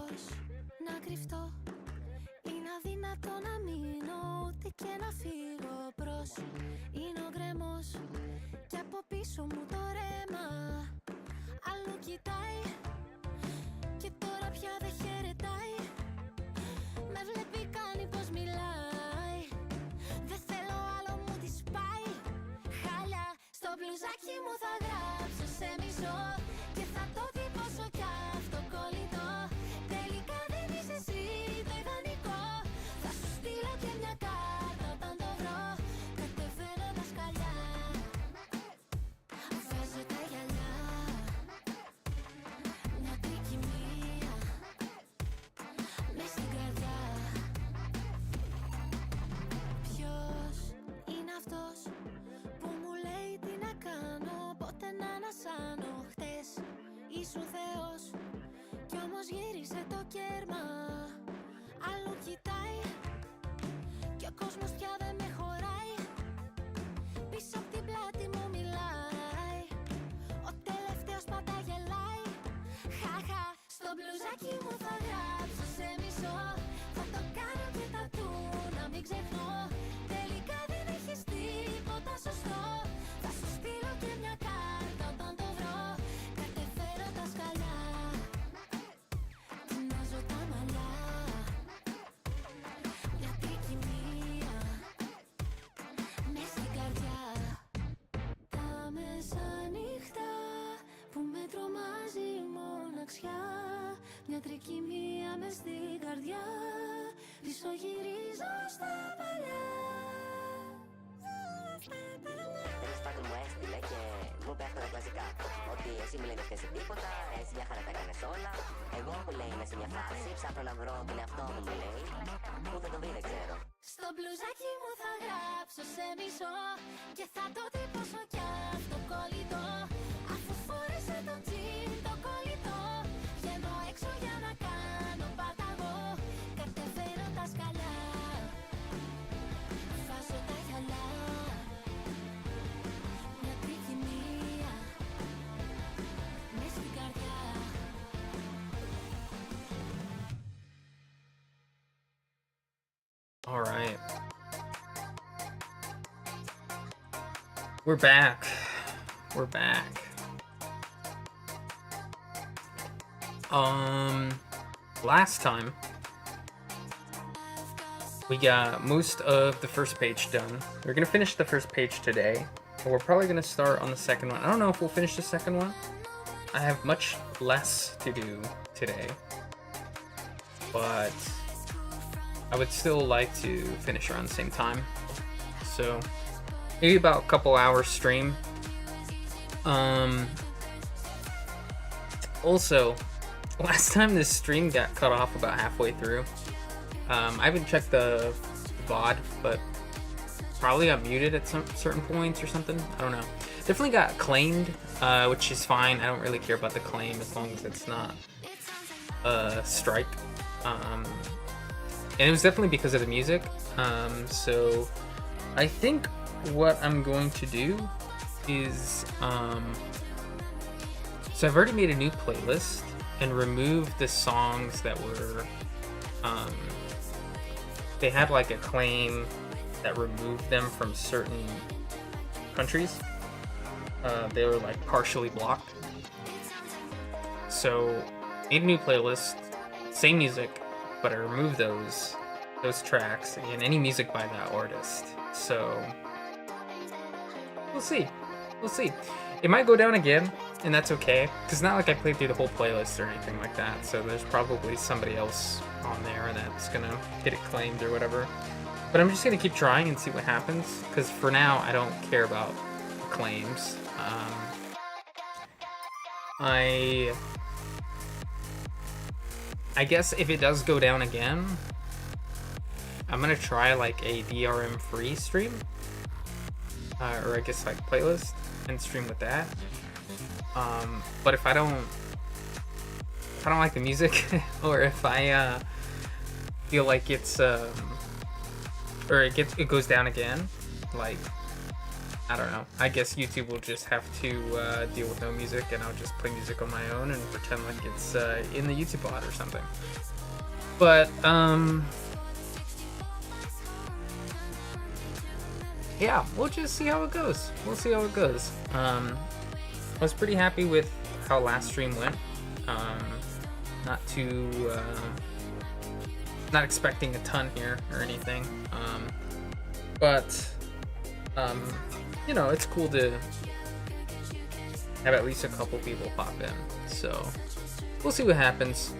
Πώς να κρυφτώ, είναι αδύνατο να μείνω ούτε και να φύγω μπρος. Είναι ο γκρέμος και από πίσω μου το ρέμα. Αλλού κοιτάει και τώρα πια δεν χαιρετάει. Με βλέπει κάνει πως μιλάει. Δεν θέλω άλλο μου τη σπάει. Χάλια στο μπλουζάκι μου θα γράψω σε μισό. Και θα το δει πόσο κι αυτό κολλητό. Τελικά δεν είσαι εσύ το ιδανικό. Θα σου στείλω και μια κάρτα όταν το βρω. Κατεβαίνω τα σκαλιά, βάζω τα γυαλιά. Μια τρικυμία μες στην καρδιά. Ποιος είναι αυτός που μου λέει τι να κάνω, πότε να ανασάνω? Χτες ήσουν Θεός κι όμως γύρισε το κέρμα. Αλλού κοιτάει και ο κόσμος πια δεν με χωράει. Πίσω απ' την πλάτη μου μιλάει. Ο τελευταίος πάντα γελάει. Χαχα, στο μπλουζάκι μου θα γράψω σε μισό. Θα το κάνω και τα του να μην ξεχνώ. Τελικά δεν έχεις τίποτα σωστό. Θα σου στείλω και μια κάρτα όταν το βρω. Κατεβαίνω τα σκαλιά, τεινάζω τα μαλλιά. Μια τρικυμία μες στην καρδιά. Τα μεσάνυχτα που με τρομάζει η μοναξιά. Μια τρικυμία μες στην καρδιά. Πίσω γυρίζω στα παλιά. Τέλος πάντων μου έστειλε και μου είπε αυτά τα κλασικά. Ότι εσύ μου λέει δεν φταίς σε τίποτα, εσύ μια χαρά τα έκανες όλα. Εγώ που λέει είμαι σε μια φάση, ψάχνω να βρω την εαυτό μου λέει. Πού θα το βρει δεν ξέρω. Στο μπλουζάκι μου θα γράψω σε μισό. Και θα το τύπωσω κι αυτό κολλητό. Αφού φόρεσε το τζιν το κολλητό. Βγαίνω έξω για να κάνω παταγό. Κατεβαίνω τα σκαλιά, βάζω τα γυαλιά. Μια τρικυμία μες στην καρδιά. All right. We're back. We're back. Last time we got most of the first page done. We're gonna finish the first page today, and we're probably gonna start on the second one. I don't know if we'll finish the second one. I have much less to do today, but I would still like to finish around the same time. So maybe about a couple hours stream. Also, last time this stream got cut off about halfway through. I haven't checked the VOD, but probably got muted at some certain points or something. I don't know. Definitely got claimed, which is fine. I don't really care about the claim as long as it's not a strike. And it was definitely because of the music. So I think what I'm going to do is, so I've already made a new playlist and removed the songs that were, they had like a claim that removed them from certain countries. They were like partially blocked. So made a new playlist, same music, but I removed those tracks and any music by that artist. So we'll see. We'll see. It might go down again, and that's okay, because it's not like I played through the whole playlist or anything like that. So there's probably somebody else on there that's gonna get it claimed or whatever. But I'm just gonna keep trying and see what happens, because for now I don't care about claims. I guess if it does go down again, I'm gonna try like a DRM free stream, or I guess like playlist, and stream with that. But if I don't like the music, or if I feel like it's or it goes down again, like I don't know. I guess YouTube will just have to deal with no music, and I'll just play music on my own and pretend like it's in the YouTube bot or something. But yeah, we'll just see how it goes. We'll see how it goes. I was pretty happy with how last stream went. Not too, not expecting a ton here or anything. But you know, it's cool to have at least a couple people pop in. So we'll see what happens.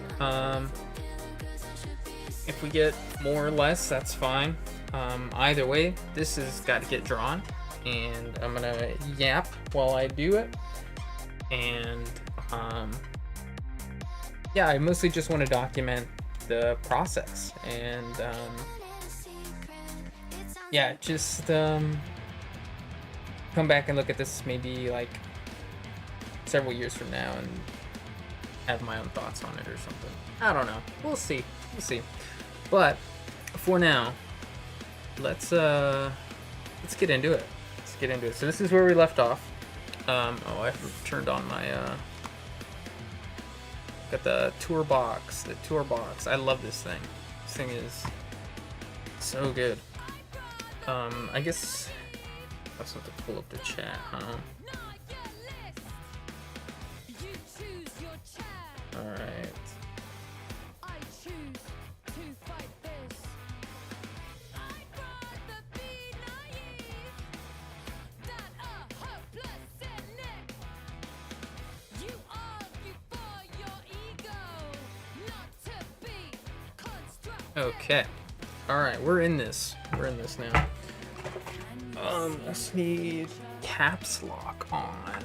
If we get more or less, that's fine. Either way, this has got to get drawn, and I'm gonna yap while I do it. And yeah, I mostly just want to document the process, and yeah, just come back and look at this maybe like several years from now and have my own thoughts on it or something. I don't know. We'll see. We'll see. But for now, let's get into it. Let's get into it. So this is where we left off. Oh, I turned on my got the tour box. The tour box. I love this thing. This thing is so good. I guess I also have to pull up the chat, huh? All right. Okay. Alright, we're in this. We're in this now. Let's need caps lock on.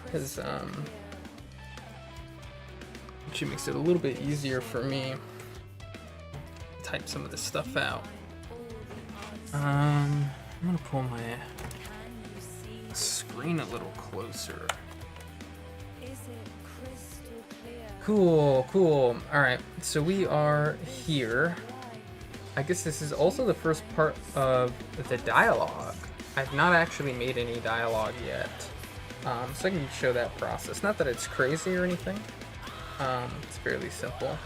Because, which makes it a little bit easier for me to type some of this stuff out. I'm gonna pull my screen a little closer. Cool, cool. Alright, so we are here. I guess this is also the first part of the dialogue. I've not actually made any dialogue yet. So I can show that process. Not that it's crazy or anything. It's fairly simple.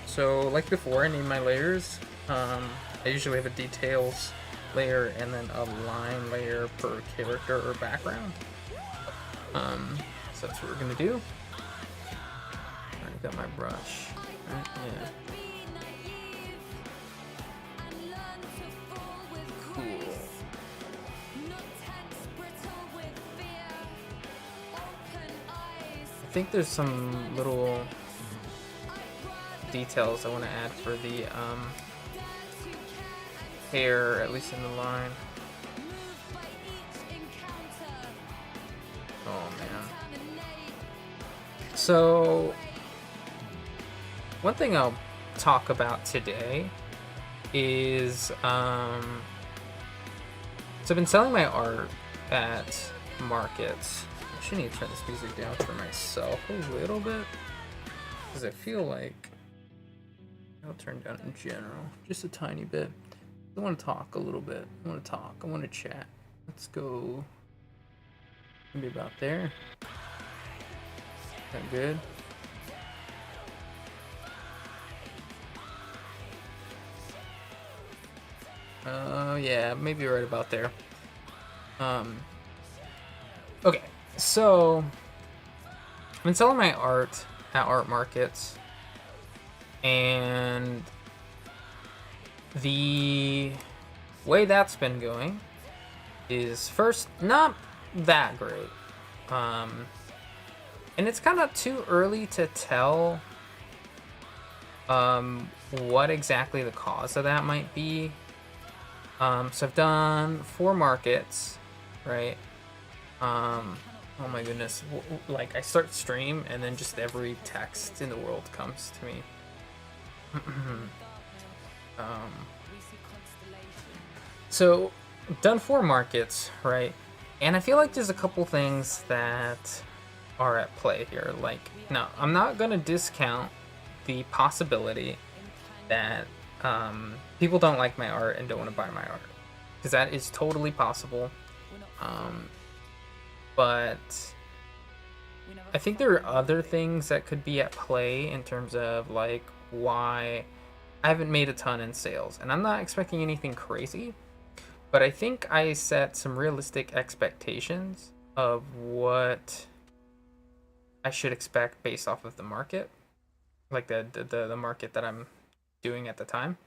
So like before, I name my layers. I usually have a details layer and then a line layer per character or background. So that's what we're gonna do. Already got my brush. Right, yeah. Cool. I think there's some little details I want to add for the hair, at least in the line. Oh man. So one thing I'll talk about today is so I've been selling my art at markets. I should need to turn this music down for myself a little bit, because I feel like I'll turn down in general just a tiny bit. I want to talk a little bit. I want to talk. I want to chat. Let's go maybe about there. Is that good? Yeah, maybe right about there. Okay, so I've been selling my art at art markets, and the way that's been going is, first, not that great. And it's kind of too early to tell what exactly the cause of that might be. So I've done 4 markets, right? Oh my goodness. Like, I start stream and then just every text in the world comes to me. So I've done 4 markets, right? And I feel like there's a couple things that are at play here. Like, now, I'm not gonna discount the possibility that people don't like my art and don't want to buy my art, because that is totally possible. But I think there are other things that could be at play in terms of like why I haven't made a ton in sales, and I'm not expecting anything crazy, but I think I set some realistic expectations of what I should expect based off of the market, like the market that I'm doing at the time.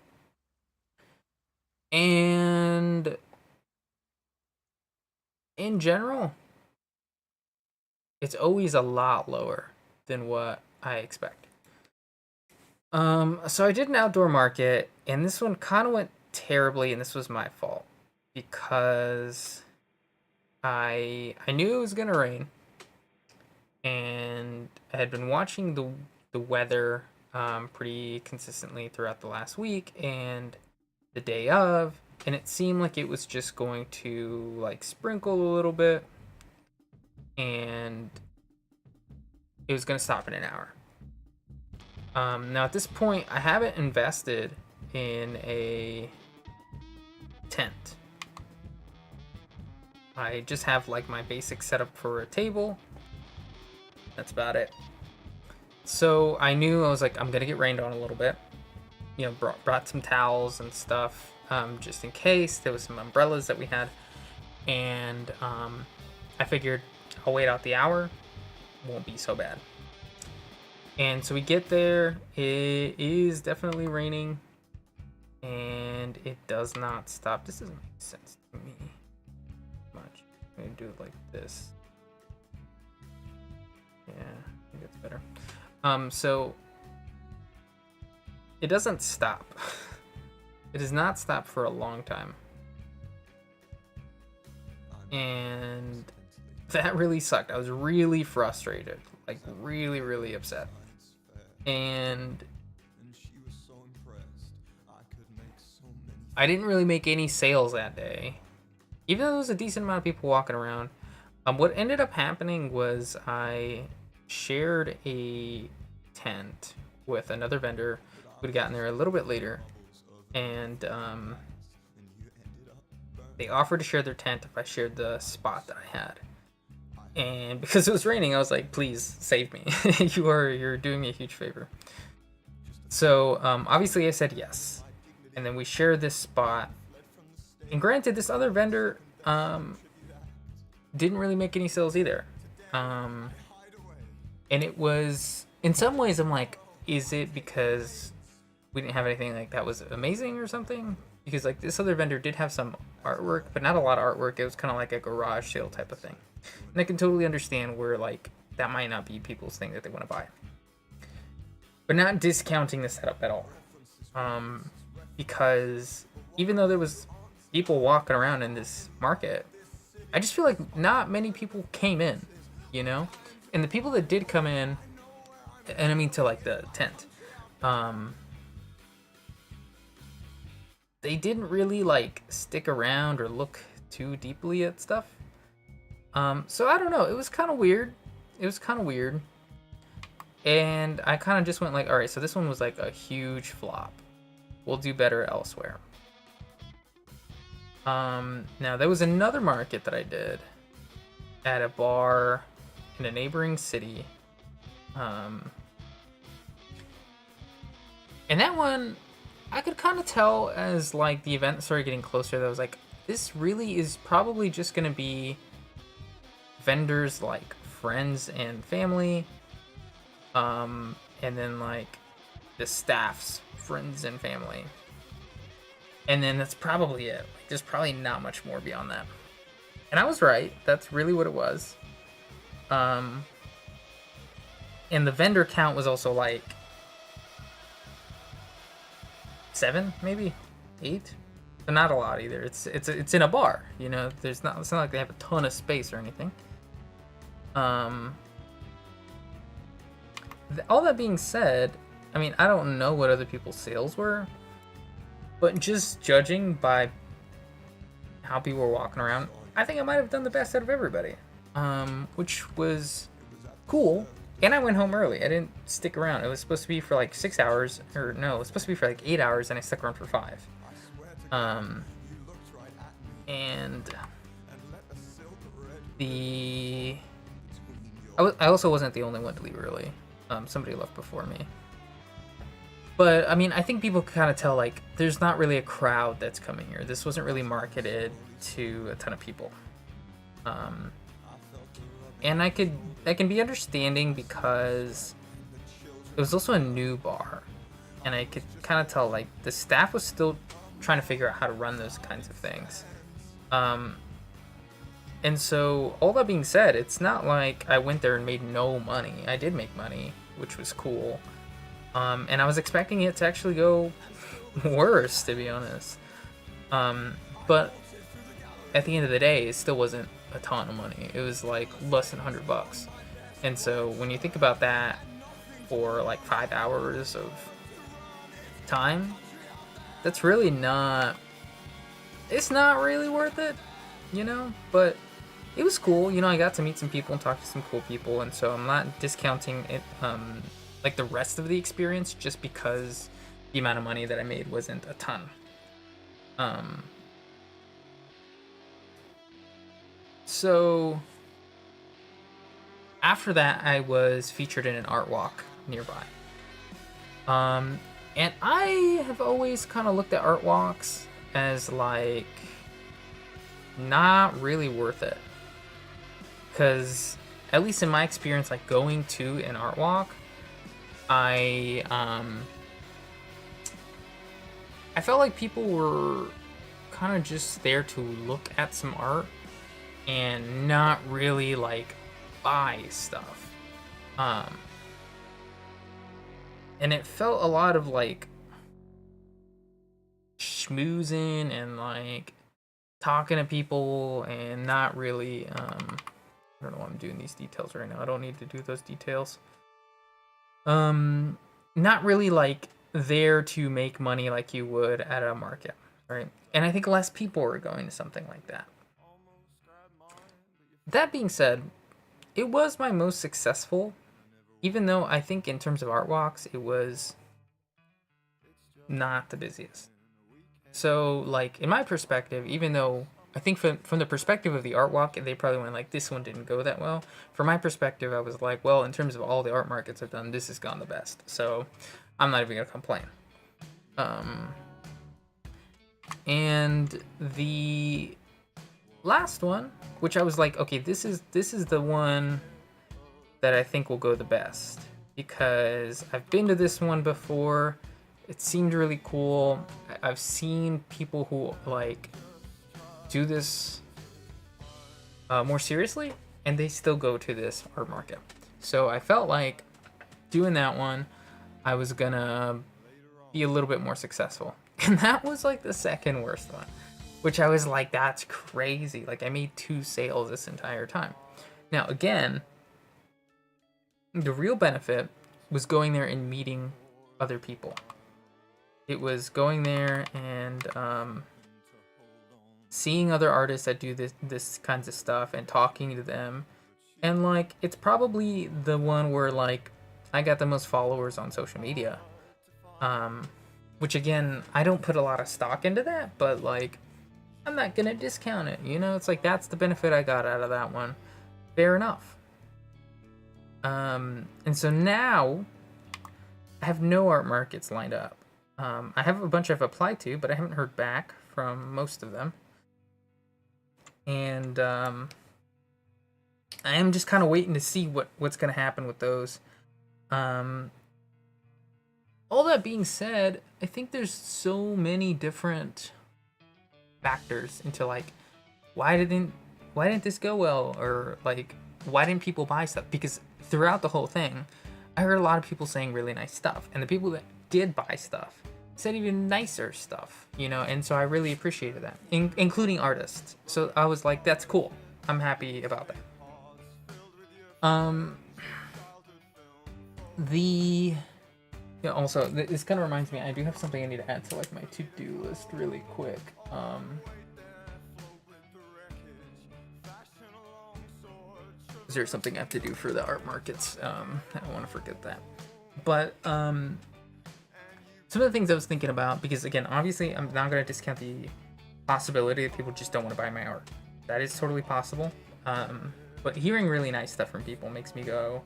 And in general, it's always a lot lower than what I expect. So I did an outdoor market, and this one kind of went terribly, and this was my fault because I knew it was gonna rain, and I had been watching the weather pretty consistently throughout the last week and the day of, and it seemed like it was just going to like sprinkle a little bit, and it was gonna stop in an hour. Now at this point, I haven't invested in a tent. I just have like my basic setup for a table. That's about it. So I knew, I was like, I'm gonna get rained on a little bit. You know, brought some towels and stuff, just in case. There was some umbrellas that we had, and I figured I'll wait out the hour. Won't be so bad. And so we get there. It is definitely raining, and it does not stop. This doesn't make sense to me much. I'm gonna do it like this. Yeah, I think that's better. So it doesn't stop. It does not stop for a long time, and that really sucked. I was really frustrated, like really, really upset. And I didn't really make any sales that day, even though there was a decent amount of people walking around. What ended up happening was I shared a tent with another vendor who had gotten there a little bit later, and they offered to share their tent if I shared the spot that I had. And because it was raining, I was like, please save me. You're doing me a huge favor. So obviously I said yes, and then we shared this spot. And granted, this other vendor didn't really make any sales either. And it was, in some ways, I'm like, is it because we didn't have anything like that was amazing or something? Because like this other vendor did have some artwork, but not a lot of artwork. It was kind of like a garage sale type of thing. And I can totally understand where like that might not be people's thing that they want to buy. But not discounting the setup at all. Because even though there was people walking around in this market, I just feel like not many people came in, you know? And the people that did come in, and I mean to like the tent, they didn't really like stick around or look too deeply at stuff. So I don't know, it was kind of weird. And I kind of just went like, all right, so this one was like a huge flop. We'll do better elsewhere. Now there was another market that I did at a bar in a neighboring city. And that one, I could kind of tell as like the event started getting closer that I was like, this really is probably just going to be vendors like friends and family. And then like the staff's friends and family. And then that's probably it. Like, there's probably not much more beyond that. And I was right. That's really what it was. And the vendor count was also like 7, maybe 8, but not a lot either. It's in a bar, you know. It's not like they have a ton of space or anything. All that being said, I mean, I don't know what other people's sales were, but just judging by how people were walking around, I think I might have done the best out of everybody, which was cool. And I went home early. I didn't stick around. It was supposed to be for like 6 hours, or no, it was supposed to be for like 8 hours, and I stuck around for 5. And I also wasn't the only one to leave early. Somebody left before me. But I mean, I think people can kind of tell, like, there's not really a crowd that's coming here. This wasn't really marketed to a ton of people. And I can be understanding because it was also a new bar, and I could kind of tell, like, the staff was still trying to figure out how to run those kinds of things. And so, all that being said, it's not like I went there and made no money. I did make money, which was cool. And I was expecting it to actually go worse, to be honest. But at the end of the day, it still wasn't a ton of money. It was like less than $100. And so when you think about that for like 5 hours of time, that's really not, it's not really worth it, you know? But it was cool. You know, I got to meet some people and talk to some cool people. And so I'm not discounting it, like the rest of the experience, just because the amount of money that I made wasn't a ton. So after that, I was featured in an art walk nearby. And I have always kind of looked at art walks as like not really worth it. Because at least in my experience, like going to an art walk, I felt like people were kind of just there to look at some art and not really like buy stuff. And it felt a lot of like schmoozing and like talking to people and not really I don't know why I'm doing these details right now. I don't need to do those details. Not really like there to make money like you would at a market, right? And I think less people are going to something like that. That being said, it was my most successful, even though I think in terms of art walks, it was not the busiest. So, like, in my perspective, even though I think from the perspective of the art walk, they probably went like, this one didn't go that well. From my perspective, I was like, well, in terms of all the art markets I've done, this has gone the best. So I'm not even going to complain. And the last one, which I was like, okay, this is the one that I think will go the best, because I've been to this one before. It seemed really cool. I've seen people who like do this more seriously, and they still go to this art market. So I felt like doing that one, I was gonna be a little bit more successful. And that was like the second worst one, which I was like, that's crazy. Like I made 2 sales this entire time. Now again, the real benefit was going there and meeting other people. It was going there and seeing other artists that do this kinds of stuff and talking to them. And like, it's probably the one where like I got the most followers on social media. Which again, I don't put a lot of stock into that, but like, I'm not gonna discount it, you know? It's like, that's the benefit I got out of that one. Fair enough. And so now I have no art markets lined up. I have a bunch I've applied to, but I haven't heard back from most of them. And I am just kind of waiting to see what's going to happen with those. All that being said, I think there's so many different factors into like, why didn't this go well, or like, why didn't people buy stuff? Because throughout the whole thing, I heard a lot of people saying really nice stuff, and the people that did buy stuff said even nicer stuff, you know, and so I really appreciated that, including artists. So I was like, that's cool. I'm happy about that. Also, this kind of reminds me, I do have something I need to add to like my to-do list really quick. Is there something I have to do for the art markets? I don't want to forget that. But some of the things I was thinking about, because again, obviously I'm not going to discount the possibility that people just don't want to buy my art. That is totally possible. But hearing really nice stuff from people makes me go,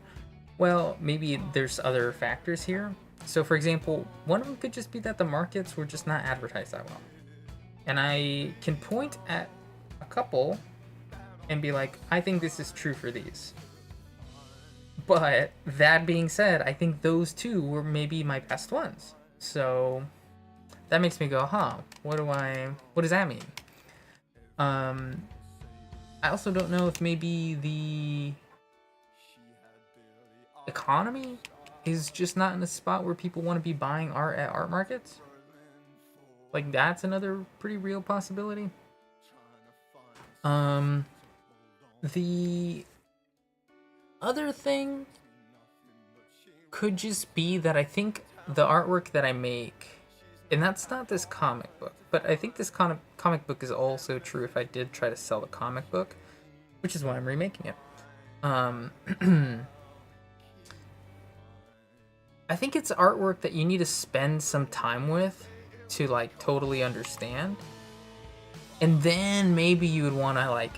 well, maybe there's other factors here. So for example, one of them could just be that the markets were just not advertised that well. And I can point at a couple and be like, I think this is true for these. But that being said, I think those two were maybe my best ones. So that makes me go, huh, what does that mean? I also don't know if maybe the economy is just not in a spot where people want to be buying art at art markets. Like, that's another pretty real possibility. The other thing could just be that I think the artwork that I make, and that's not this comic book, but I think this comic book is also true if I did try to sell the comic book, which is why I'm remaking it. I think it's artwork that you need to spend some time with to like totally understand. And then maybe you would want to like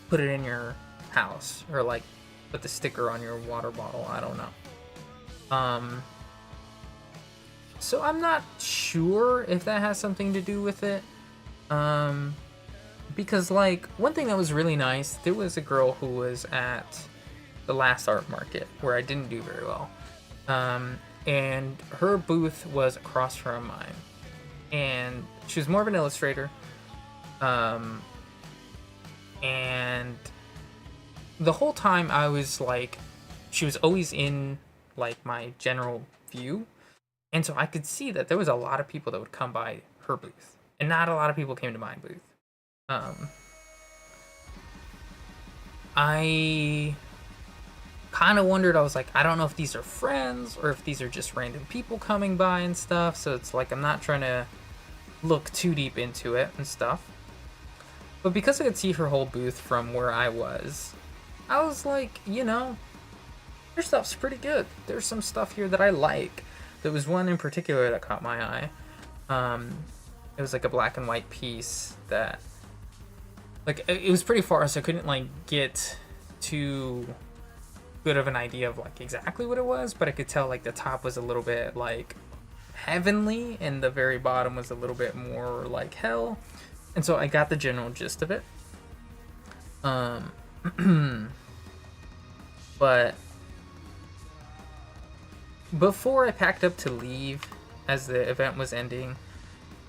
put it in your house or like put the sticker on your water bottle. I don't know. So I'm not sure if that has something to do with it. Because like one thing that was really nice, there was a girl who was at the last art market where I didn't do very well. And her booth was across from mine. And she was more of an illustrator. And the whole time I was like, she was always in like my general view. And so I could see that there was a lot of people that would come by her booth. And not a lot of people came to my booth. I kind of wondered, I was like, I don't know if these are friends or if these are just random people coming by and stuff. So it's like, I'm not trying to look too deep into it and stuff. But because I could see her whole booth from where I was like, you know, your stuff's pretty good. There's some stuff here that I like. There was one in particular that caught my eye. It was like a black and white piece that, like, it was pretty far, so I couldn't like get too good of an idea of like exactly what it was, but I could tell like the top was a little bit like heavenly and the very bottom was a little bit more like hell. And so I got the general gist of it. But before I packed up to leave as the event was ending,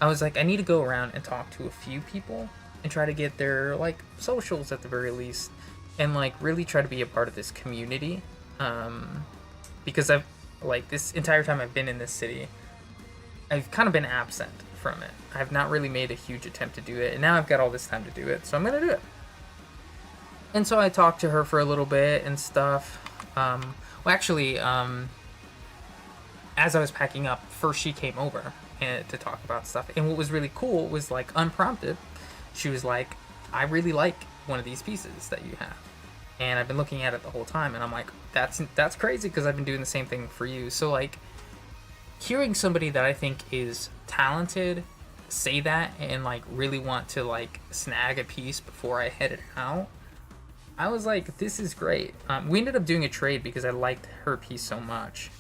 I was like, I need to go around and talk to a few people and try to get their like socials at the very least, and like really try to be a part of this community. Because I've like this entire time I've been in this city, I've kind of been absent from it. I've not really made a huge attempt to do it, and now I've got all this time to do it, so I'm gonna do it. And so I talked to her for a little bit and stuff. As I was packing up, first she came over to talk about stuff, and what was really cool was like unprompted, she was like, I really like one of these pieces that you have, and I've been looking at it the whole time, and I'm like, that's crazy because I've been doing the same thing for you. So like hearing somebody that I think is talented say that and like really want to like snag a piece before I headed out, I was like, this is great. We ended up doing a trade because I liked her piece so much.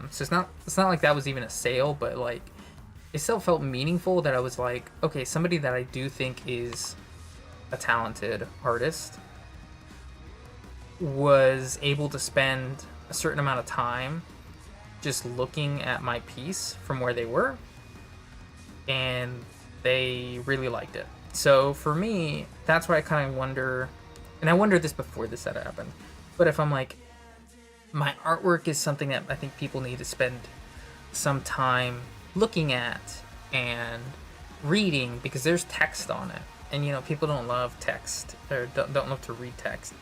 So it's not like that was even a sale, but like it still felt meaningful that I was like, okay, somebody that I do think is a talented artist was able to spend a certain amount of time just looking at my piece from where they were, and they really liked it. So for me, that's why I kind of wonder, and I wondered this before this had happened, but if I'm like, my artwork is something that I think people need to spend some time looking at and reading, because there's text on it, and you know, people don't love text or don't love to read text.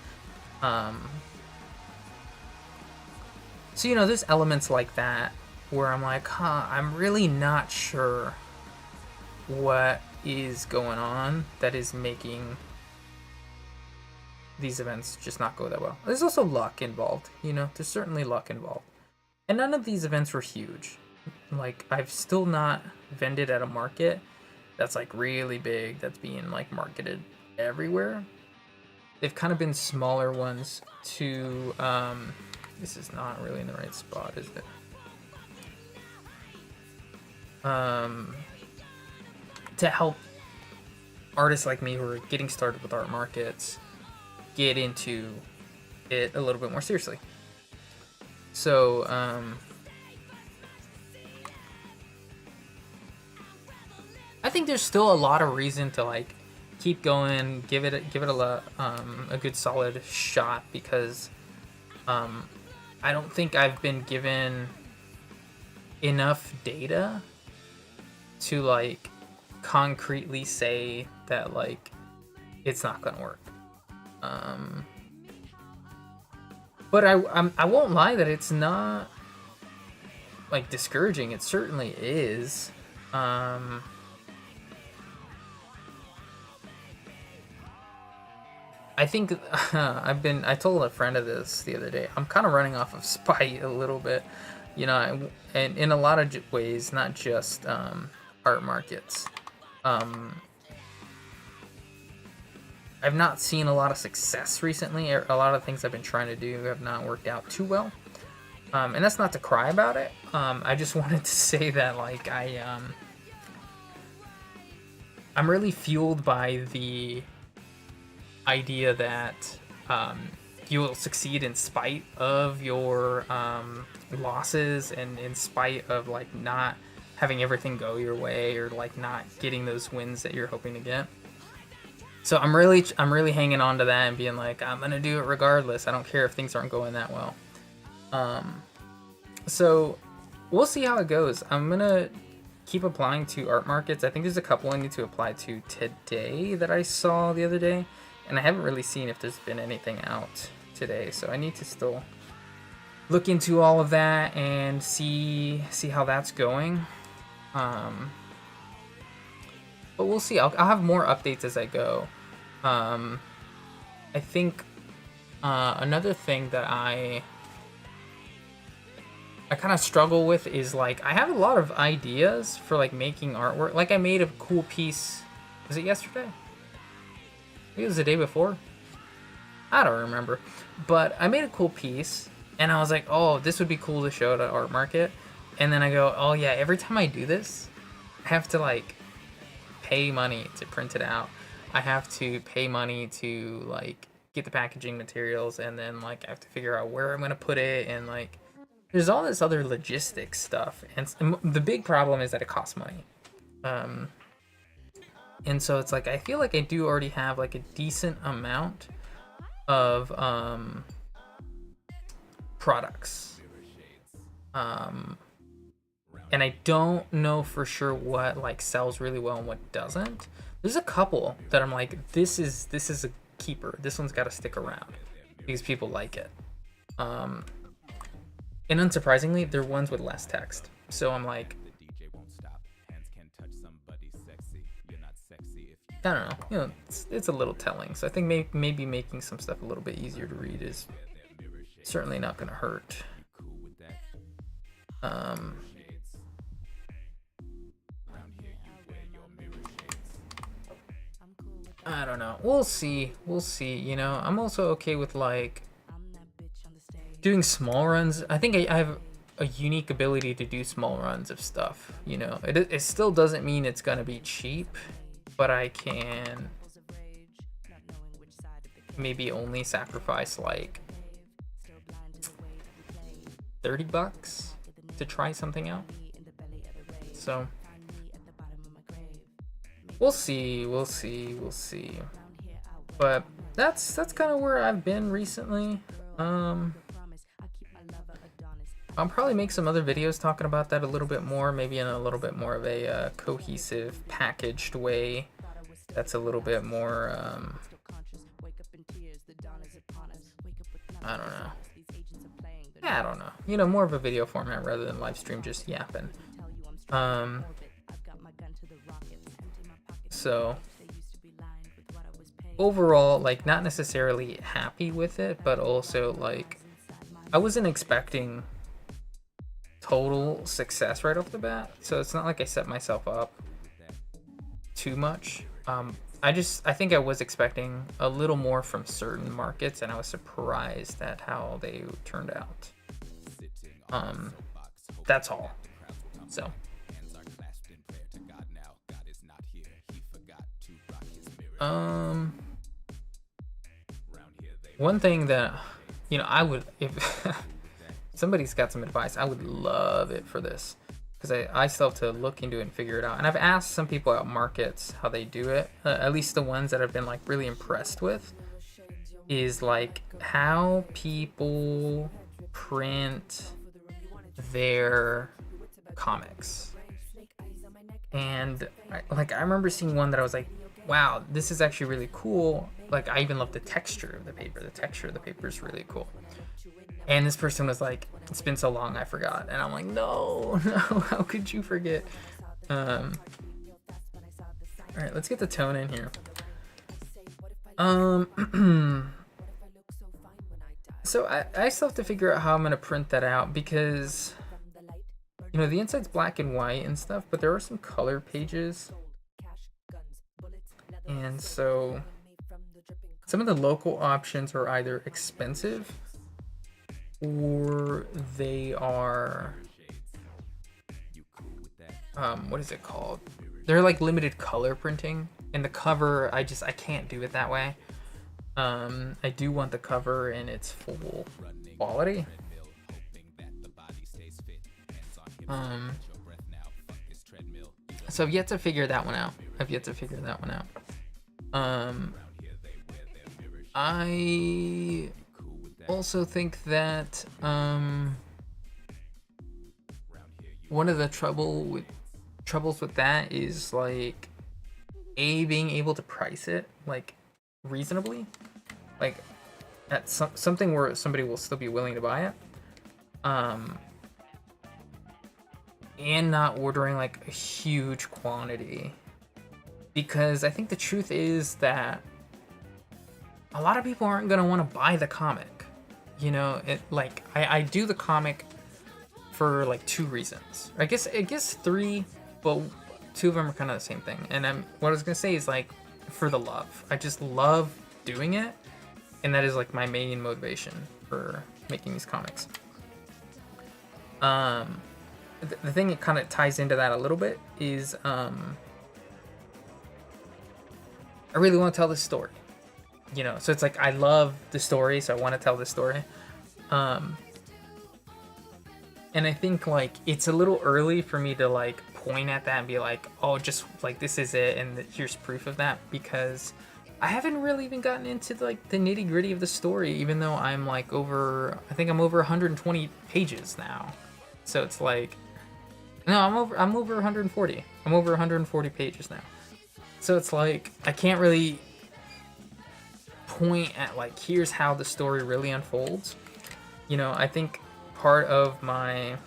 So you know, there's elements like that where I'm like, I'm really not sure what is going on that is making these events just not go that well. There's also luck involved, you know, there's certainly luck involved. And none of these events were huge. Like, I've still not vended at a market that's like really big, that's being like marketed everywhere. They've kind of been smaller ones to, this is not really in the right spot, is it? To help artists like me who are getting started with art markets get into it a little bit more seriously. So, I think there's still a lot of reason to like keep going, give it a good solid shot, because I don't think I've been given enough data to like concretely say that like it's not gonna work. But I won't lie that it's not like discouraging. It certainly is. I think I told a friend of this the other day. I'm kind of running off of spite a little bit, you know, and in a lot of ways, not just art markets. I've not seen a lot of success recently. A lot of things I've been trying to do have not worked out too well. And that's not to cry about it. I just wanted to say that like I'm really fueled by the idea that you will succeed in spite of your losses, and in spite of like not having everything go your way, or like not getting those wins that you're hoping to get. So I'm really hanging on to that and being like, I'm gonna do it regardless. I don't care if things aren't going that well. So we'll see how it goes. I'm gonna keep applying to art markets. I think there's a couple I need to apply to today that I saw the other day, and I haven't really seen if there's been anything out today. So I need to still look into all of that and see how that's going. But we'll see. I'll have more updates as I go. I think another thing that I kind of struggle with is like I have a lot of ideas for like making artwork. Like I made a cool piece. Was it yesterday? Maybe it was the day before. I don't remember. But I made a cool piece, and I was like, oh, this would be cool to show at an art market. And then I go, oh yeah, every time I do this, I have to like pay money to print it out. I have to pay money to like get the packaging materials, and then like I have to figure out where I'm gonna put it, and like there's all this other logistics stuff. And the big problem is that it costs money. And so it's like I feel like I do already have like a decent amount of products. And I don't know for sure what like sells really well and what doesn't. There's a couple that I'm like, this is a keeper. This one's got to stick around because people like it. And unsurprisingly, they're ones with less text. So I'm like, I don't know. You know, it's a little telling. So I think maybe making some stuff a little bit easier to read is certainly not going to hurt. I don't know. We'll see. You know, I'm also okay with like doing small runs. I think I have a unique ability to do small runs of stuff. You know, it still doesn't mean it's gonna be cheap, but I can maybe only sacrifice like $30 to try something out. So we'll see. But that's kind of where I've been recently. I'll probably make some other videos talking about that a little bit more, maybe in a little bit more of a cohesive, packaged way. That's a little bit more, I don't know. Yeah, I don't know. You know, more of a video format rather than live stream just yapping. So overall, like, not necessarily happy with it, but also, like, I wasn't expecting total success right off the bat, so it's not like I set myself up too much. I think I was expecting a little more from certain markets, and I was surprised at how they turned out. That's all. So one thing that, you know, I would, if somebody's got some advice, I would love it for this, because I still have to look into it and figure it out. And I've asked some people at markets how they do it, at least the ones that I've been like really impressed with, is like how people print their comics. And I remember seeing one that I was like, wow, this is actually really cool. Like, I even love the texture of the paper. The texture of the paper is really cool. And this person was like, it's been so long, I forgot. And I'm like, no, how could you forget? All right, let's get the tone in here. So I still have to figure out how I'm going to print that out, because, you know, the inside's black and white and stuff, but there are some color pages. And so some of the local options are either expensive or they are, what is it called? They're like limited color printing, and the cover, I can't do it that way. I do want the cover in its full quality. So I've yet to figure that one out. I also think that one of the troubles with that is like being able to price it like reasonably, like at something where somebody will still be willing to buy it, and not ordering like a huge quantity, because I think the truth is that a lot of people aren't going to want to buy the comic. You know, it like I do the comic for like two reasons. I guess three, but two of them are kind of the same thing. And what I was going to say is like for the love. I just love doing it, and that is like my main motivation for making these comics. The thing that kind of ties into that a little bit is I really want to tell this story. You know, so it's like I love the story, so I want to tell the story. And I think like it's a little early for me to like point at that and be like, oh, just like this is it and here's proof of that, because I haven't really even gotten into like the nitty gritty of the story, even though I'm like over 120 pages now. So it's like, no, I'm over 140. I'm over 140 pages now. So it's like I can't really point at like here's how the story really unfolds. You know, I think part of my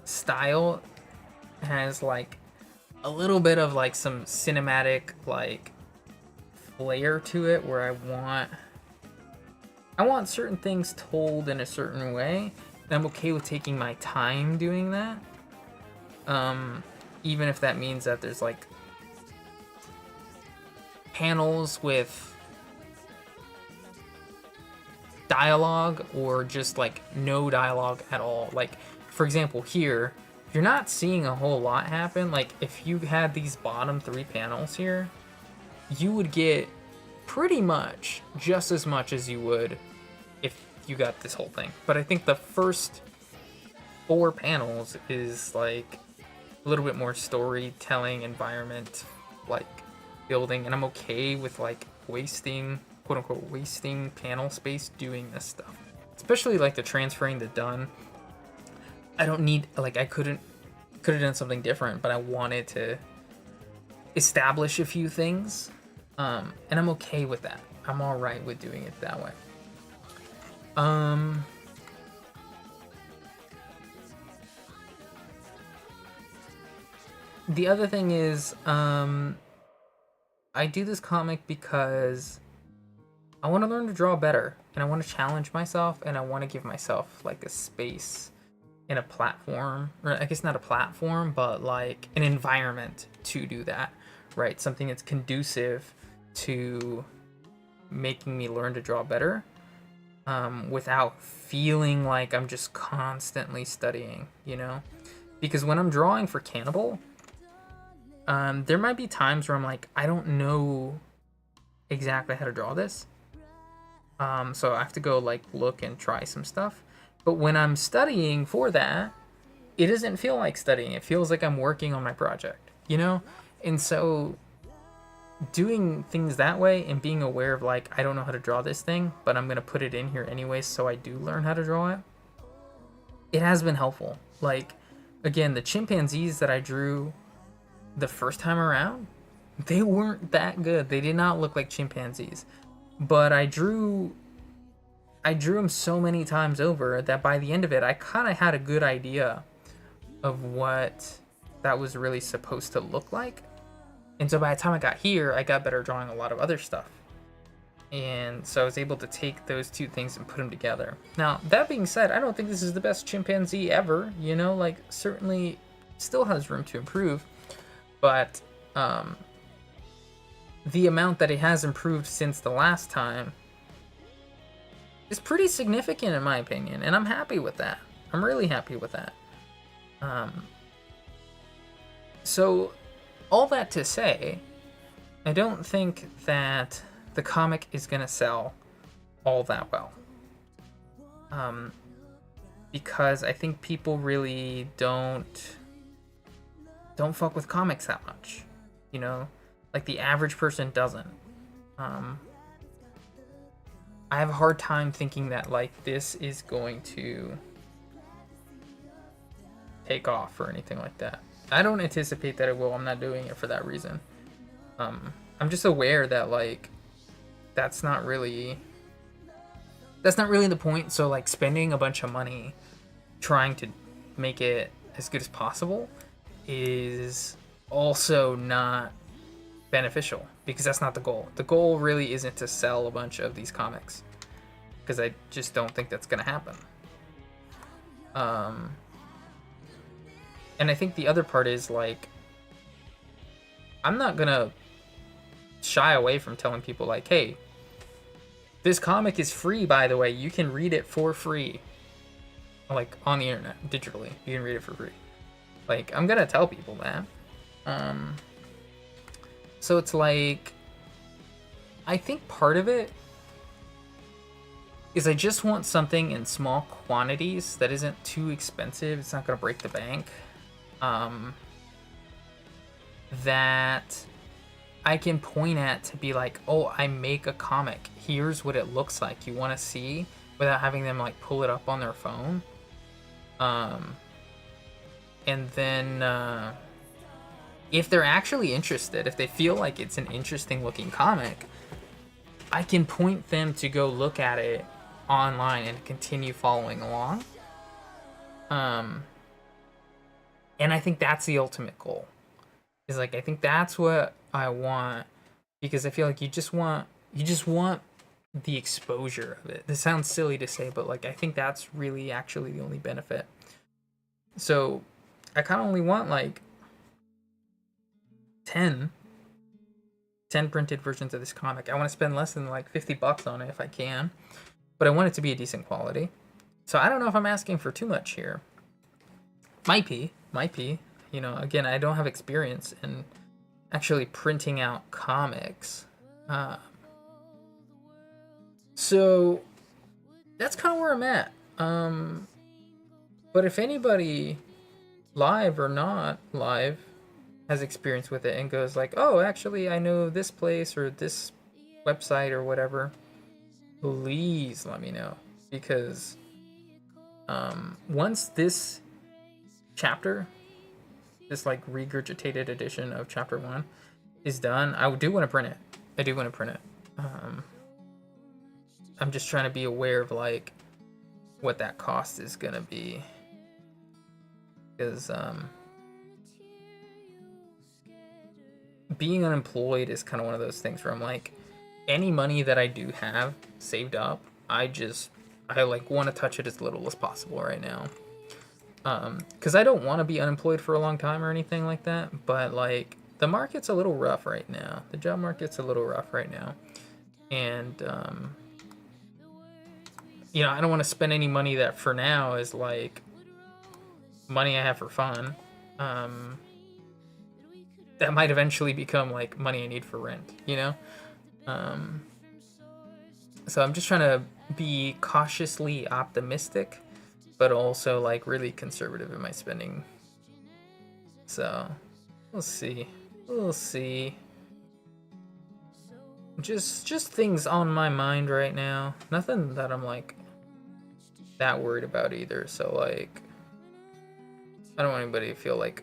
style has like a little bit of like some cinematic like flair to it, where I want certain things told in a certain way, and I'm okay with taking my time doing that, even if that means that there's like panels with dialogue or just like no dialogue at all. Like, for example, here you're not seeing a whole lot happen. Like, if you had these bottom three panels here, you would get pretty much just as much as you would if you got this whole thing. But I think the first 4 panels is like a little bit more storytelling, environment, like building, and I'm okay with like wasting, quote unquote, wasting panel space doing this stuff, especially like the transferring the done. I don't need, like, I could have done something different, but I wanted to establish a few things, and I'm okay with that. I'm all right with doing it that way. The other thing is, I I do this comic because I want to learn to draw better, and I want to challenge myself, and I want to give myself like a space and a platform, or I guess not a platform, but like an environment to do that, right? Something that's conducive to making me learn to draw better, without feeling like I'm just constantly studying, you know? Because when I'm drawing for Cannibal, there might be times where I'm like, I don't know exactly how to draw this. So I have to go like look and try some stuff. But when I'm studying for that, it doesn't feel like studying. It feels like I'm working on my project, you know? And so doing things that way and being aware of like, I don't know how to draw this thing, but I'm going to put it in here anyway so I do learn how to draw it. It has been helpful. Like, again, the chimpanzees that I drew the first time around, they weren't that good. They did not look like chimpanzees. But I drew them so many times over that by the end of it, I kind of had a good idea of what that was really supposed to look like. And so by the time I got here, I got better drawing a lot of other stuff. And so I was able to take those two things and put them together. Now, that being said, I don't think this is the best chimpanzee ever, you know, like certainly still has room to improve. But the amount that it has improved since the last time is pretty significant in my opinion, and I'm happy with that. I'm really happy with that. So all that to say, I don't think that the comic is gonna sell all that well. Because I think people really don't fuck with comics that much, you know? Like the average person doesn't. I have a hard time thinking that like this is going to take off or anything like that. I don't anticipate that it will. I'm not doing it for that reason. I'm just aware that like that's not really the point. So like spending a bunch of money trying to make it as good as possible is also not beneficial, because that's not the goal. The goal really isn't to sell a bunch of these comics, because I just don't think that's gonna happen. And I think the other part is like, I'm not gonna shy away from telling people like, hey, this comic is free, by the way, you can read it for free, like on the internet digitally, you can read it for free. Like, I'm gonna tell people that. So it's like, I think part of it is I just want something in small quantities that isn't too expensive. It's not going to break the bank. That I can point at to be like, oh, I make a comic. Here's what it looks like. You want to see, without having them like pull it up on their phone. And then if they're actually interested, if they feel like it's an interesting looking comic, I can point them to go look at it online and continue following along. And I think that's the ultimate goal. Is like, I think that's what I want, because I feel like you just want the exposure of it. This sounds silly to say, but like I think that's really actually the only benefit. So I kind of only want like 10 printed versions of this comic. I want to spend less than like $50 on it if I can, but I want it to be a decent quality. So I don't know if I'm asking for too much here. Might be. You know, again, I don't have experience in actually printing out comics. So that's kind of where I'm at. But if anybody, live or not live, has experience with it and goes like, oh, actually, I know this place or this website or whatever, please let me know. Because once this chapter, this like regurgitated edition of chapter 1 is done, I do want to print it. I'm just trying to be aware of like what that cost is gonna be, because being unemployed is kind of one of those things where I'm like, any money that I do have saved up, I like want to touch it as little as possible right now. Because I don't want to be unemployed for a long time or anything like that, but like the market's a little rough right now. The job market's a little rough right now, and you know, I don't want to spend any money that for now is like money I have for fun. That might eventually become like money I need for rent, you know? So I'm just trying to be cautiously optimistic, but also like really conservative in my spending. So we'll see. We'll see. Just things on my mind right now. Nothing that I'm like that worried about either. So like, I don't want anybody to feel like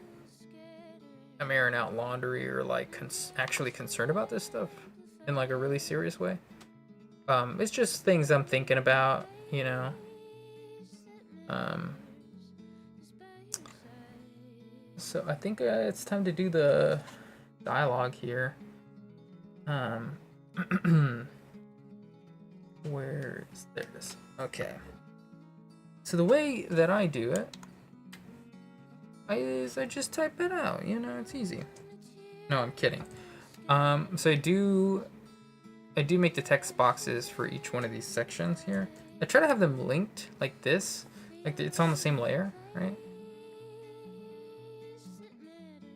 I'm airing out laundry or like actually concerned about this stuff in like a really serious way. It's just things I'm thinking about, you know. So I think it's time to do the dialogue here. Where is there? It is. Okay. So the way that I do it is I just type it out. You know, it's easy. No, I'm kidding. So I do make the text boxes for each one of these sections here. I try to have them linked like this, like it's on the same layer, right?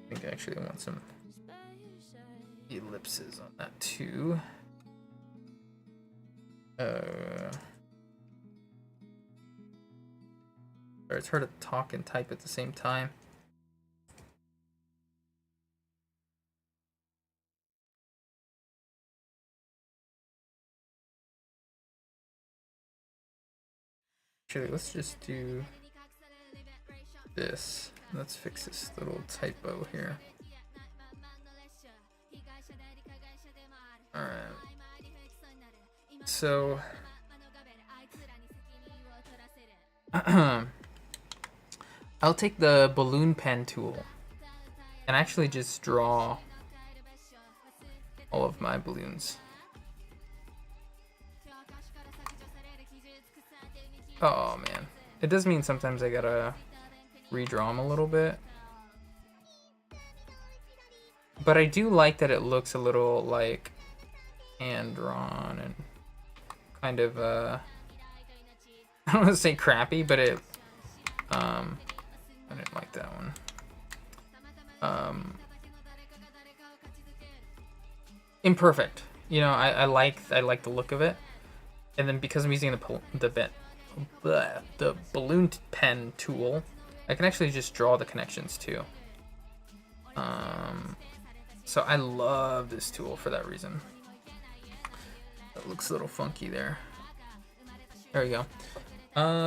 I think I actually want some ellipses on that too. It's hard to talk and type at the same time. Actually, let's just do this. Let's fix this little typo here. Alright. So I'll take the balloon pen tool and actually just draw all of my balloons. Oh man, it does mean sometimes I gotta redraw them a little bit, but I do like that it looks a little like hand drawn and kind of I don't want to say crappy, but it I didn't like that one. Imperfect, you know. I like the look of it, and then because I'm using the balloon pen tool, I can actually just draw the connections too. So I love this tool for that reason. It looks a little funky there. There we go.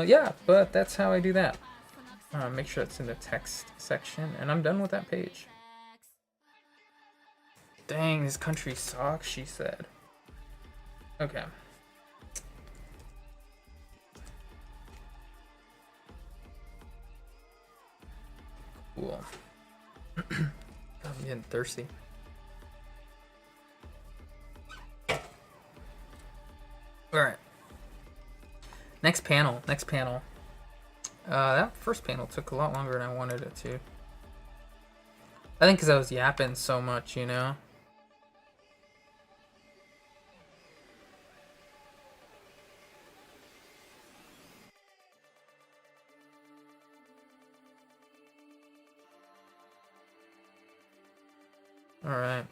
Yeah, but that's how I do that. Make sure it's in the text section, and I'm done with that page. Dang, this country sucks, she said. Okay. Cool. I'm getting thirsty. Alright. Next panel. That first panel took a lot longer than I wanted it to. I think because I was yapping so much, you know? Alright.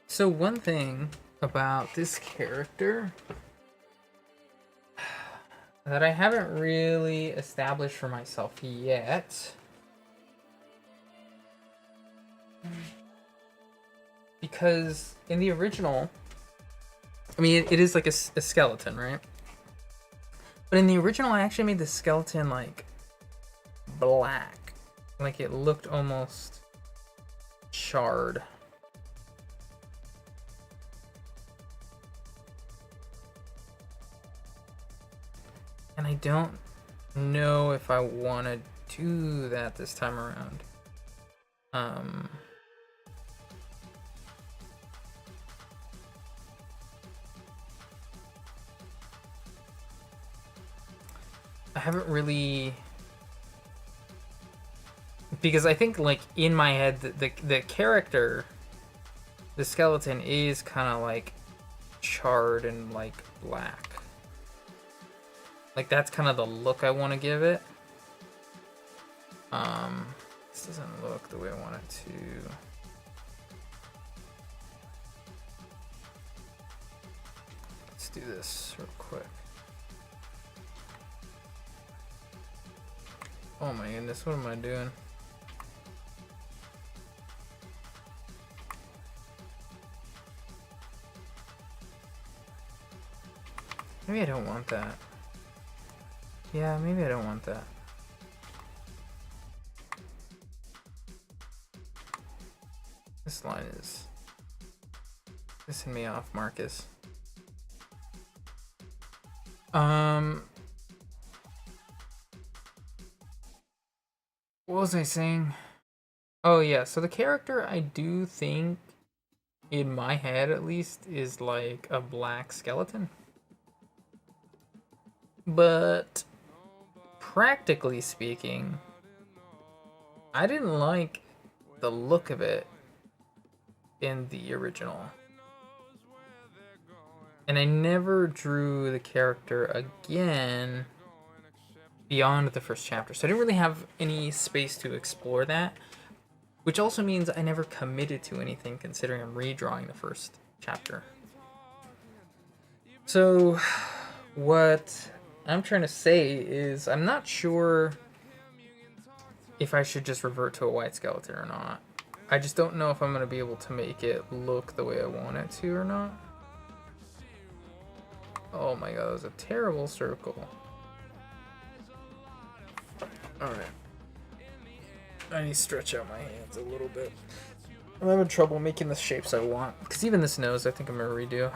So one thing about this character that I haven't really established for myself yet, because in the original, I mean, it is like a skeleton, right? But in the original, I actually made the skeleton like black, like it looked almost charred. And I don't know if I want to do that this time around. I haven't really, because I think like in my head the character, the skeleton is kind of like charred and like black. Like that's kind of the look I want to give it. This doesn't look the way I want it to. Let's do this real quick. Oh my goodness, what am I doing? Maybe I don't want that. Yeah, maybe I don't want that. This line is pissing me off, Marcus. What was I saying? Oh yeah, so the character I do think, in my head at least, is like a black skeleton. But practically speaking, I didn't like the look of it in the original. And I never drew the character again beyond the first chapter. So I didn't really have any space to explore that. Which also means I never committed to anything considering I'm redrawing the first chapter. So what I'm trying to say is I'm not sure if I should just revert to a white skeleton or not. I just don't know if I'm going to be able to make it look the way I want it to or not. Oh my god, that was a terrible circle. Alright. I need to stretch out my hands a little bit. I'm having trouble making the shapes I want. Because even this nose, I think I'm going to redo.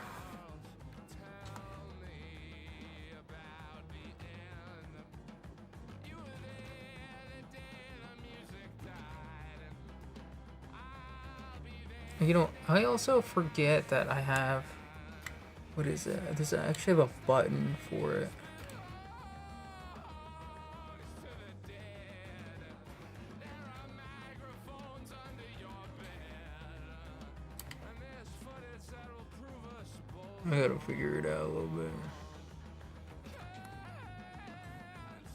You know, I also forget that I have... What is it? I actually have a button for it. I gotta figure it out a little bit.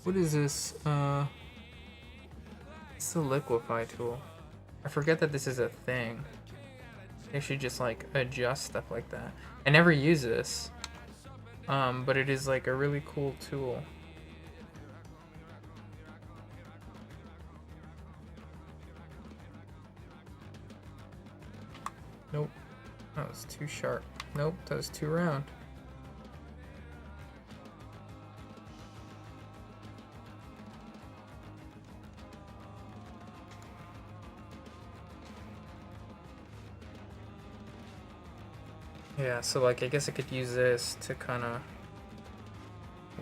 What is this? It's the liquefy tool. I forget that this is a thing. I should just like adjust stuff like that. I never use this, but it is like a really cool tool. Nope, that was too sharp. Nope, that was too round. Yeah, so like I guess I could use this to kind of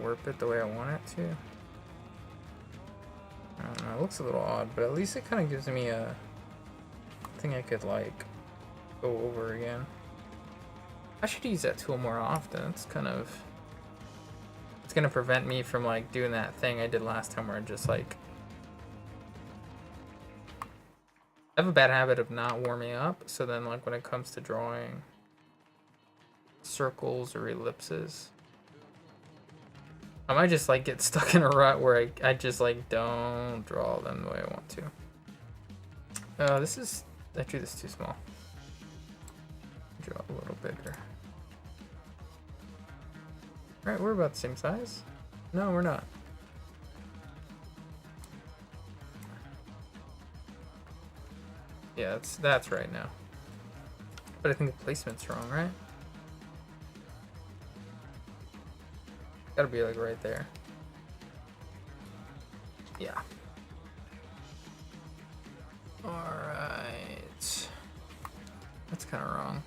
warp it the way I want it to. I don't know, it looks a little odd, but at least it kind of gives me a thing I could like go over again. I should use that tool more often. It's gonna prevent me from like doing that thing I did last time where I just like I have a bad habit of not warming up, so then like when it comes to drawing circles or ellipses, I might just like get stuck in a rut where I just like don't draw them the way I want to. I drew this too small. Draw a little bigger. Alright, we're about the same size. No, we're not. Yeah, that's right now. But I think the placement's wrong, right? Gotta be like right there. Yeah. Alright. That's kind of wrong.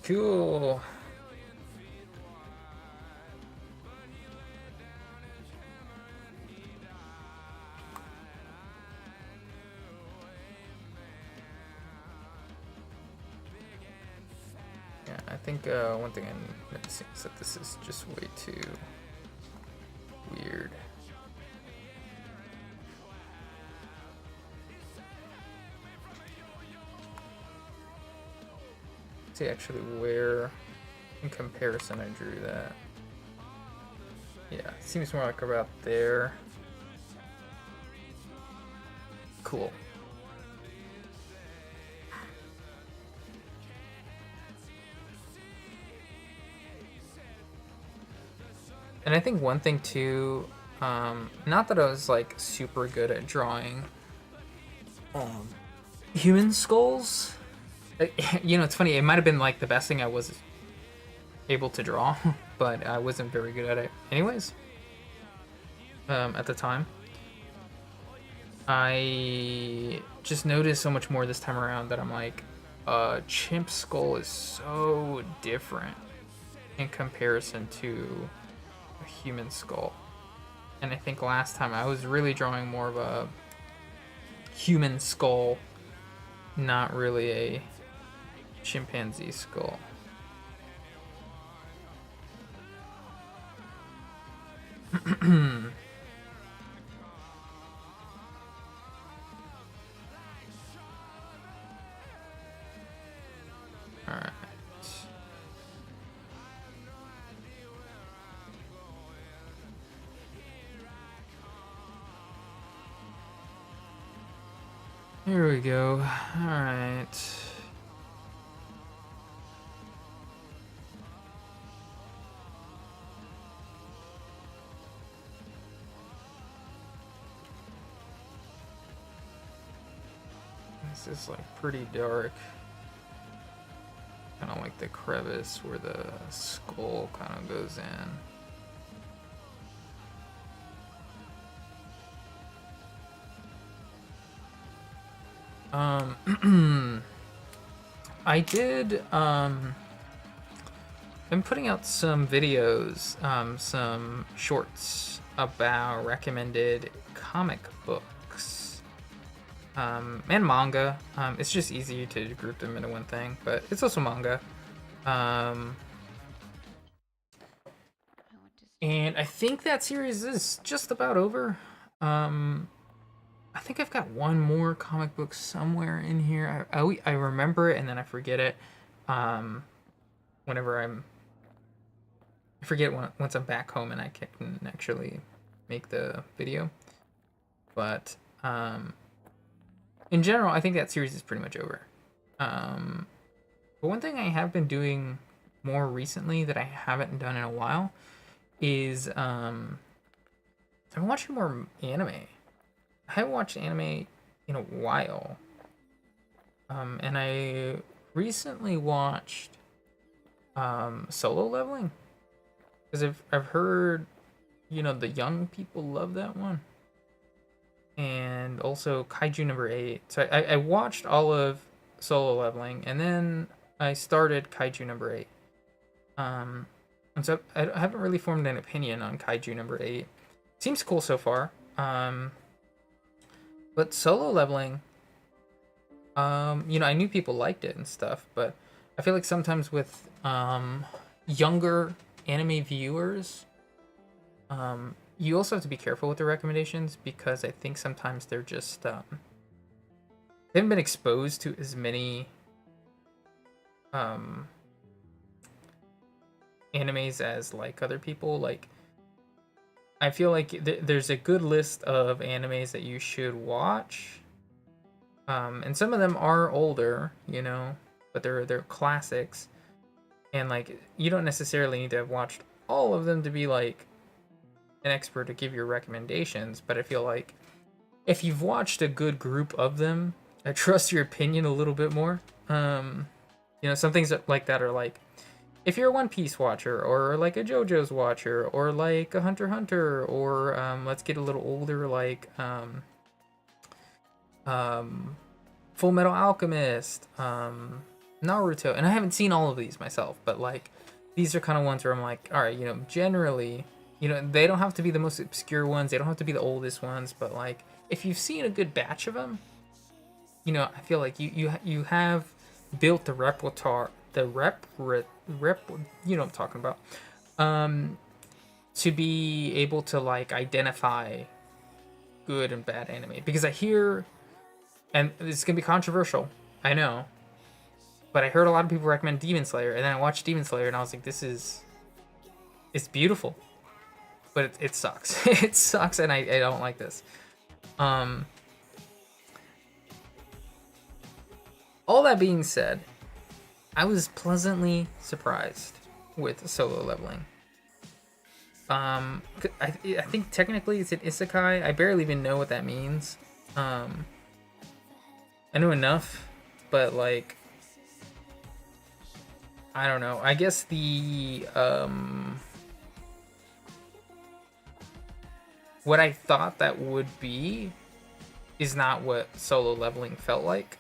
Cool. Yeah, I think one thing I'm noticing is that this is just way too weird. See actually where in comparison I drew that. Yeah, it seems more like about there. Cool. And I think one thing too, not that I was like super good at drawing human skulls. You know, it's funny, it might have been like the best thing I was able to draw, but I wasn't very good at it anyways. At the time, I just noticed so much more this time around that I'm like, chimp skull is so different in comparison to a human skull. And I think last time I was really drawing more of a human skull, not really a chimpanzee skull. Alright. Here we go. Alright. This is like pretty dark. Kind of like the crevice where the skull kind of goes in. I did, been putting out some videos, some shorts about recommended comic books, and manga. It's just easy to group them into one thing, but it's also manga. And I think that series is just about over. I think I've got one more comic book somewhere in here. I remember it and then I forget it. Whenever I forget once I'm back home and I can actually make the video. But in general, I think that series is pretty much over. But one thing I have been doing more recently that I haven't done in a while is I've been watching more anime. I haven't watched anime in a while. And I recently watched Solo Leveling. Because I've heard, you know, the young people love that one. And also Kaiju number 8. So I watched all of Solo Leveling, and then I started Kaiju number 8. And so I haven't really formed an opinion on Kaiju number 8. Seems cool so far. But Solo Leveling, you know, I knew people liked it and stuff, but I feel like sometimes with younger anime viewers, you also have to be careful with the recommendations, because I think sometimes they're just they haven't been exposed to as many animes as like other people. Like, I feel like there's a good list of animes that you should watch, and some of them are older, you know, but they're classics, and like you don't necessarily need to have watched all of them to be like an expert to give your recommendations. But I feel like if you've watched a good group of them, I trust your opinion a little bit more. You know, some things like that are like, if you're a One Piece watcher, or like a JoJo's watcher, or like a Hunter x Hunter, or let's get a little older, like Full Metal Alchemist, Naruto, and I haven't seen all of these myself, but like these are kind of ones where I'm like, all right, generally, they don't have to be the most obscure ones, they don't have to be the oldest ones, but like if you've seen a good batch of them, I feel like you have built the repertoire, you know what I'm talking about, to be able to like identify good and bad anime. Because I hear, and it's gonna be controversial, I know, but I heard a lot of people recommend Demon Slayer, and then I watched Demon Slayer, and I was like, it's beautiful, but it sucks. It sucks, and I don't like this. All that being said, I was pleasantly surprised with Solo Leveling. I think technically it's an isekai. I barely even know what that means. I know enough, but like, I don't know. I guess the what I thought that would be is not what Solo Leveling felt like.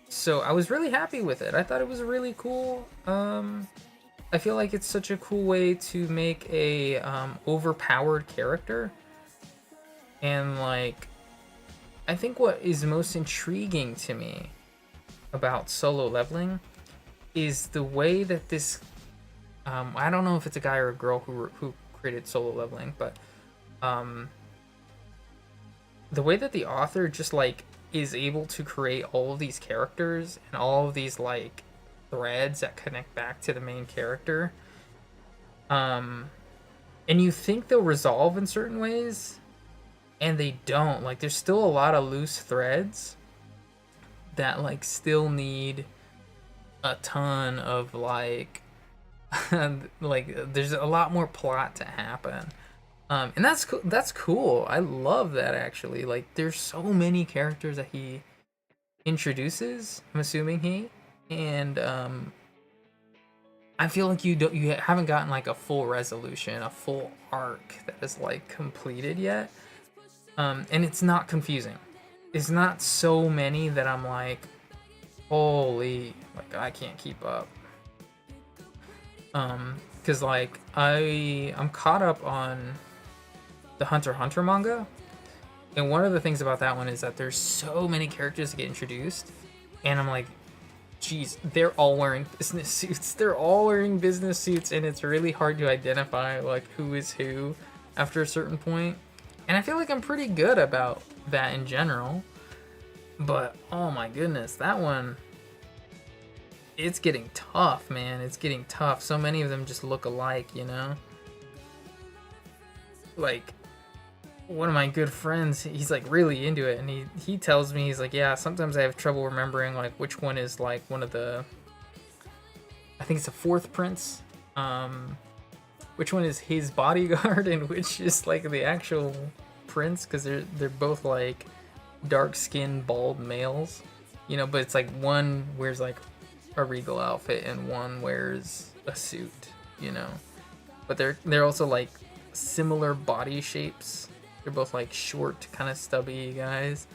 So I was really happy with it. I thought it was really cool. I feel like it's such a cool way to make a overpowered character. And like, I think what is most intriguing to me about Solo Leveling is the way that this I don't know if it's a guy or a girl who created Solo Leveling, but the way that the author just like is able to create all of these characters and all of these like threads that connect back to the main character, and you think they'll resolve in certain ways, and they don't. Like, there's still a lot of loose threads that like still need a ton of like like there's a lot more plot to happen. And that's cool. I love that, actually. Like, there's so many characters that he introduces, I'm assuming and I feel like you haven't gotten like a full resolution, a full arc that is like completed yet. And it's not confusing. It's not so many that I'm like, holy, like I can't keep up. Because like I'm caught up on the Hunter x Hunter manga, and one of the things about that one is that there's so many characters that get introduced, and I'm like, geez, they're all wearing business suits. They're all wearing business suits, and it's really hard to identify like who is who after a certain point. And I feel like I'm pretty good about that in general. But oh my goodness, that one, it's getting tough, man. It's getting tough. So many of them just look alike, Like, one of my good friends, he's like really into it, and he tells me, he's like, yeah, sometimes I have trouble remembering like which one is like one of the, I think it's the fourth prince, which one is his bodyguard and which is like the actual prince, because they're both like dark-skinned bald males, but it's like one wears like a regal outfit and one wears a suit, but they're also like similar body shapes. They're both like short, kind of stubby guys.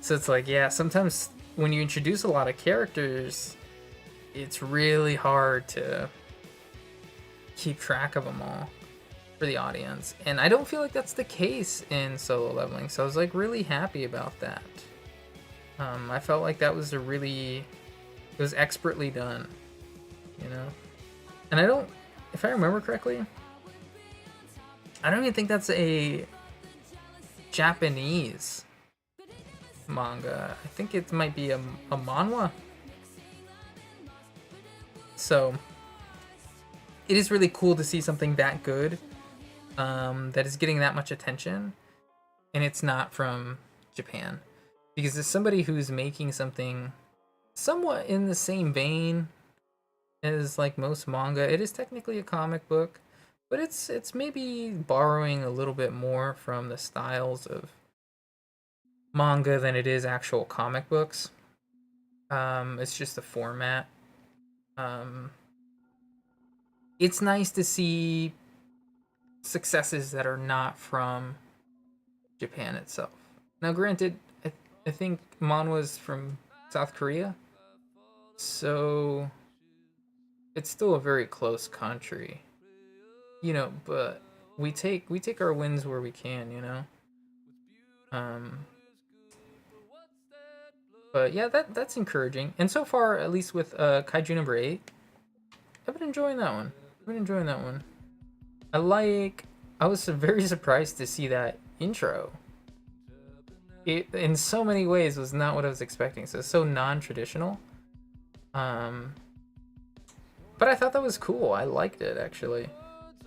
So it's like, yeah, sometimes when you introduce a lot of characters, it's really hard to keep track of them all for the audience. And I don't feel like that's the case in Solo Leveling. So I was like really happy about that. I felt like that was it was expertly done, And if I remember correctly, I don't even think that's a Japanese manga. I think it might be a manhwa. So it is really cool to see something that good, that is getting that much attention, and it's not from Japan. Because as somebody who's making something somewhat in the same vein as like most manga, it is technically a comic book, but it's maybe borrowing a little bit more from the styles of manga than it is actual comic books. It's just the format. It's nice to see successes that are not from Japan itself. Now, granted, I think manhwa's from South Korea, so it's still a very close country, you know. But we take our wins where we can, you know. Um, but yeah, that's encouraging. And so far, at least with Kaiju number 8, I've been enjoying that one. I've been enjoying that one. I like. I was very surprised to see that intro. It in so many ways was not what I was expecting. So it's so non-traditional. Um, but I thought that was cool. I liked it actually.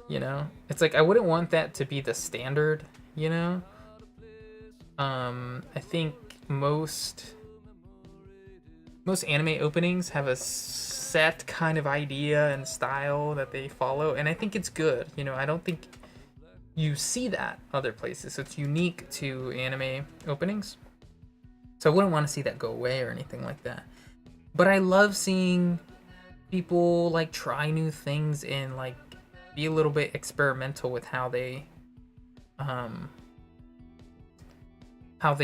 You know, it's like I wouldn't want that to be the standard. You know, I think most anime openings have a set kind of idea and style that they follow, and I think it's good. You know, I don't think you see that other places, so it's unique to anime openings. So I wouldn't want to see that go away or anything like that. But I love seeing people like try new things and like be a little bit experimental with how they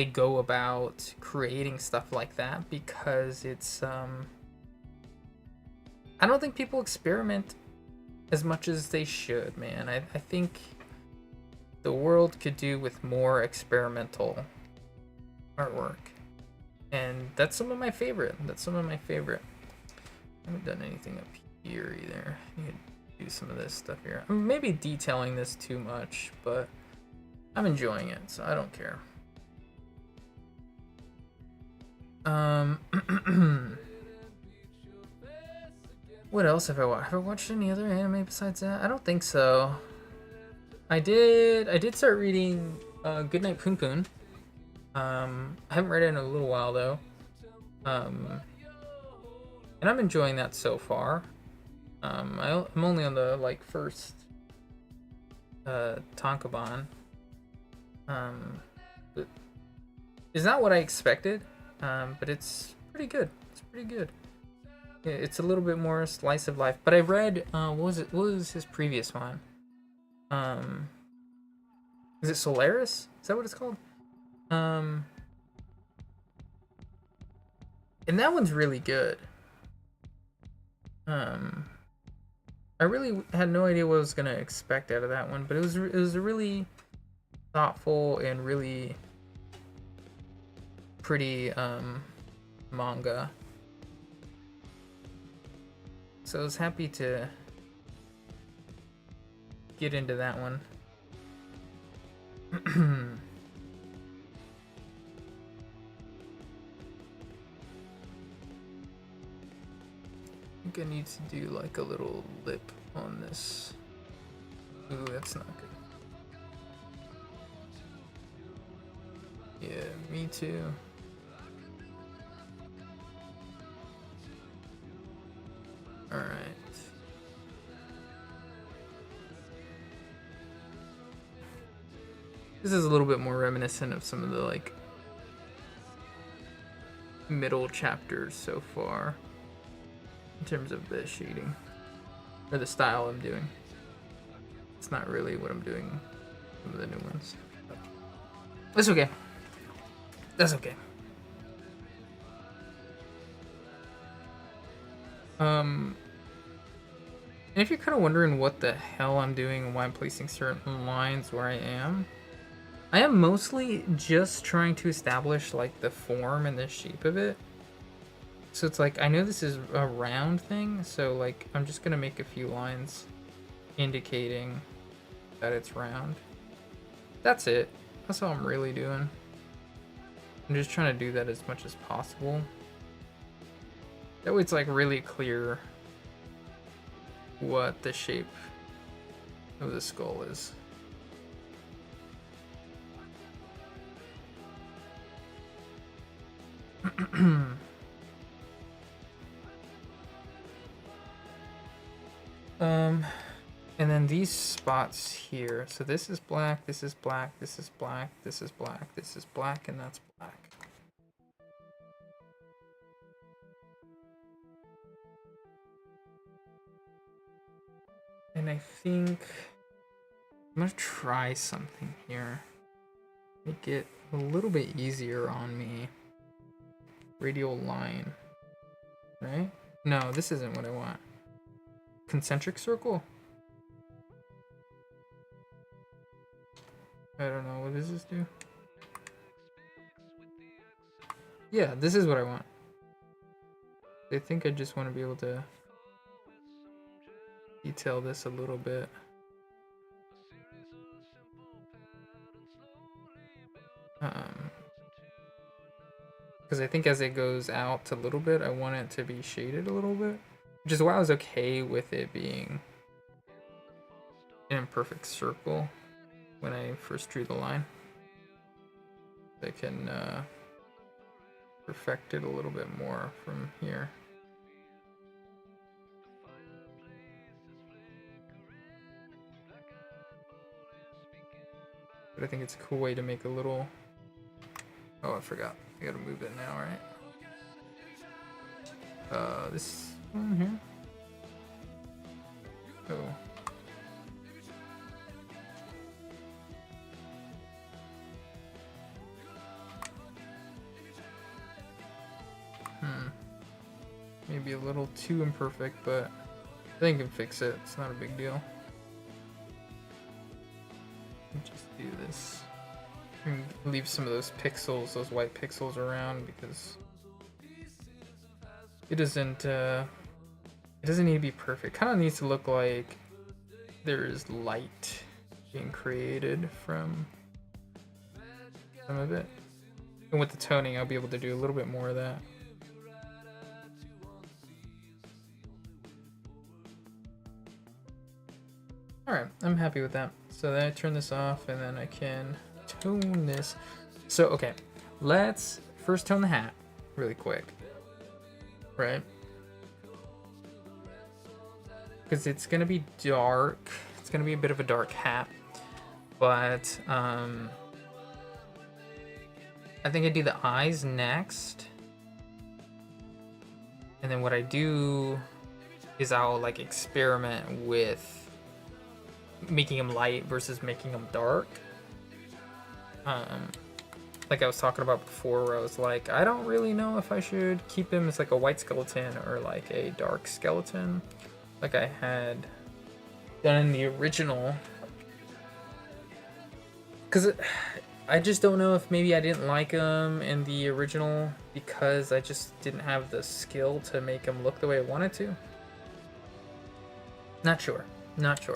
go about creating stuff like that, because it's I don't think people experiment as much as they should, man. I think the world could do with more experimental artwork. And that's some of my favorite. I haven't done anything up here either. I need to do some of this stuff here. I'm maybe detailing this too much, but I'm enjoying it, so I don't care. What else have I watched? Have I watched any other anime besides that? I don't think so. I did start reading Goodnight Poon Poon. I haven't read it in a little while though. And I'm enjoying that so far. I'm only on the like first Tankobon. But it's not what I expected. But it's pretty good. Yeah, it's a little bit more slice of life. But I read what was his previous one? Is it Solaris? Is that what it's called? And that one's really good. I really had no idea what I was gonna expect out of that one, but it was a really thoughtful and really pretty manga. So I was happy to get into that one. I think I need to do like a little lip on this. Ooh, that's not good. Yeah, me too. Alright. This is a little bit more reminiscent of some of the like middle chapters so far in terms of the shading or the style I'm doing. It's not really what I'm doing some of the new ones. That's okay. That's okay. And if you're kind of wondering what the hell I'm doing and why I'm placing certain lines where I am mostly just trying to establish like the form and the shape of it. So it's like, I know this is a round thing, so like I'm just gonna make a few lines indicating that it's round. That's it. That's all I'm really doing. I'm just trying to do that as much as possible. That way it's like really clear what the shape of the skull is. And then these spots here. So this is black, this is black, this is black, this is black, this is black, and that's black. And I think I'm gonna try something here. Make it a little bit easier on me. radial line, right? No, this isn't what I want. Concentric circle? I don't know, what does this do? Yeah, this is what I want. I think I just want to be able to detail this a little bit. Because I think as it goes out a little bit, I want it to be shaded a little bit. Which is why I was okay with it being an imperfect circle when I first drew the line. I can perfect it a little bit more from here. But I think it's a cool way to make a little... Oh, I forgot. I gotta move it now, right? This one here. Oh. Maybe a little too imperfect, but I think I can fix it. It's not a big deal. Just do this. And leave some of those pixels, those white pixels around, because it doesn't need to be perfect. Kind of needs to look like there's light being created from some of it. And with the toning, I'll be able to do a little bit more of that. Alright, I'm happy with that. So then I turn this off and then I can tone this. So, okay, let's first tone the hat really quick, right? Because it's going to be dark. It's going to be a bit of a dark hat. But I think I do the eyes next. And then what I do is I'll like experiment with making them light versus making them dark. Like I was talking about before, where I was like, I don't really know if I should keep him as like a white skeleton or like a dark skeleton, like I had done in the original. Because I just don't know if maybe I didn't like him in the original because I just didn't have the skill to make him look the way I wanted to. Not sure. Not sure.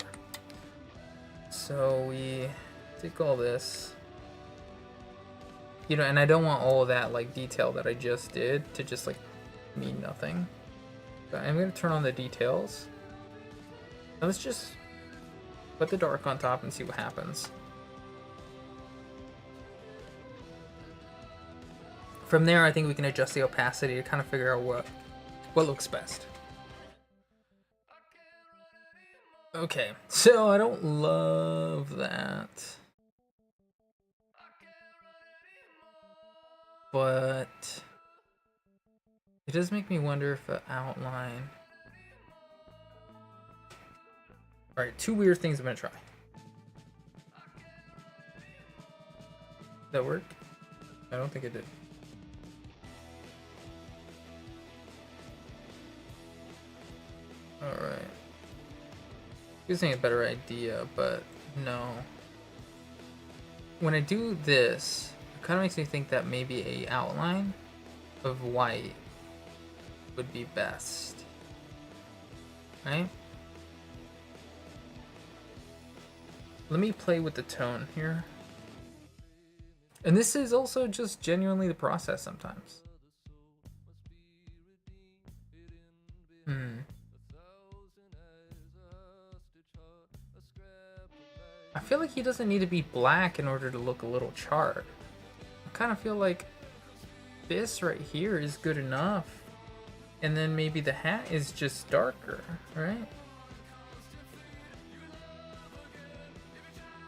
So we take all this, you know, and I don't want all of that like detail that I just did to just like mean nothing. But I'm gonna turn on the details. Now let's just put the dark on top and see what happens. From there, I think we can adjust the opacity to kind of figure out what looks best. Okay, so I don't love that, but it does make me wonder if an outline. All right, two weird things I'm gonna try. That work? I don't think it did. All right. Gives me a better idea, but no. When I do this, it kind of makes me think that maybe a outline of white would be best, right? Let me play with the tone here. And this is also just genuinely the process sometimes. I feel like he doesn't need to be black in order to look a little charred. I kind of feel like this right here is good enough. And then maybe the hat is just darker, right?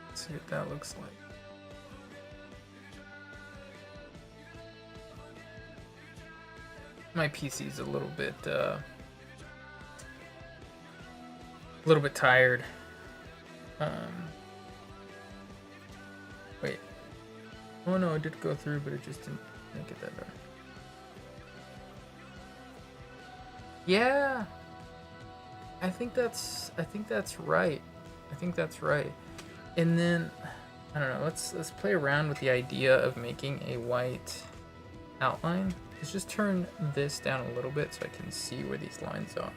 Let's see what that looks like. My PC's a little bit tired. Wait. Oh no, it did go through, but it just didn't make it that dark. Yeah, I think that's right. I think that's right. And then I don't know. Let's play around with the idea of making a white outline. Let's just turn this down a little bit so I can see where these lines are.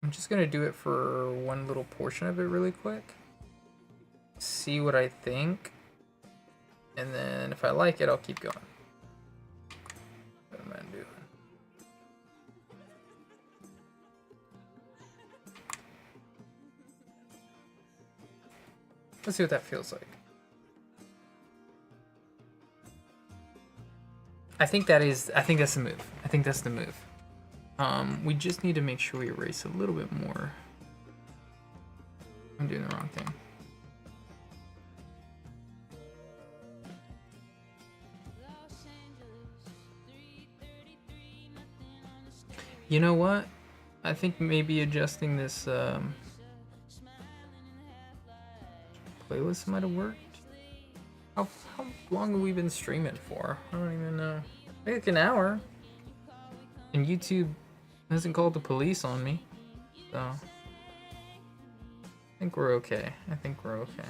I'm just gonna do it for one little portion of it really quick. See what I think. And then if I like it, I'll keep going. What am I doing? Let's see what that feels like. I think that's the move. I think that's the move. We just need to make sure we erase a little bit more. I'm doing the wrong thing. You know what? I think maybe adjusting this playlist might have worked. How long have we been streaming for? I don't even know. Maybe like an hour. And YouTube hasn't called the police on me. So I think we're okay. I think we're okay.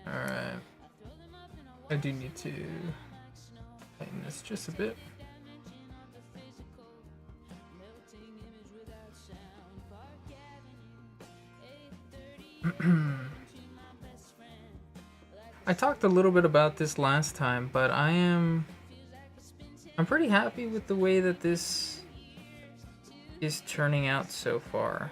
Alright. I do need to tighten this just a bit. I talked a little bit about this last time, but I'm pretty happy with the way that this is turning out so far.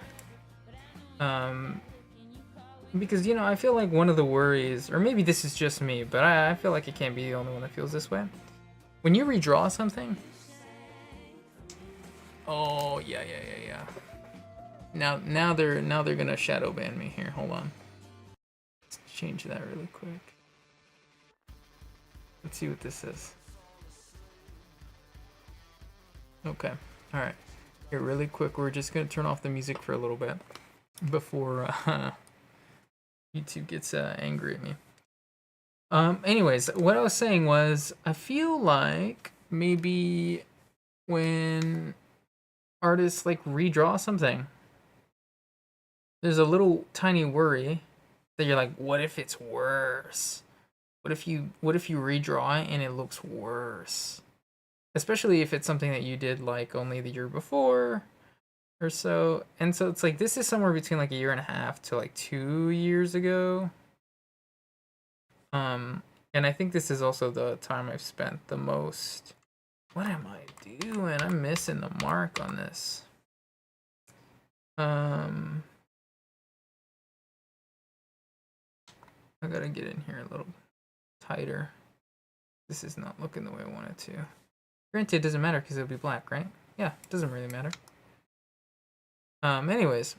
Because, you know, I feel like one of the worries, or maybe this is just me, but I feel like it can't be the only one that feels this way. When you redraw something... Oh, yeah. Now they're gonna shadow ban me here. Hold on. Let's change that really quick. Let's see what this is. Okay. Alright. Here, really quick, we're just gonna turn off the music for a little bit before YouTube gets angry at me. Anyways, what I was saying was, I feel like maybe when artists like redraw something, there's a little tiny worry that you're like, what if it's worse? What if you redraw it and it looks worse? Especially if it's something that you did like only the year before or so. And so it's like, this is somewhere between like a year and a half to like 2 years ago. And I think this is also the time I've spent the most. What am I doing? I'm missing the mark on this. I gotta get in here a little tighter. This is not looking the way I want it to. Granted, it doesn't matter because it'll be black, right? Yeah, it doesn't really matter. Anyways,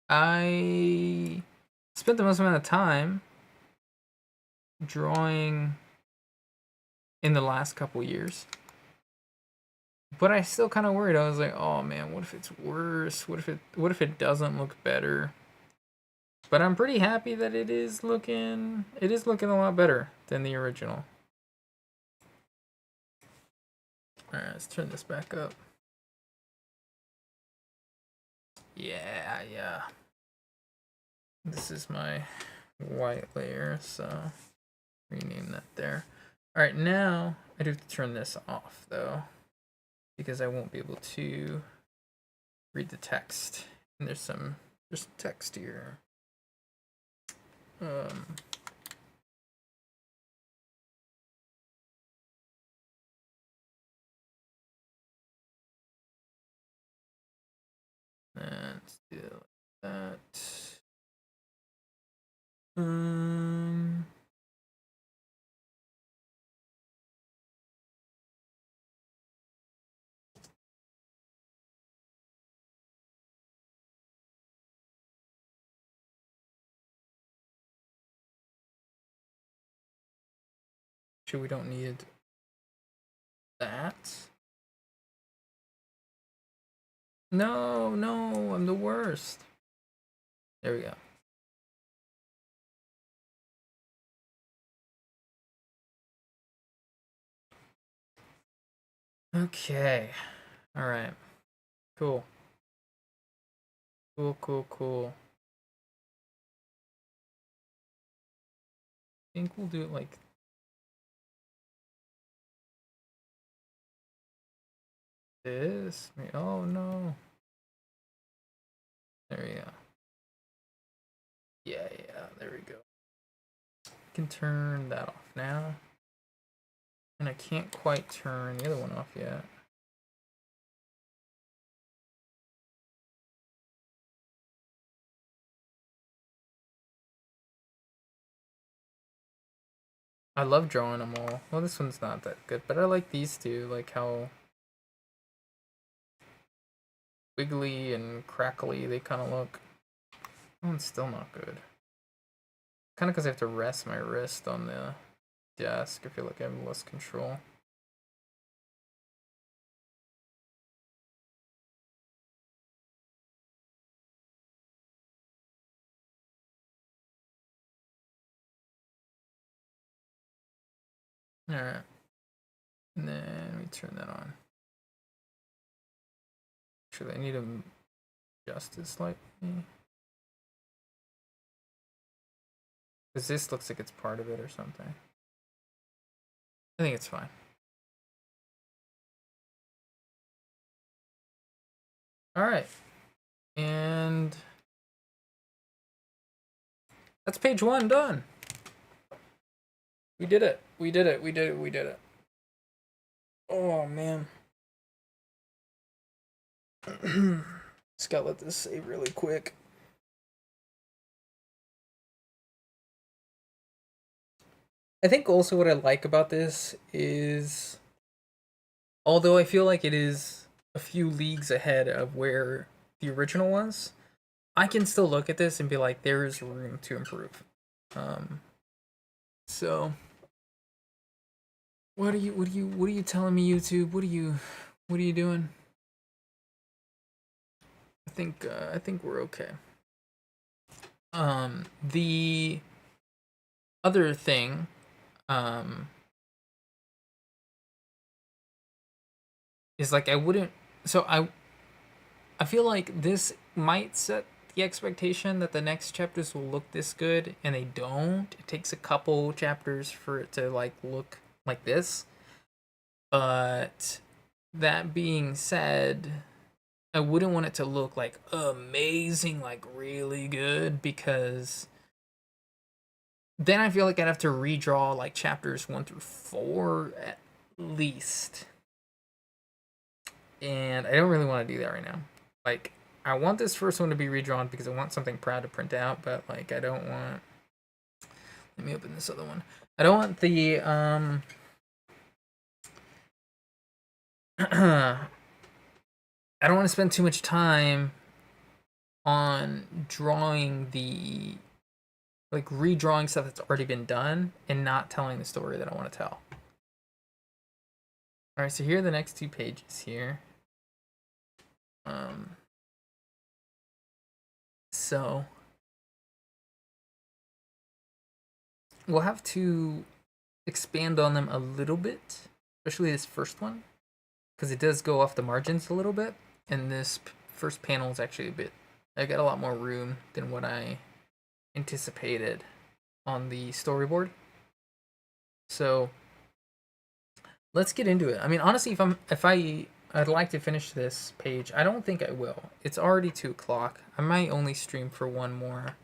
I spent the most amount of time drawing in the last couple years, but I still kind of worried. I was like, oh man, what if it's worse? What if it doesn't look better? But I'm pretty happy that it is looking a lot better than the original. All right, let's turn this back up. Yeah. This is my white layer, so rename that there. All right, now I do have to turn this off though, because I won't be able to read the text. And there's some text here. Let's do that. Actually, we don't need that. No, no, I'm the worst. There we go. Okay. All right. Cool. Cool, cool, cool. I think we'll do it like this. Oh no. There we go. Yeah, there we go. I can turn that off now. And I can't quite turn the other one off yet. I love drawing them all. Well, this one's not that good, but I like these two, like how wiggly and crackly they kind of look. That one's still not good. Kind of because I have to rest my wrist on the desk. I feel like I have less control. Alright. And then we turn that on. Actually, I need to adjust it slightly. Because this looks like it's part of it or something. I think it's fine. Alright. And that's page 1 done. We did it. We did it. We did it. We did it. Oh, man. Just gotta let this save really quick. I think also what I like about this is, although I feel like it is a few leagues ahead of where the original was, I can still look at this and be like, there is room to improve. So what are you telling me, YouTube? What are you doing? I think we're okay. The other thing, is like I feel like this might set the expectation that the next chapters will look this good, and they don't. It takes a couple chapters for it to like look like this. But that being said, I wouldn't want it to look like amazing, like really good, because then I feel like I'd have to redraw like chapters 1 through 4 at least. And I don't really want to do that right now. Like, I want this first one to be redrawn because I want something proud to print out, but like I don't want, let me open this other one. I don't want the I don't want to spend too much time on drawing the, like redrawing stuff that's already been done and not telling the story that I want to tell. Alright, so here are the next 2 pages here. So we'll have to expand on them a little bit, especially this first one, because it does go off the margins a little bit, and this first panel is actually I got a lot more room than what I anticipated on the storyboard. So let's get into it. I mean, honestly, I'd like to finish this page. I don't think I will. It's already 2 o'clock. I might only stream for 1 more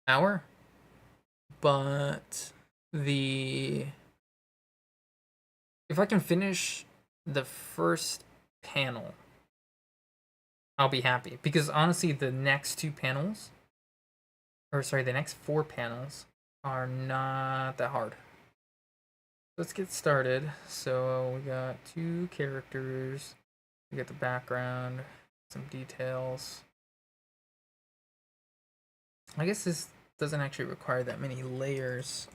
hour. But if I can finish the first panel, I'll be happy. Because honestly, the next 2 panels, the next 4 panels are not that hard. Let's get started. So we got 2 characters. We got the background, some details. I guess this doesn't actually require that many layers.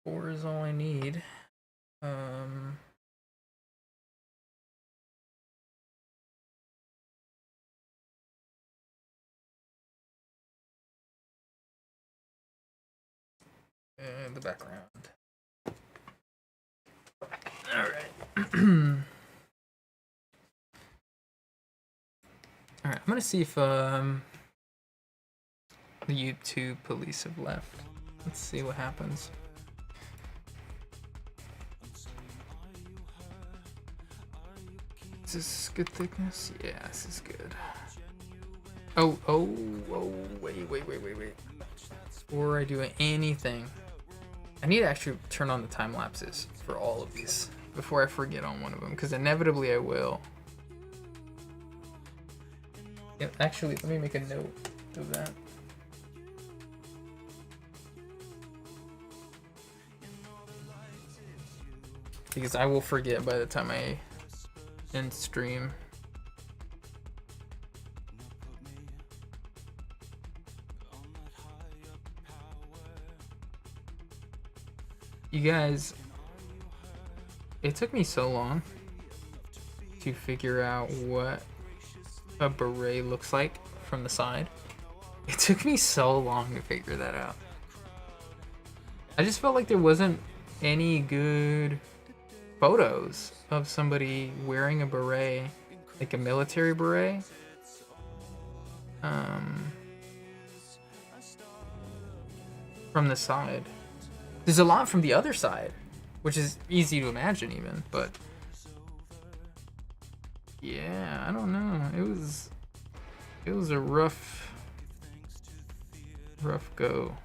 4 is all I need. And the background. All right. All right. I'm gonna see if the YouTube police have left. Let's see what happens. Is this good thickness? Yeah, this is good. Oh, wait. Before I do anything, I need to actually turn on the time lapses for all of these before I forget on one of them, because inevitably I will. Yeah, actually, let me make a note of that. Because I will forget by the time I end stream. You guys, it took me so long to figure out what a beret looks like from the side. It took me so long to figure that out. I just felt like there wasn't any good photos of somebody wearing a beret, like a military beret. From the side. There's a lot from the other side, which is easy to imagine even, but yeah, I don't know. It was a rough go.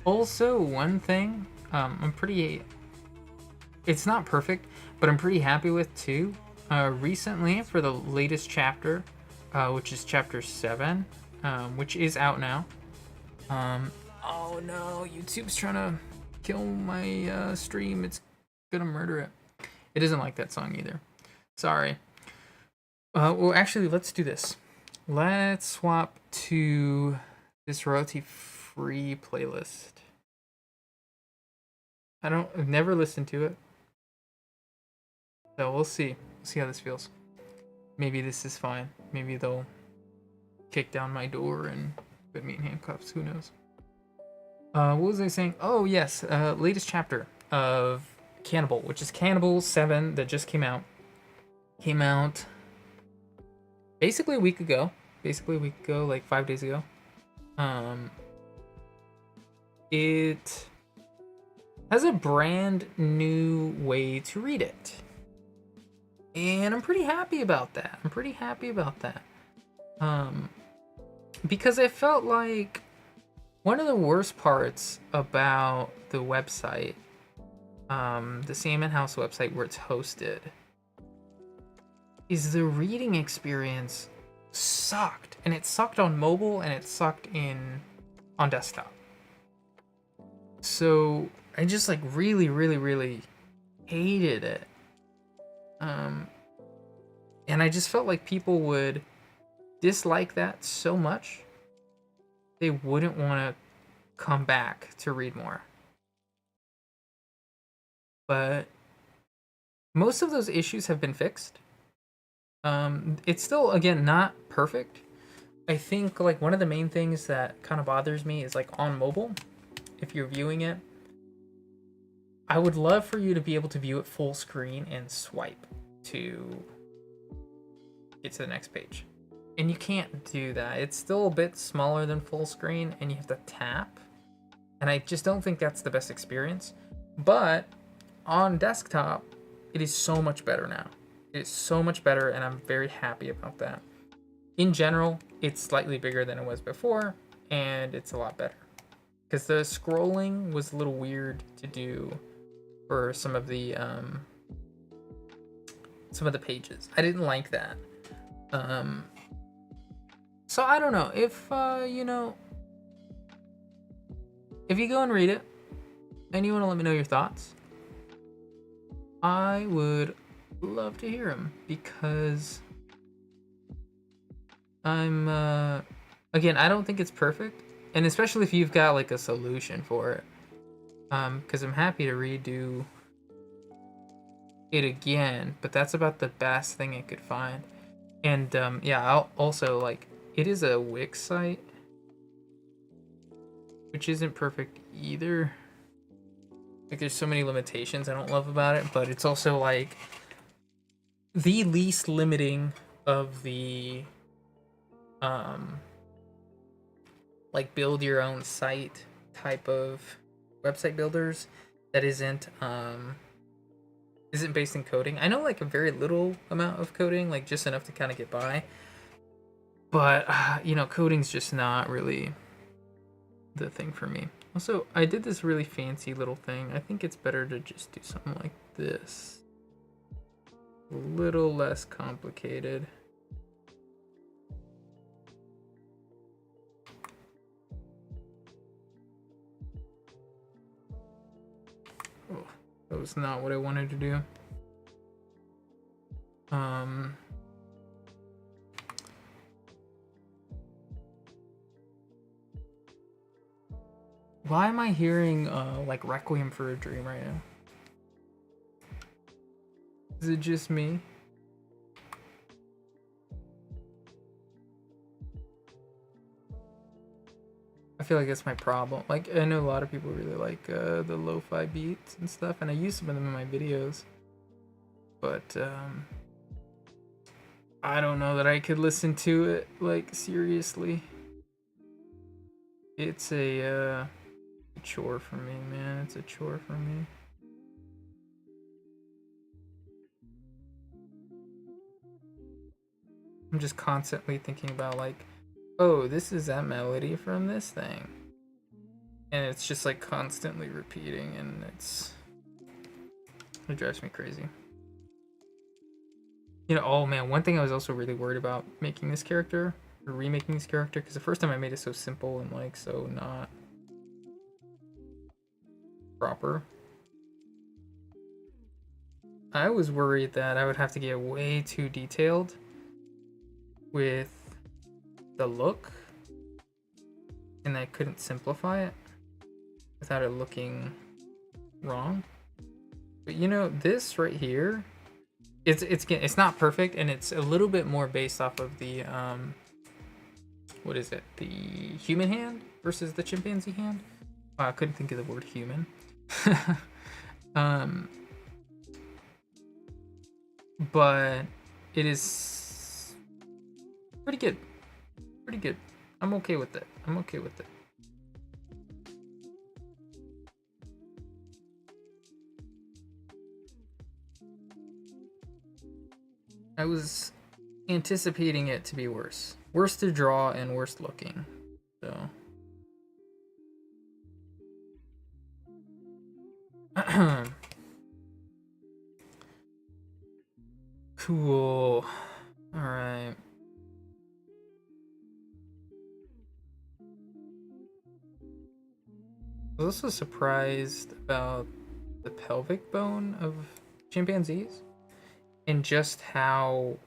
Also, one thing it's not perfect, but I'm pretty happy with too. Recently, for the latest chapter, which is chapter 7, which is out now. Oh no, YouTube's trying to kill my stream. It's gonna murder it. It doesn't like that song either. Sorry. Well, actually, let's do this. Let's swap to this royalty-free playlist. I've never listened to it. So we'll see. We'll see how this feels. Maybe this is fine. Maybe they'll kick down my door and put me in handcuffs. Who knows? What was I saying? Oh, yes. Latest chapter of Cannibal, which is Cannibal 7 that just came out. Came out basically a week ago. Like 5 days ago. It has a brand new way to read it. And I'm pretty happy about that. Because I felt like one of the worst parts about the website, the Salmon House website where it's hosted, is the reading experience sucked. And it sucked on mobile and it sucked on desktop. So I just like really hated it. And I just felt like people would dislike that so much they wouldn't want to come back to read more. But most of those issues have been fixed. It's still, again, not perfect. I think like one of the main things that kind of bothers me is like on mobile, if you're viewing it, I would love for you to be able to view it full screen and swipe to get to the next page. And you can't do that. It's still a bit smaller than full screen and you have to tap. And I just don't think that's the best experience. But on desktop, it is so much better now. It is so much better and I'm very happy about that. In general, it's slightly bigger than it was before and it's a lot better. Because the scrolling was a little weird to do for some of the pages. I didn't like that. So I don't know if if you go and read it, and you want to let me know your thoughts, I would love to hear them, because I'm again, I don't think it's perfect, and especially if you've got like a solution for it, because I'm happy to redo it again, but that's about the best thing I could find. And yeah, I'll also, like, it is a Wix site, which isn't perfect either. Like, there's so many limitations I don't love about it, but it's also like the least limiting of the like build your own site type of website builders that isn't based in coding. I know like a very little amount of coding, like just enough to kind of get by, but you know, coding's just not really the thing for me. Also, I did this really fancy little thing. I think it's better to just do something like this, a little less complicated. Oh, that was not what I wanted to do. Why am I hearing like Requiem for a Dream right now? Is it just me? I feel like that's my problem. Like, I know a lot of people really like the lo-fi beats and stuff, and I use some of them in my videos. But I don't know that I could listen to it like seriously. It's a chore for me, man. It's a chore for me. I'm just constantly thinking about like, oh, this is that melody from this thing. And it's just like constantly repeating, and it drives me crazy. You know, oh man, one thing I was also really worried about making this character, or remaking this character, because the first time I made it so simple and like so not proper. I was worried that I would have to get way too detailed with the look, and I couldn't simplify it without it looking wrong. But you know, this right here, it's not perfect, and it's a little bit more based off of the what is it? The human hand versus the chimpanzee hand. Wow, I couldn't think of the word human. But it is pretty good. Pretty good. I'm okay with it. I'm okay with it. I was anticipating it to be worse. Worse to draw and worse looking. So. Cool. Alright. I was also surprised about the pelvic bone of chimpanzees and just how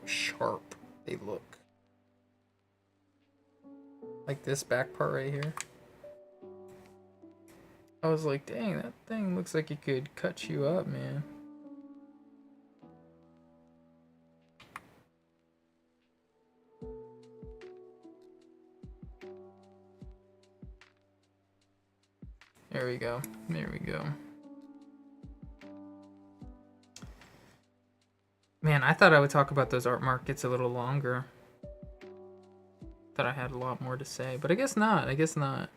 sharp they look. Like this back part right here. I was like, dang, that thing looks like it could cut you up, man. There we go. There we go. Man, I thought I would talk about those art markets a little longer. Thought I had a lot more to say, but I guess not. I guess not.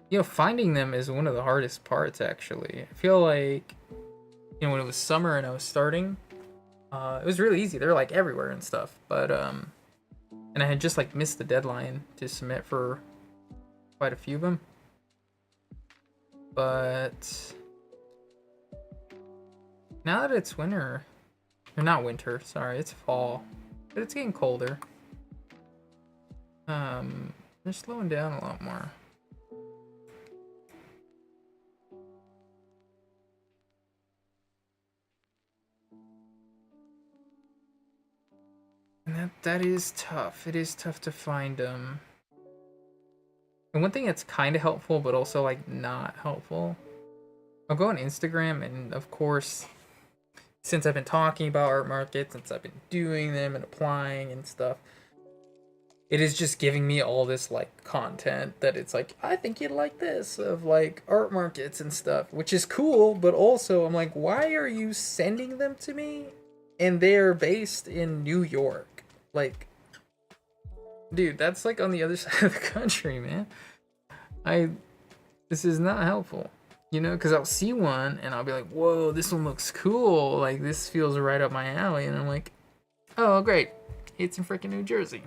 You know, finding them is one of the hardest parts, actually. I feel like, you know, when it was summer and I was starting, it was really easy. They're like everywhere and stuff. But, and I had just like missed the deadline to submit for quite a few of them. But now that it's winter, or not winter, sorry, it's fall, but it's getting colder. They're slowing down a lot more. And that is tough. It is tough to find them. And one thing that's kind of helpful, but also like not helpful. I'll go on Instagram, and of course, since I've been talking about art markets, since I've been doing them and applying and stuff, it is just giving me all this like content that it's like, I think you'd like this, of like art markets and stuff, which is cool, but also I'm like, why are you sending them to me? And they're based in New York. Like, dude, that's like on the other side of the country, man. This is not helpful, you know, because I'll see one and I'll be like, whoa, this one looks cool. Like, this feels right up my alley. And I'm like, oh, great. It's in freaking New Jersey.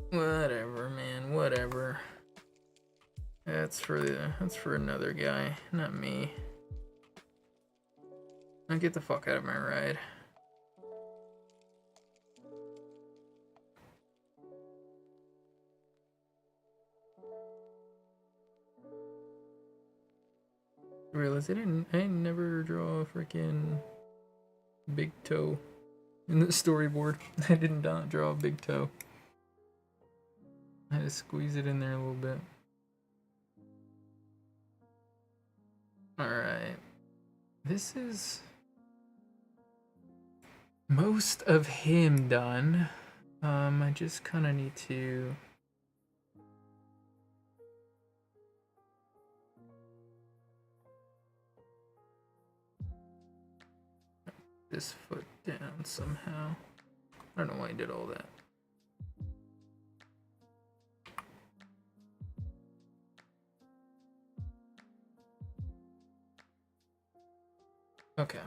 Whatever, man, whatever. That's for another guy, not me. Now get the fuck out of my ride. I realized I didn't never draw a freaking big toe in the storyboard. I did not draw a big toe. I had to squeeze it in there a little bit. Alright. This is most of him done. I just kind of need to... this foot down somehow. I don't know why I did all that. Okay.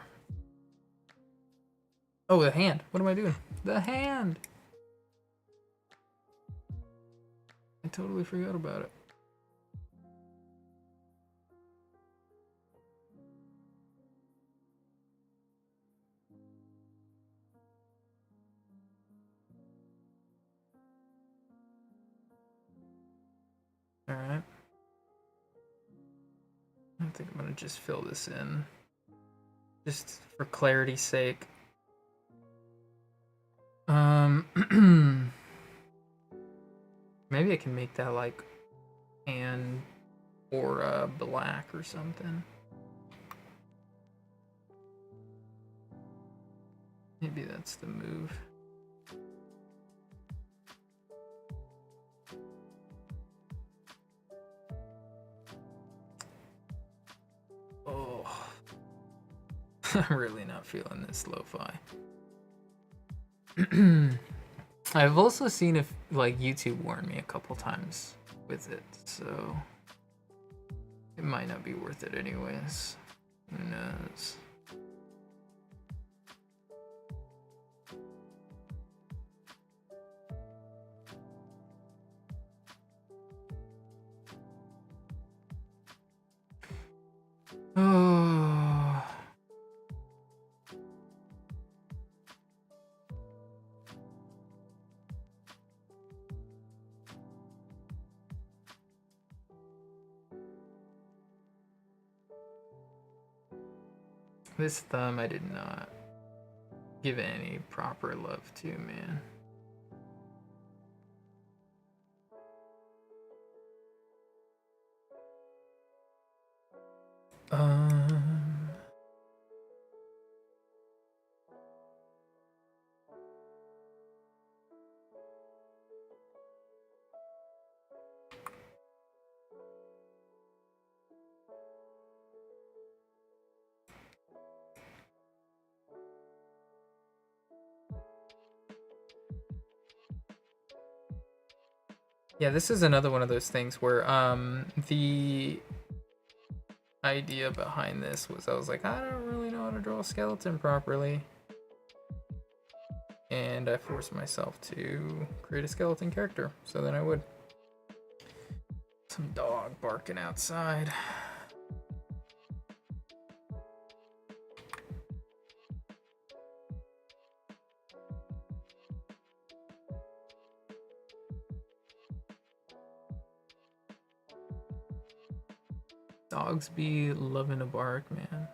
Oh, the hand. What am I doing? The hand! I totally forgot about it. Alright. I think I'm gonna just fill this in. Just for clarity's sake. Maybe I can make that like tan or black or something. Maybe that's the move. Oh, I'm really not feeling this lo-fi. I've also seen if like YouTube warned me a couple times with it, so it might not be worth it anyways. Who knows? Oh. This thumb I did not give it any proper love to, man. Yeah, this is another one of those things where the idea behind this was I was like, I don't really know how to draw a skeleton properly. And I forced myself to create a skeleton character, so then I would. Some dog barking outside. Dogs be loving to bark, man.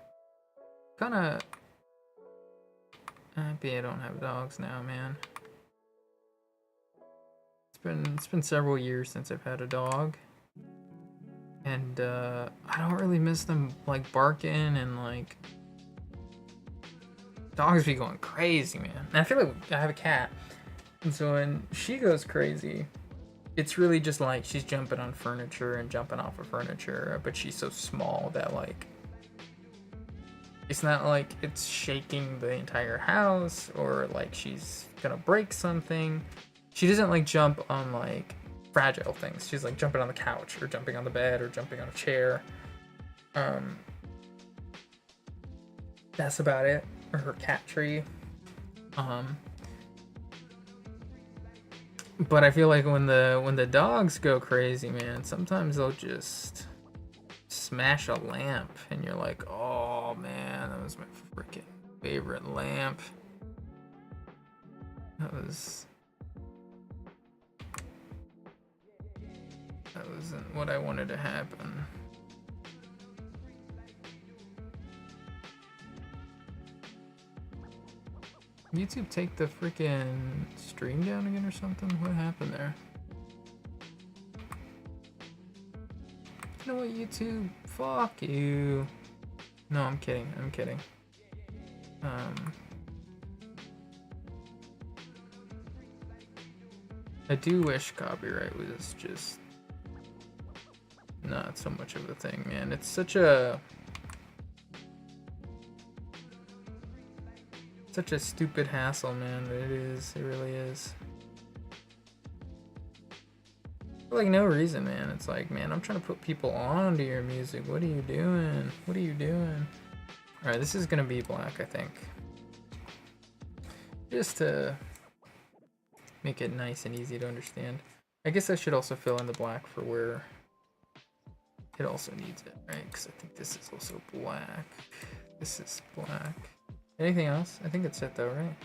Kinda happy I don't have dogs now, man. It's been several years since I've had a dog. And I don't really miss them like barking and like dogs be going crazy, man. And I feel like I have a cat. And so when she goes crazy, it's really just like she's jumping on furniture and jumping off of furniture, but she's so small that like it's not like it's shaking the entire house or like she's gonna break something. She doesn't like jump on like fragile things. She's like jumping on the couch or jumping on the bed or jumping on a chair. That's about it. Or her cat tree. But I feel like when the dogs go crazy, man, sometimes they'll just smash a lamp and you're like, oh man, that was my freaking favorite lamp. That wasn't what I wanted to happen. YouTube take the freaking stream down again or something? What happened there? You know what, YouTube? Fuck you. No, I'm kidding. I'm kidding. I do wish copyright was just not so much of a thing, man. It's such a stupid hassle, man. It is. It really is. For like no reason, man. It's like, man, I'm trying to put people onto your music. What are you doing? What are you doing? All right, this is gonna be black, I think. Just to make it nice and easy to understand. I guess I should also fill in the black for where it also needs it, right? Because I think this is also black. This is black. Anything else? I think it's it though, right?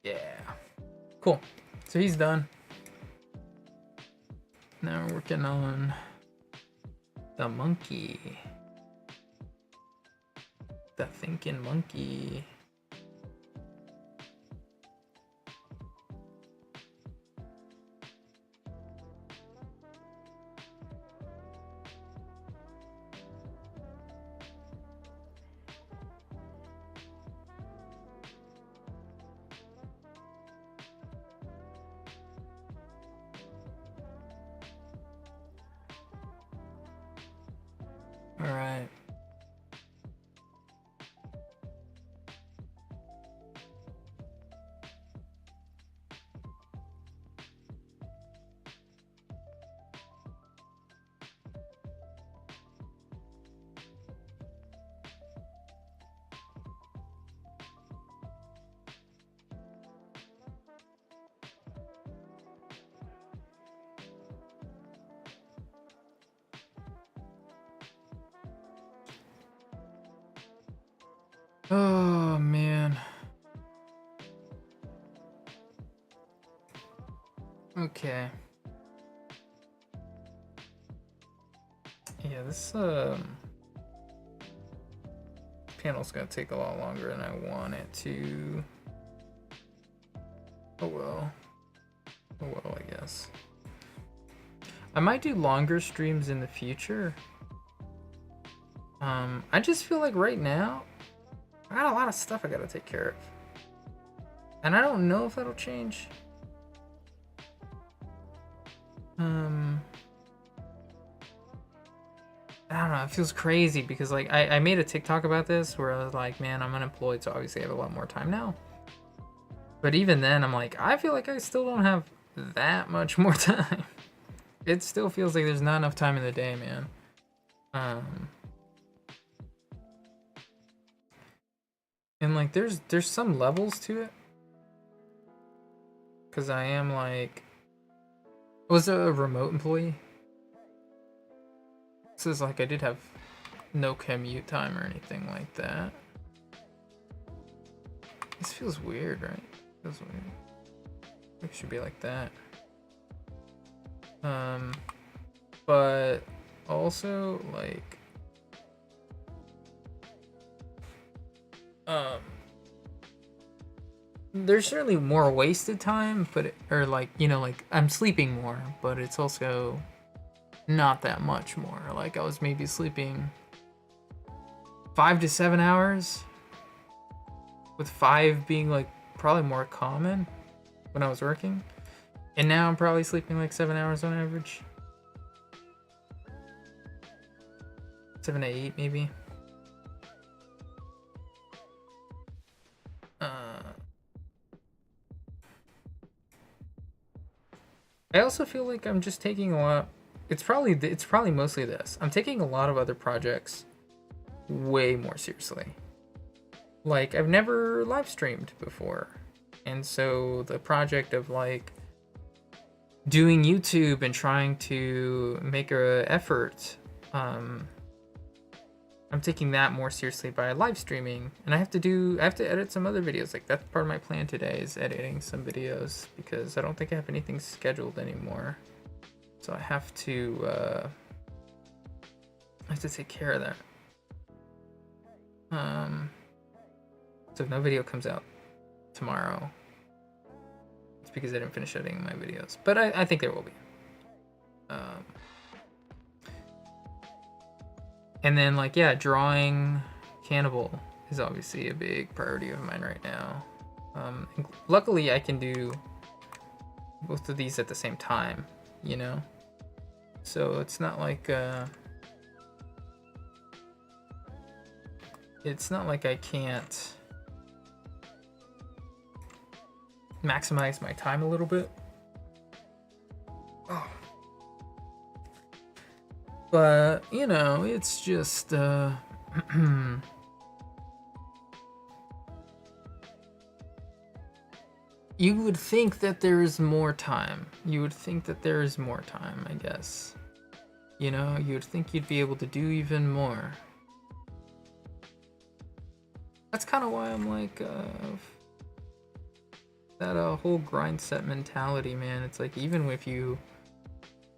Yeah. Cool. So he's done. Now we're working on the monkey. The thinking monkey. All right. Oh man. Okay. Yeah, this panel's gonna take a lot longer than I want it to. Oh well. Oh well, I guess. I might do longer streams in the future. I just feel like right now I got a lot of stuff I gotta take care of. And I don't know if that'll change. I don't know, it feels crazy because like I made a TikTok about this where I was like, man, I'm unemployed, so obviously I have a lot more time now. But even then, I'm like, I feel like I still don't have that much more time. It still feels like there's not enough time in the day, man. And like there's some levels to it. Cause I am like, was a remote employee. So it's like I did have no commute time or anything like that. This feels weird, right? Feels weird. It should be like that. But also like there's certainly more wasted time, but or like, you know, like I'm sleeping more, but it's also not that much more. Like I was maybe sleeping 5 to 7 hours, with 5 being like probably more common when I was working. And now I'm probably sleeping like 7 hours on average. 7 to 8 maybe. I also feel like I'm just taking a lot. It's probably mostly this. I'm taking a lot of other projects way more seriously. Like I've never live streamed before, and so the project of like doing YouTube and trying to make a effort, I'm taking that more seriously by live streaming. And I have to edit some other videos. Like that's part of my plan today, is editing some videos, because I don't think I have anything scheduled anymore. So I have to take care of that. So if no video comes out tomorrow, it's because I didn't finish editing my videos. But I think there will be. And then like, yeah, drawing Cannibal is obviously a big priority of mine right now. Luckily I can do both of these at the same time, you know? So it's not like I can't maximize my time a little bit. Oh. But, you know, it's just you would think that there is more time. You would think that there is more time, I guess. You know, you would think you'd be able to do even more. That's kind of why I'm like, that whole grind set mentality, man. It's like, even if you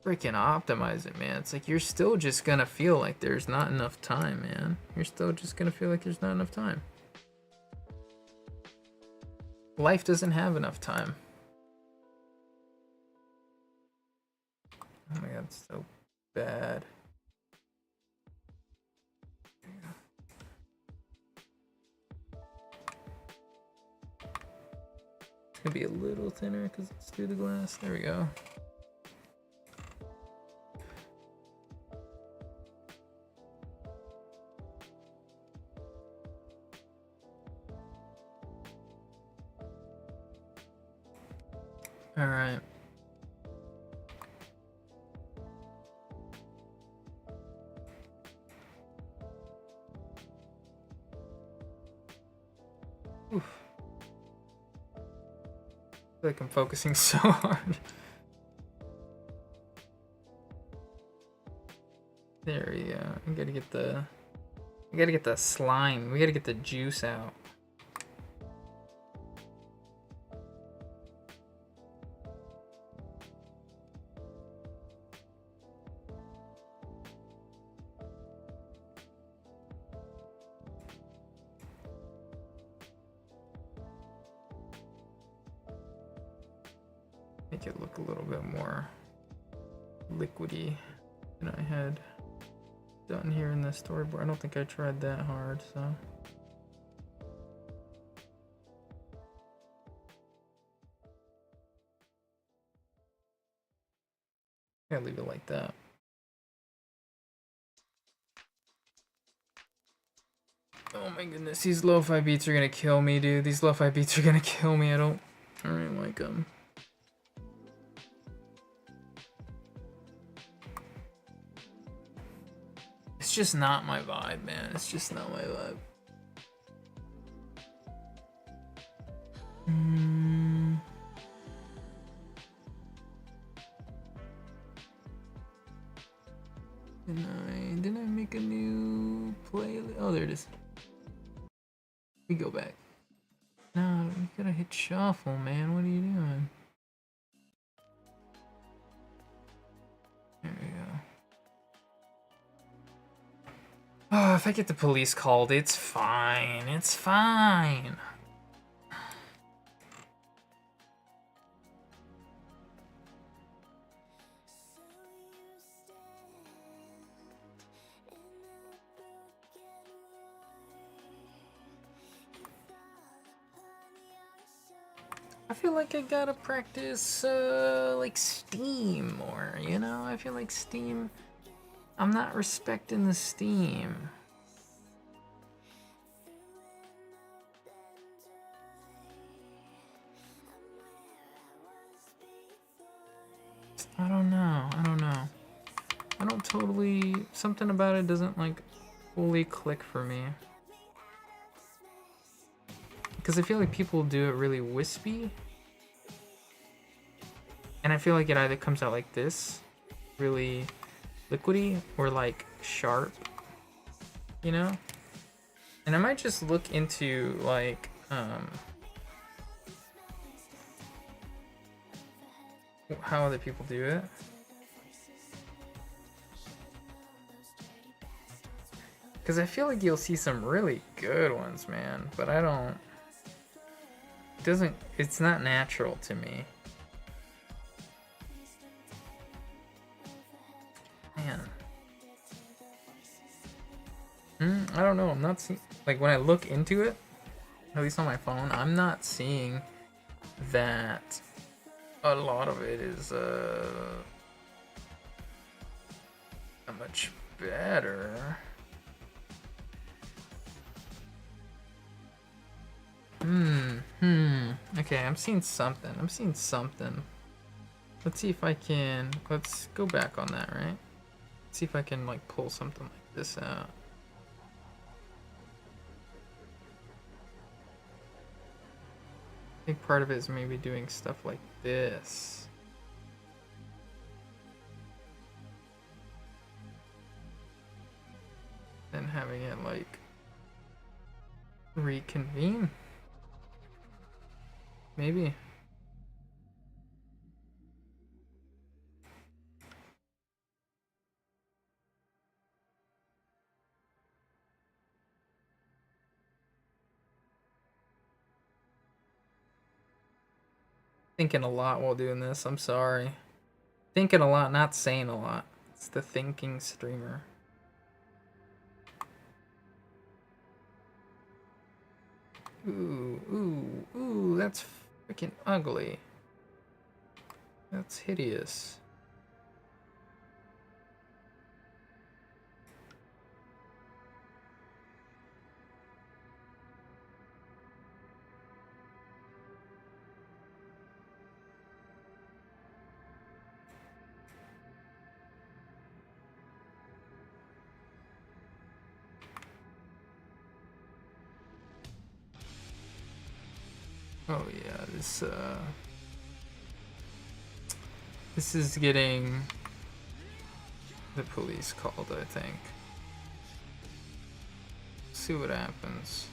freaking optimize it, man, it's like you're still just gonna feel like there's not enough time, man. You're still just gonna feel like there's not enough time. Life doesn't have enough time. Oh my god, it's so bad. It's gonna be a little thinner because it's through the glass. There we go. All right. Oof. I feel like I'm focusing so hard. There we go. I gotta get the slime. We gotta get the juice out. Make it look a little bit more liquidy than I had done here in the storyboard. I don't think I tried that hard, so. Yeah, leave it like that. Oh my goodness, these lo-fi beats are gonna kill me, dude. These lo-fi beats are gonna kill me. I don't really like them. It's just not my vibe, man. It's just not my vibe. Didn't I make a new playlist? Oh, there it is. We go back. No, you gotta hit shuffle, man. What are you doing? There we go. Oh, if I get the police called, it's fine. It's fine. I feel like I gotta practice, like, Steam more, you know? I feel like Steam... I'm not respecting the Steam. I don't know. I don't totally... Something about it doesn't, like, fully click for me. Because I feel like people do it really wispy. And I feel like it either comes out like this, really liquidy, or like sharp, you know? And I might just look into like, how other people do it. Because I feel like you'll see some really good ones, man, but I don't... It's not natural to me. Man. I don't know. I'm not seeing... Like, when I look into it, at least on my phone, I'm not seeing that a lot of it is, that much better. Okay, I'm seeing something. Let's see if I can... Let's go back on that, right? Let's see if I can, like, pull something like this out. I think part of it is maybe doing stuff like this. Then having it, like, reconvene. Maybe. Thinking a lot while doing this, I'm sorry. Thinking a lot, not saying a lot. It's the thinking streamer. Ooh, that's freaking ugly. That's hideous. Oh yeah, this is getting the police called, I think. See what happens.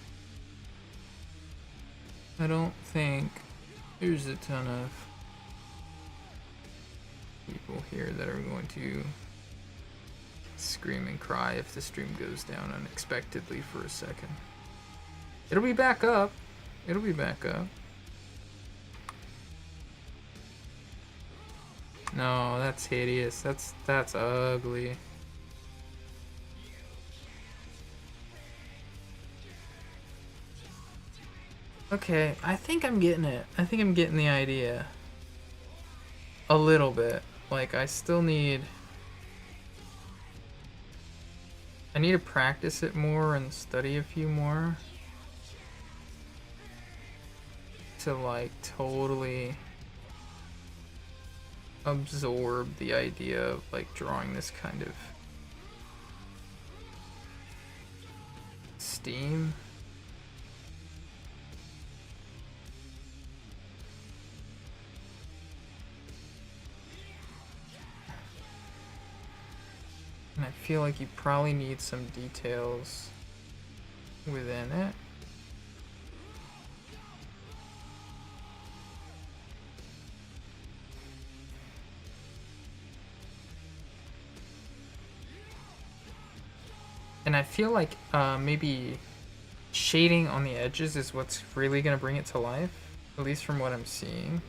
I don't think there's a ton of people here that are going to scream and cry if the stream goes down unexpectedly for a second. It'll be back up. It'll be back up. No, that's hideous. That's ugly. Okay, I think I'm getting it. I think I'm getting the idea. A little bit. Like, I still need... I need to practice it more and study a few more. To, like, totally absorb the idea of, like, drawing this kind of steam. And I feel like you probably need some details within it. And I feel like maybe shading on the edges is what's really going to bring it to life, at least from what I'm seeing.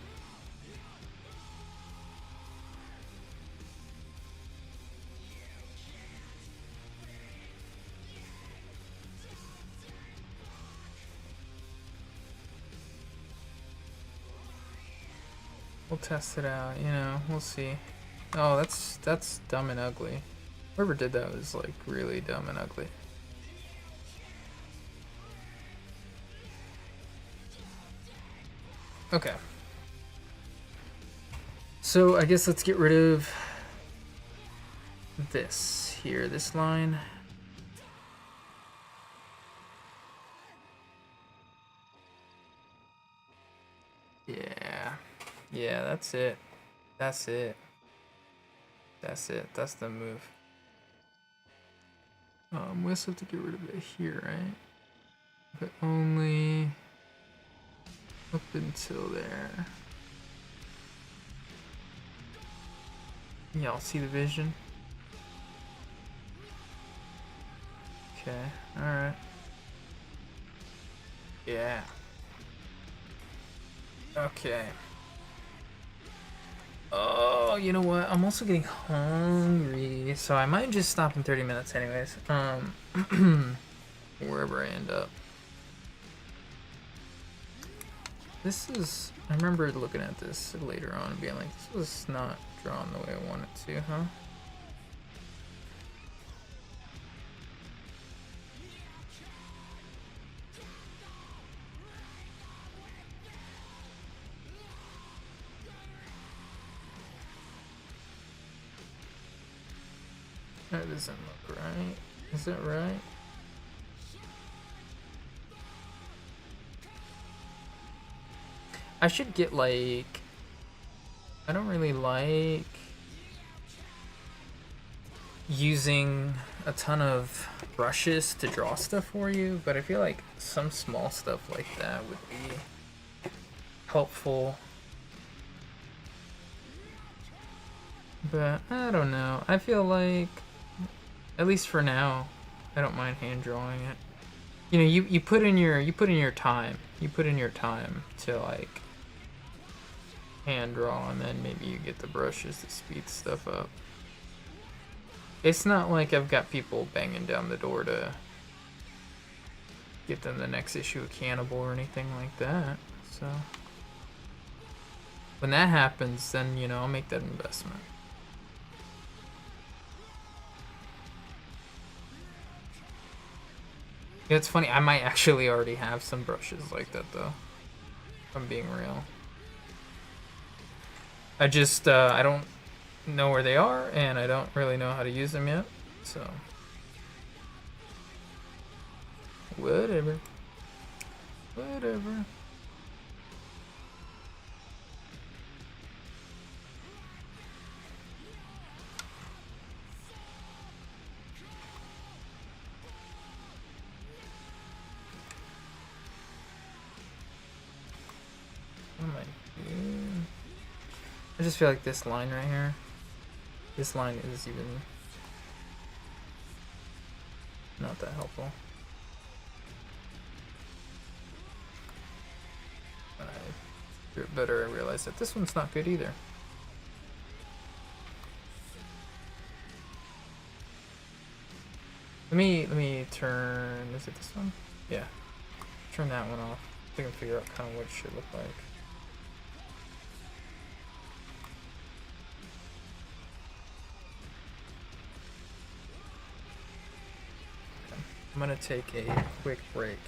We'll test it out, you know, we'll see. Oh, that's dumb and ugly. Whoever did that was like really dumb and ugly. Okay. So I guess let's get rid of this here, this line. Yeah. Yeah, that's it. That's it. That's it. That's the move. We also have to get rid of it here, right? But only up until there. Y'all see the vision? Okay, alright. Yeah. Okay. Oh, you know what? I'm also getting hungry, so I might just stop in 30 minutes anyways. Wherever I end up. This is... I remember looking at this later on and being like, this was not drawn the way I wanted to, huh? That doesn't look right. Is that right? I should get like... I don't really like using a ton of brushes to draw stuff for you, but I feel like some small stuff like that would be helpful. But I don't know. I feel like, at least for now, I don't mind hand drawing it. You know, you put in your time. You put in your time to like hand draw, and then maybe you get the brushes to speed stuff up. It's not like I've got people banging down the door to get them the next issue of Cannibal or anything like that. So when that happens, then, you know, I'll make that investment. Yeah, it's funny, I might actually already have some brushes like that though, if I'm being real. I just, I don't know where they are, and I don't really know how to use them yet, so. Whatever. Whatever. What am I doing? I just feel like this line right here, this line is even not that helpful. When I do it better, I realize that this one's not good either. Let me turn, is it this one? Yeah. Turn that one off. So I can figure out kind of what it should look like. I'm gonna take a quick break.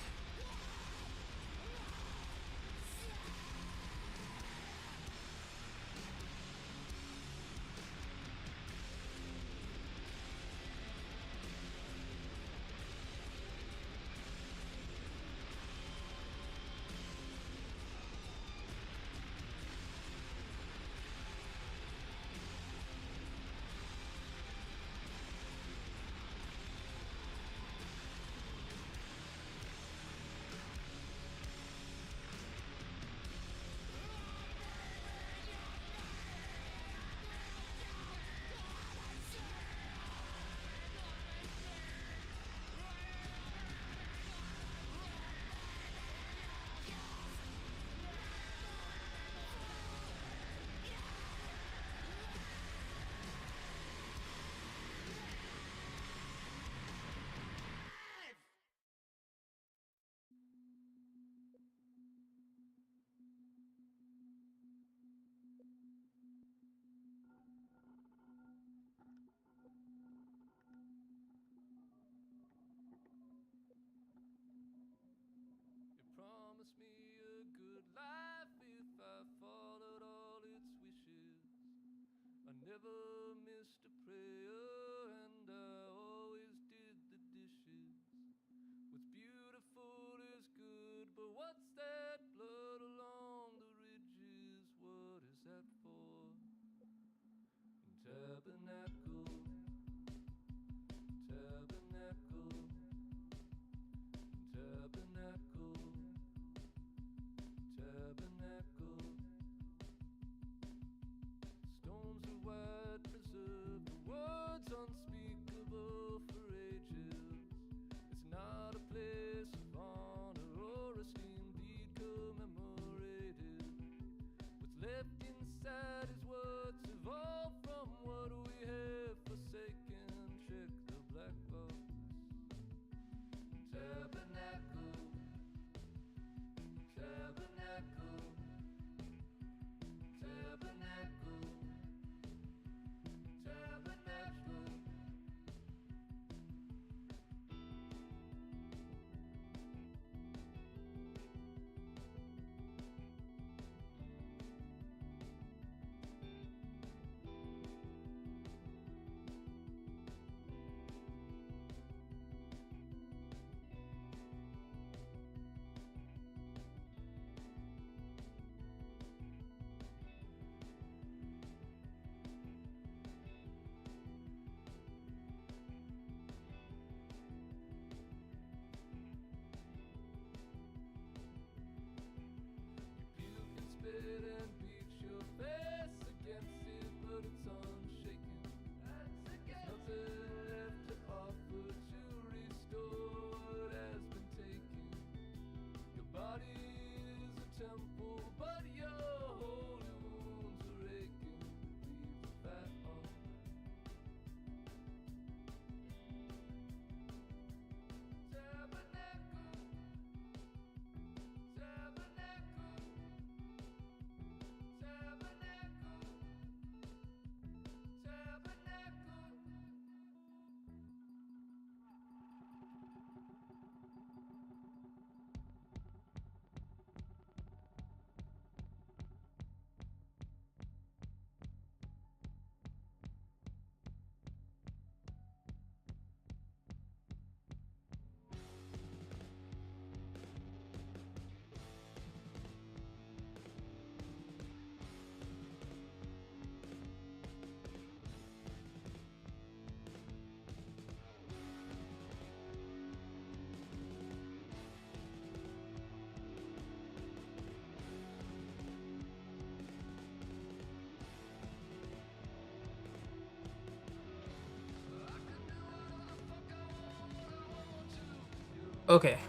Okay.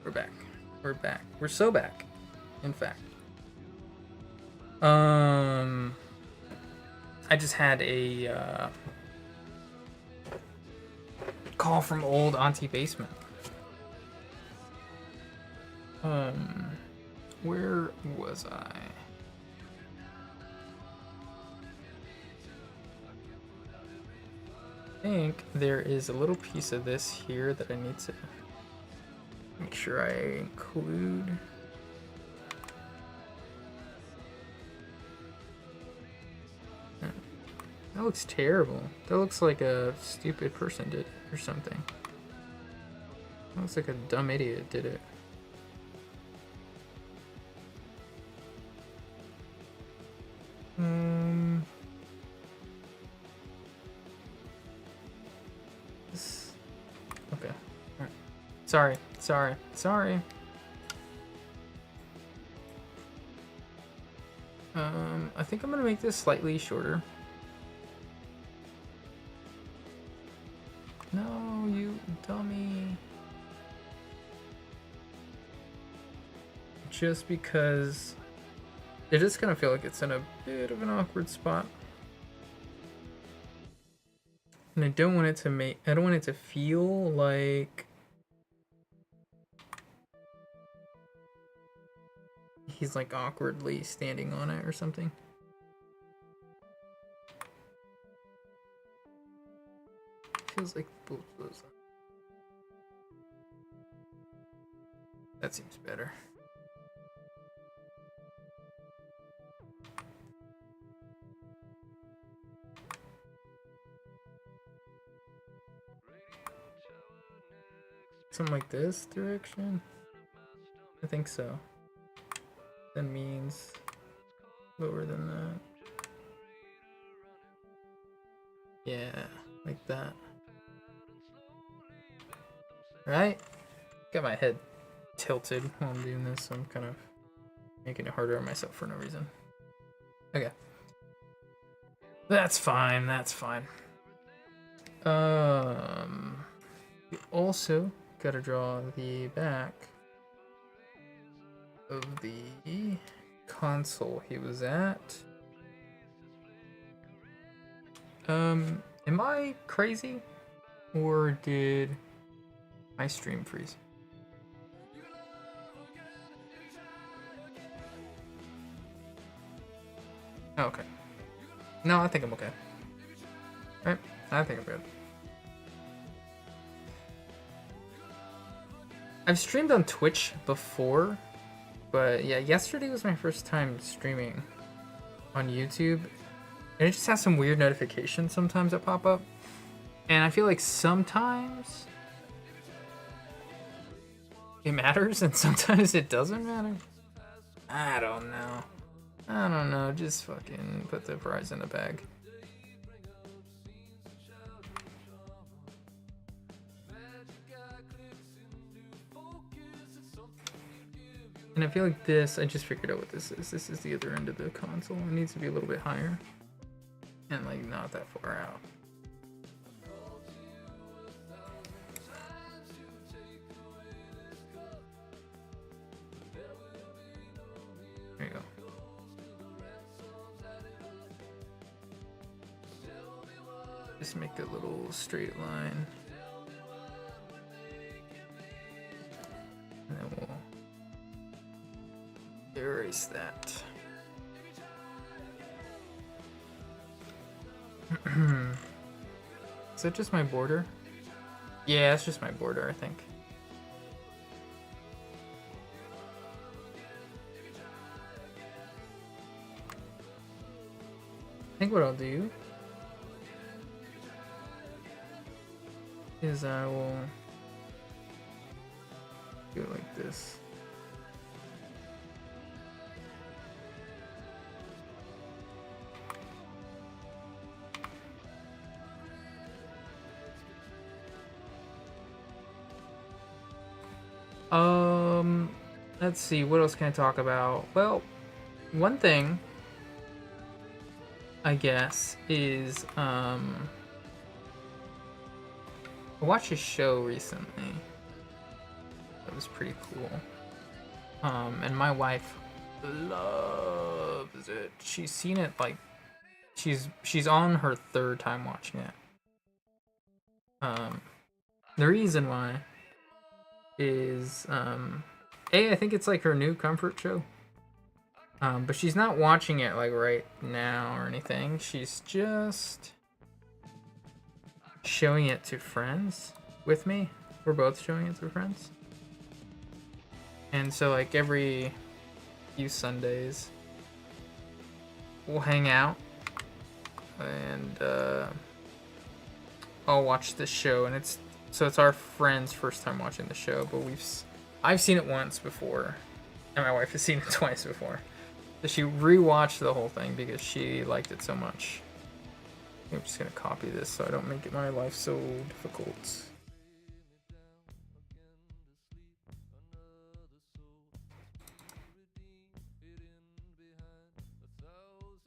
We're back. We're so back. In fact. I just had a call from old Auntie Basement. Where was I? I think there is a little piece of this here that I need to make sure I include. That looks terrible. That looks like a stupid person did it or something. That looks like a dumb idiot did it. Okay. All right. Sorry. I think I'm gonna make this slightly shorter. No, you dummy. Just because it just kind of feel like it's in a bit of an awkward spot. And I don't want it to feel like he's like awkwardly standing on it or something. Feels like both of those. That seems better. Something like this direction? I think so. That means lower than that. Yeah, like that. Right? Got my head tilted while I'm doing this, so I'm kind of making it harder on myself for no reason. Okay. That's fine, that's fine. You also gotta draw the back of the console he was at. Am I crazy? Or did my stream freeze? Oh, okay. No, I think I'm okay. Right? I think I'm good. I've streamed on Twitch before, but yeah, yesterday was my first time streaming on YouTube. And it just has some weird notifications sometimes that pop up. And I feel like sometimes it matters and sometimes it doesn't matter. I don't know. Just fucking put the prize in the bag. And I feel like this, I just figured out what this is. This is the other end of the console. It needs to be a little bit higher. And like not that far out. There you go. Just make a little straight line. And then we'll erase that. Is that just my border? Yeah, it's just my border, I think. I think what I'll do is I will do it like this. Let's see, what else can I talk about? Well, one thing, I guess, is, I watched a show recently that was pretty cool. And my wife loves it. She's seen it, like, she's on her third time watching it. The reason why is, I think it's like her new comfort show. But she's not watching it like right now or anything. She's just showing it to friends with me. We're both showing it to friends. And so like every few Sundays, we'll hang out and I'll watch the show. And it's our friend's first time watching the show, but I've seen it once before, and my wife has seen it twice before. So she rewatched the whole thing because she liked it so much. I'm just gonna copy this so I don't make my life so difficult.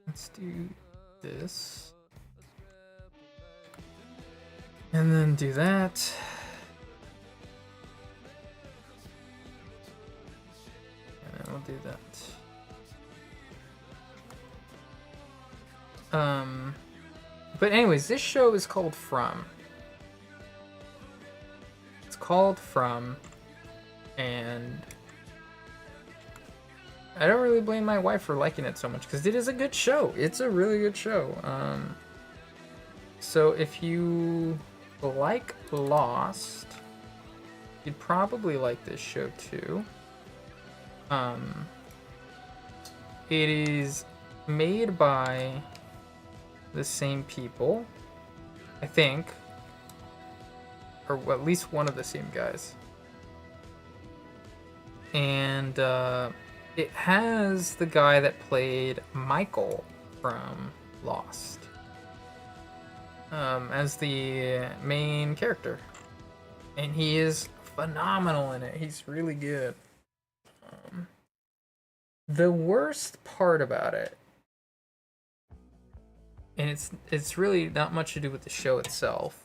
Let's do this. And then do that. And then we'll do that. But anyways, this show is called From. It's called From, and I don't really blame my wife for liking it so much because it is a good show. It's a really good show. So if you like Lost, you'd probably like this show too. It is made by the same people, I think, or at least one of the same guys. And it has the guy that played Michael from Lost. as the main character, and he is phenomenal in it. He's really good. The worst part about it, and it's really not much to do with the show itself.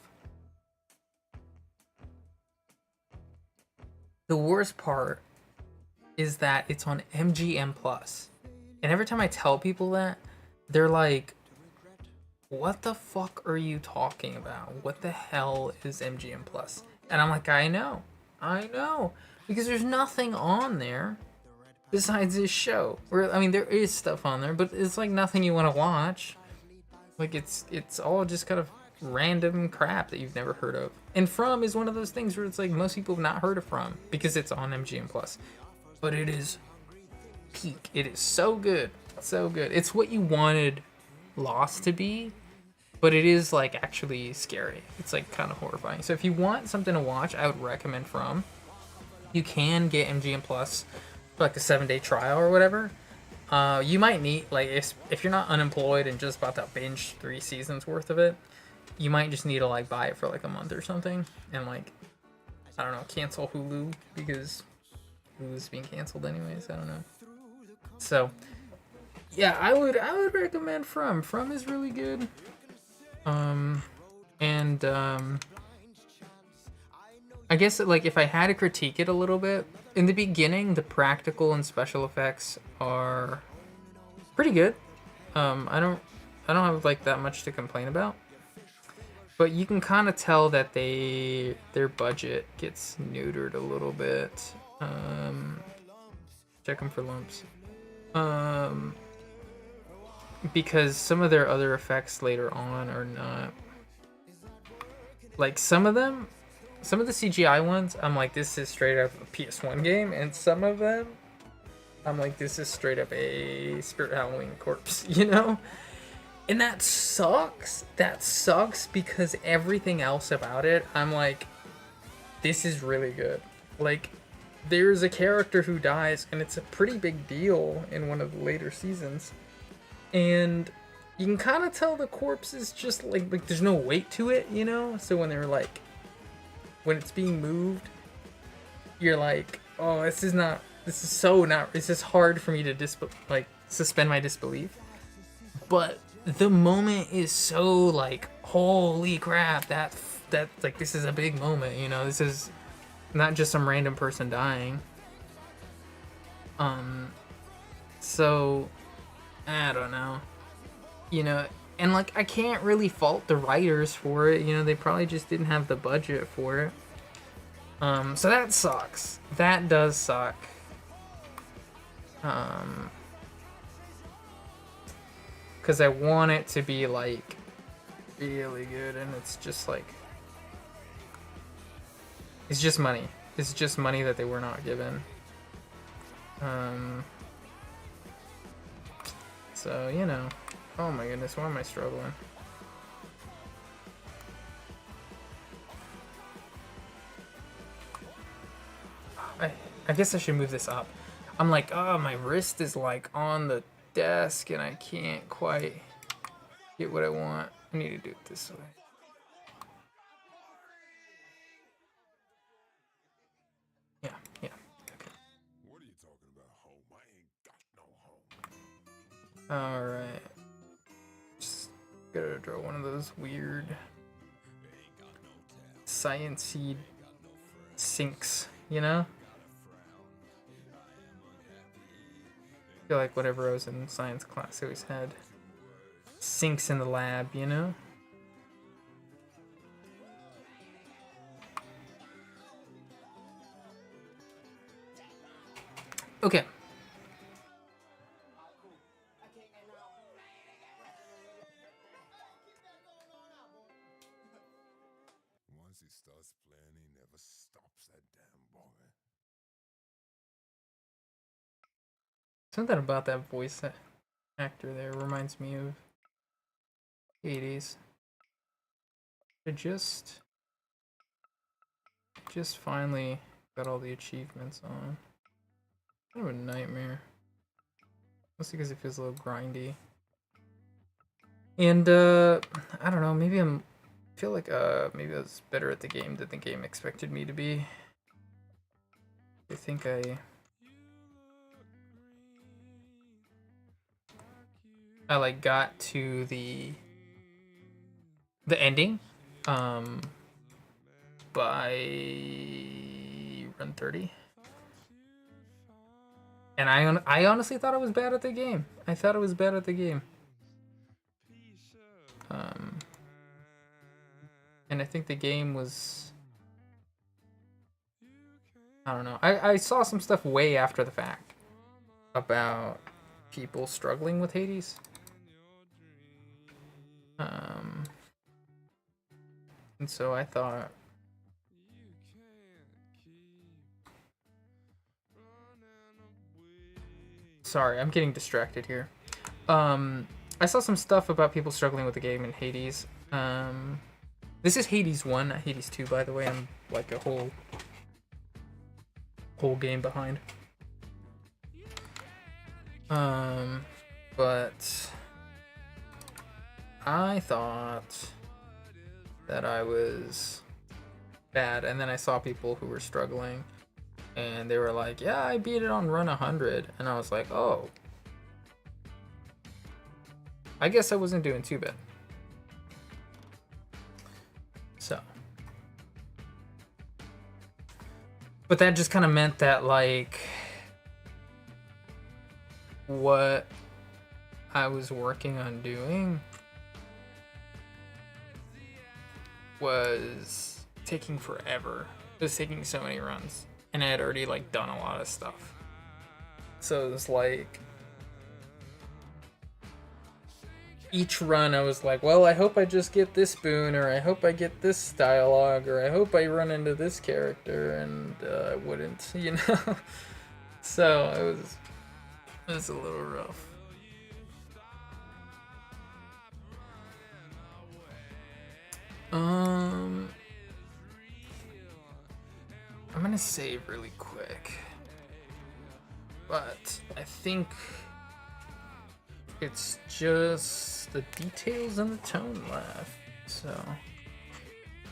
The worst part is that it's on MGM Plus. And every time I tell people that, they're like, what the fuck are you talking about? What the hell is MGM Plus? And I'm like, I know. Because there's nothing on there besides this show. I mean, there is stuff on there, but it's like nothing you want to watch. Like, it's all just kind of random crap that you've never heard of. And From is one of those things where it's like most people have not heard of From because it's on MGM Plus. But it is peak. It is so good. So good. It's what you wanted Lost to be, but it is like actually scary. It's like kind of horrifying. So if you want something to watch, I would recommend From. You can get MGM Plus for like a 7-day trial or whatever. You might need, like, if you're not unemployed and just about to binge 3 seasons worth of it, you might just need to like buy it for like a month or something and like, I don't know, cancel Hulu because Hulu's being canceled anyways. I don't know. So yeah, I would recommend From. From is really good. I guess like if I had to critique it a little bit, in the beginning, the practical and special effects are pretty good. I don't have like that much to complain about. But you can kind of tell that their budget gets neutered a little bit. Check them for lumps. Because some of their other effects later on are not, like, some of the CGI ones, I'm like, this is straight up a PS1 game, and some of them, I'm like, this is straight up a Spirit Halloween corpse, you know? And that sucks. That sucks because everything else about it, I'm like, this is really good. Like, there's a character who dies, and it's a pretty big deal in one of the later seasons. And you can kind of tell the corpse is just like there's no weight to it, you know? So when they're like, when it's being moved, you're like, oh, this is hard for me to suspend my disbelief. But the moment is so like, holy crap, that like, this is a big moment, you know? This is not just some random person dying. So I don't know, you know, and like, I can't really fault the writers for it, you know, they probably just didn't have the budget for it. So that sucks. That does suck. Because I want it to be like really good, and it's just like, it's just money. It's just money that they were not given. So, you know. Oh my goodness, why am I struggling? I guess I should move this up. I'm like, oh, my wrist is like on the desk and I can't quite get what I want. I need to do it this way. Yeah. Okay. What are you talking about, home? I ain't got no home. Alright. Just gotta draw one of those weird science-y sinks, you know? I feel like whatever I was in science class, I always had sinks in the lab, you know? Okay. Once he starts playing, he never stops, that damn boy. Something about that voice actor there reminds me of 80s. I just finally got all the achievements on. Kind of a nightmare. Mostly because it feels a little grindy. And I don't know, maybe I'm feel like maybe I was better at the game than the game expected me to be. I think I like got to the ending by run 30. And I honestly thought I was bad at the game. I thought I was bad at the game. And I think the game was, I don't know. I saw some stuff way after the fact about people struggling with Hades. And so I thought, sorry, I'm getting distracted here. I saw some stuff about people struggling with the game in Hades. This is Hades 1, not Hades 2, by the way. I'm like a whole game behind. But I thought that I was bad, and then I saw people who were struggling, and they were like, yeah, I beat it on run 100, and I was like, oh, I guess I wasn't doing too bad. So, but that just kind of meant that, like, what I was working on doing was taking forever. It was taking so many runs, and I had already like done a lot of stuff. So it was like each run I was like, well, I hope I just get this boon, or I hope I get this dialogue, or I hope I run into this character, and I wouldn't, you know. So it was a little rough. I'm gonna save really quick, but I think it's just the details and the tone left. So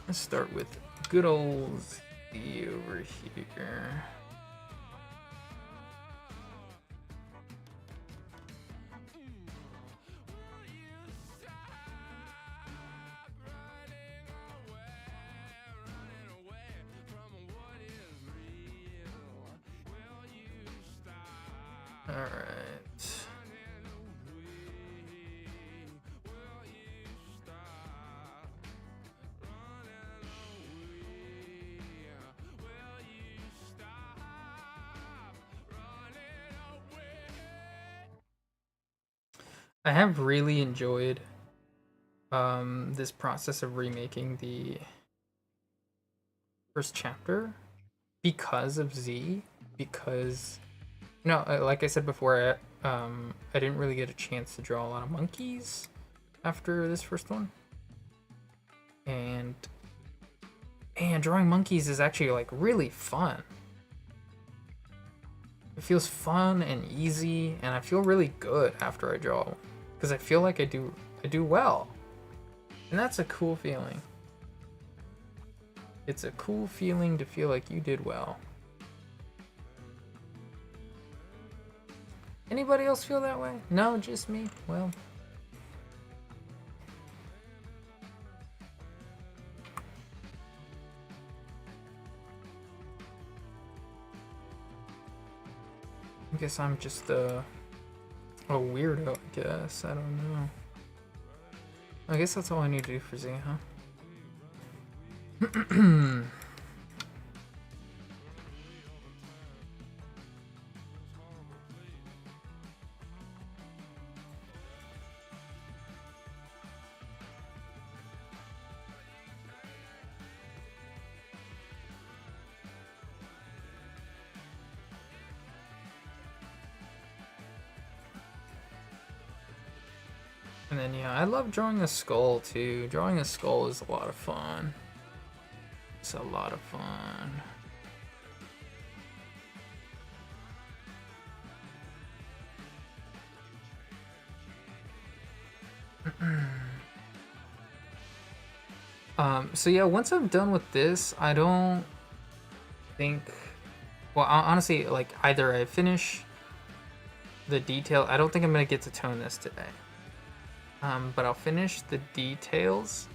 let's start with good old Z over here. All right. I have really enjoyed this process of remaking the first chapter because of Z, because no, like I said before, I didn't really get a chance to draw a lot of monkeys after this first one, and drawing monkeys is actually like really fun. It feels fun and easy, and I feel really good after I draw, because I feel like I do well, and that's a cool feeling. It's a cool feeling to feel like you did well. Anybody else feel that way? No, just me? Well, I guess I'm just a weirdo, I guess. I don't know. I guess that's all I need to do for Z, huh? And then, yeah, I love drawing a skull, too. Drawing a skull is a lot of fun. It's a lot of fun. So yeah, once I'm done with this, I don't think, well, honestly, like, either I finish the detail. I don't think I'm gonna get to tone this today. But I'll finish the details.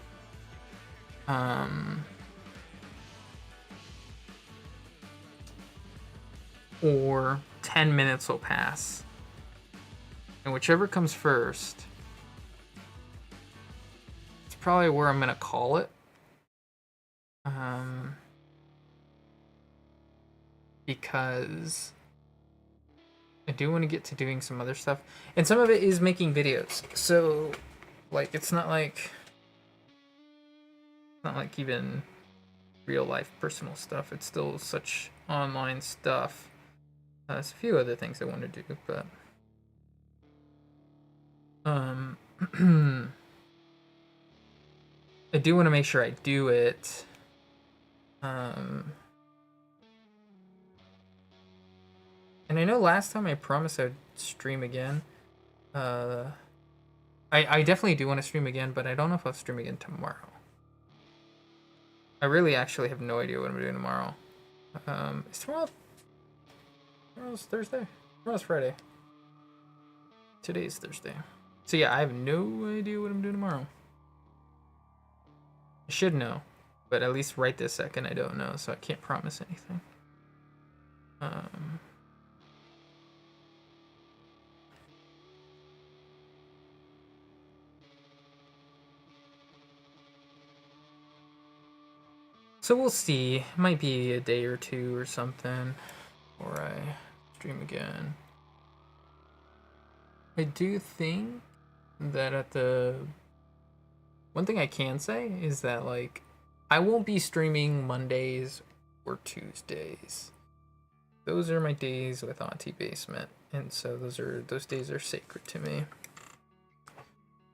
Or 10 minutes will pass. And whichever comes first, it's probably where I'm gonna call it. Because I do want to get to doing some other stuff. And some of it is making videos. So, like, it's not like even real life personal stuff. It's still such online stuff. There's a few other things I want to do, but I do want to make sure I do it. And I know last time I promised I'd stream again. I definitely do want to stream again, but I don't know if I'll stream again tomorrow. I really actually have no idea what I'm doing tomorrow. Is tomorrow's Thursday? Tomorrow's Friday. Today's Thursday. So yeah, I have no idea what I'm doing tomorrow. I should know, but at least right this second I don't know, so I can't promise anything. So we'll see. Might be a day or two or something, or I stream again. I do think that one thing I can say is that, like, I won't be streaming Mondays or Tuesdays. Those are my days with Auntie Basement, and so those days are sacred to me.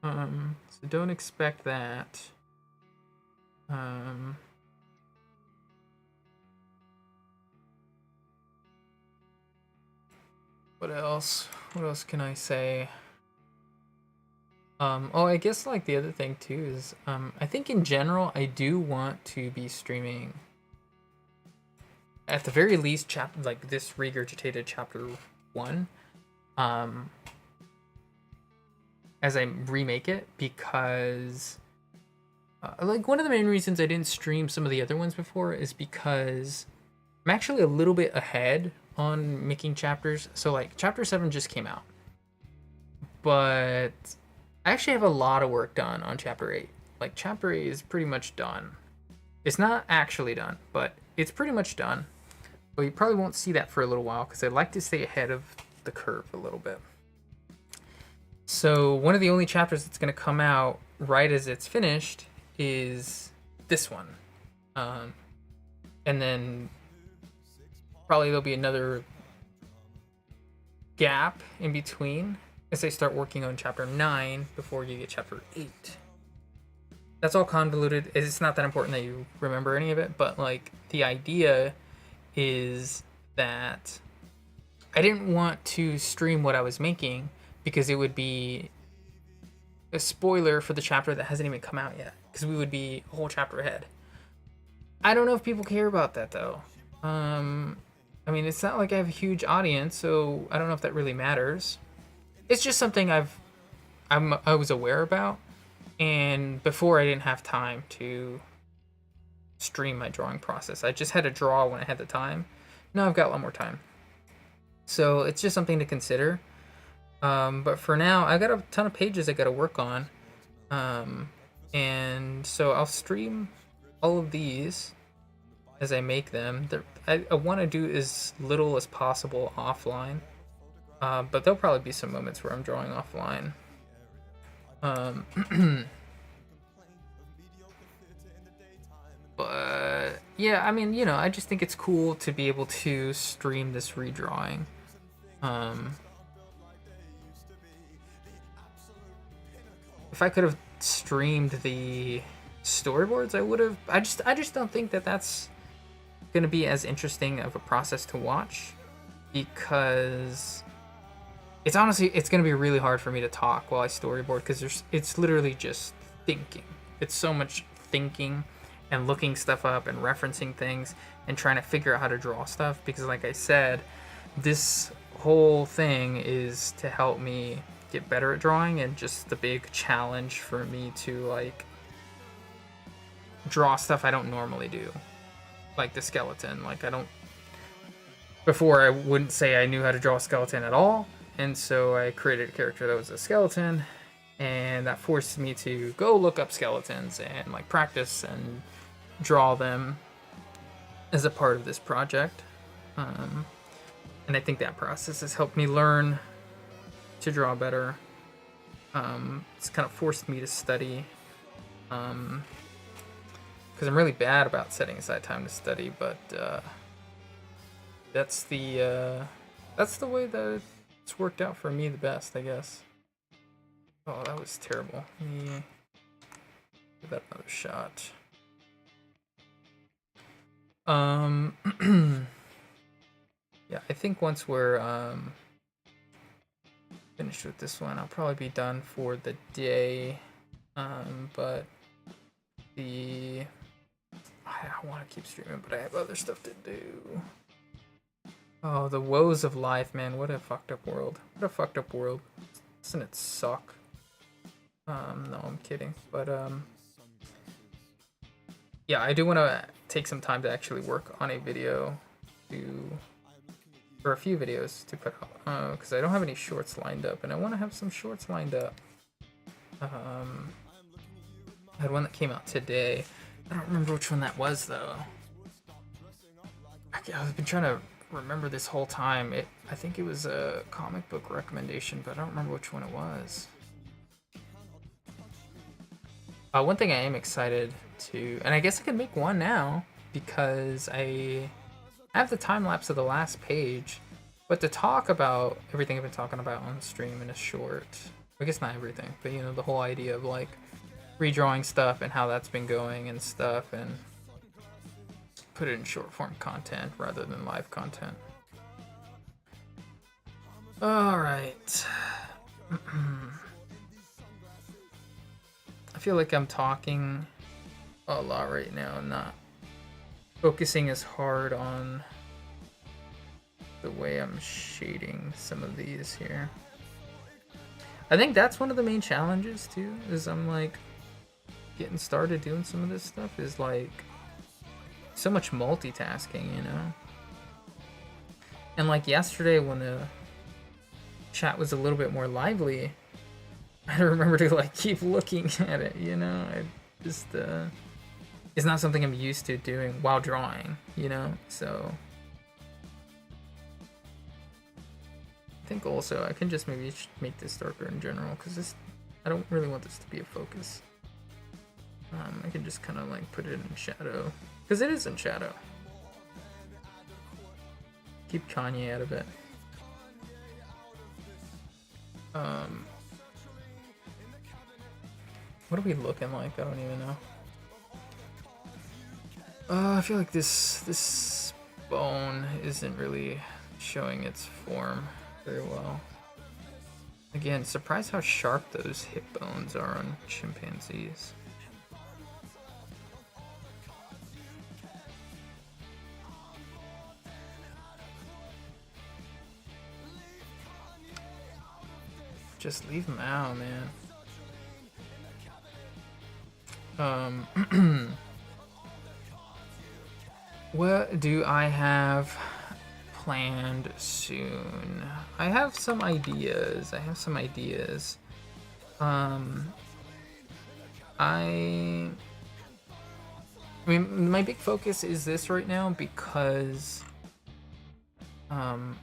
So don't expect that. What else? What else can I say? Oh, I guess, like, the other thing too is, I think in general I do want to be streaming at the very least like this Regurgitated Chapter 1, as I remake it, because like, one of the main reasons I didn't stream some of the other ones before is because I'm actually a little bit ahead on making chapters. So, like, Chapter 7 just came out, but I actually have a lot of work done on Chapter 8. Like, Chapter 8 is pretty much done. It's not actually done, but it's pretty much done. But you probably won't see that for a little while, because I like to stay ahead of the curve a little bit. So one of the only chapters that's going to come out right as it's finished is this one. And then probably there'll be another gap in between as I start working on Chapter 9 before you get Chapter 8. That's all convoluted. It's not that important that you remember any of it, but, like, the idea is that I didn't want to stream what I was making because it would be a spoiler for the chapter that hasn't even come out yet, because we would be a whole chapter ahead. I don't know if people care about that, though. I mean, it's not like I have a huge audience, so I don't know if that really matters. It's just something I was aware about, and before I didn't have time to stream my drawing process. I just had to draw when I had the time. Now I've got a lot more time, so it's just something to consider. But for now, I got a ton of pages I got to work on, and so I'll stream all of these as I make them. I want to do as little as possible offline, but there'll probably be some moments where I'm drawing offline. But yeah, I mean, you know, I just think it's cool to be able to stream this redrawing. If I could have streamed the storyboards, I would have. I just don't think that that's going to be as interesting of a process to watch, because it's going to be really hard for me to talk while I storyboard, because it's literally just thinking. It's so much thinking and looking stuff up and referencing things and trying to figure out how to draw stuff, because like I said, this whole thing is to help me get better at drawing, and just the big challenge for me to like draw stuff I don't normally do, like the skeleton. Like before I wouldn't say I knew how to draw a skeleton at all, and so I created a character that was a skeleton, and that forced me to go look up skeletons and like practice and draw them as a part of this project. And I think that process has helped me learn to draw better. It's kind of forced me to study, because I'm really bad about setting aside time to study, but that's the way that it's worked out for me the best, I guess. Oh, that was terrible. Let me give that another shot. Yeah, I think once we're finished with this one, I'll probably be done for the day. But I want to keep streaming, but I have other stuff to do. Oh, the woes of life, man. What a fucked up world. What a fucked up world. Doesn't it suck? No, I'm kidding. But, yeah, I do want to take some time to actually work on a video or a few videos to put out, because I don't have any shorts lined up, and I want to have some shorts lined up. I had one that came out today. I don't remember which one that was, though. I've been trying to remember this whole time. I think it was a comic book recommendation, but I don't remember which one it was. One thing I am excited to, and I guess I can make one now, because I have the time lapse of the last page, but to talk about everything I've been talking about on stream in a short, I guess not everything, but you know, the whole idea of like redrawing stuff and how that's been going and stuff, and put it in short form content rather than live content. All right. I feel like I'm talking a lot right now and not focusing as hard on the way I'm shading some of these here. I think that's one of the main challenges too, is I'm like getting started doing some of this stuff, is like so much multitasking, you know? And like yesterday when the chat was a little bit more lively, I had to remember to like keep looking at it, you know? I just, it's not something I'm used to doing while drawing, you know? So I think also I can just maybe make this darker in general, because I don't really want this to be a focus. I can just kind of like put it in shadow, because it is in shadow. Keep Kanye out of it. What are we looking like? I don't even know. I feel like this bone isn't really showing its form very well. Again, surprised how sharp those hip bones are on chimpanzees. Just leave them out, man. What do I have planned soon? I have some ideas. I mean, my big focus is this right now because I'm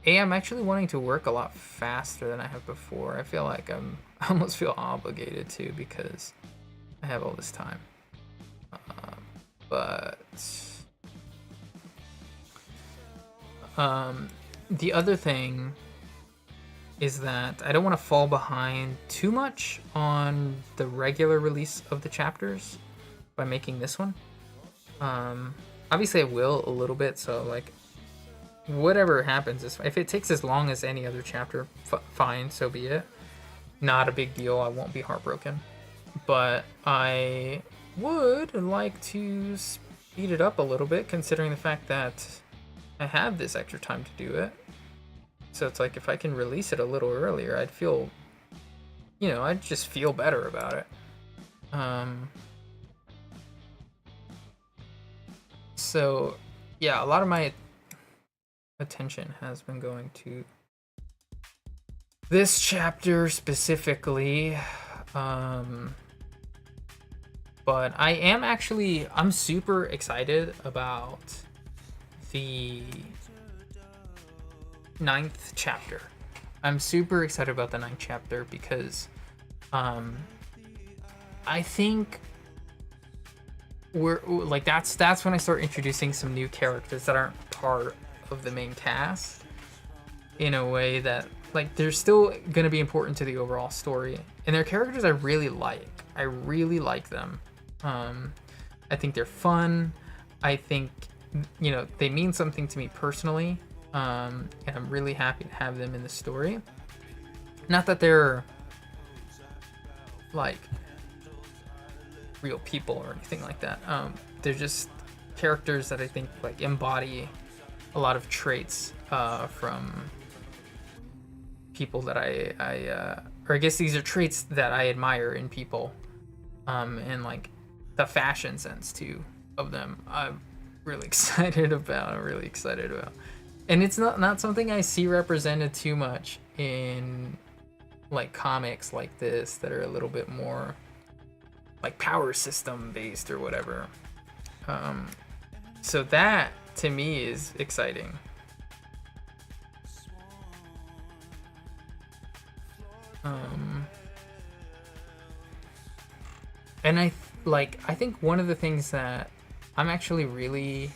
actually wanting to work a lot faster than I have before. I feel like I almost feel obligated to, because I have all this time. But the other thing is that I don't want to fall behind too much on the regular release of the chapters by making this one. Obviously I will a little bit, so like whatever happens, if it takes as long as any other chapter, fine, so be it. Not a big deal, I won't be heartbroken. But I would like to speed it up a little bit, considering the fact that I have this extra time to do it. So it's like, if I can release it a little earlier, I'd feel, I'd just feel better about it. So yeah, a lot of my attention has been going to this chapter specifically. But I'm super excited about the 9th chapter. I'm super excited about the 9th chapter because I think we're like, that's when I start introducing some new characters that aren't part of the main cast, in a way that, like, they're still gonna be important to the overall story, and they're characters I really like. I really like them. I think they're fun. I think, they mean something to me personally, and I'm really happy to have them in the story. Not that they're like real people or anything like that. They're just characters that I think like embody a lot of traits from people that or I guess these are traits that I admire in people, and like the fashion sense too of them. I'm really excited about. And it's not something I see represented too much in like comics like this that are a little bit more like power system based or whatever. So that to me is exciting. And I think one of the things that I'm actually really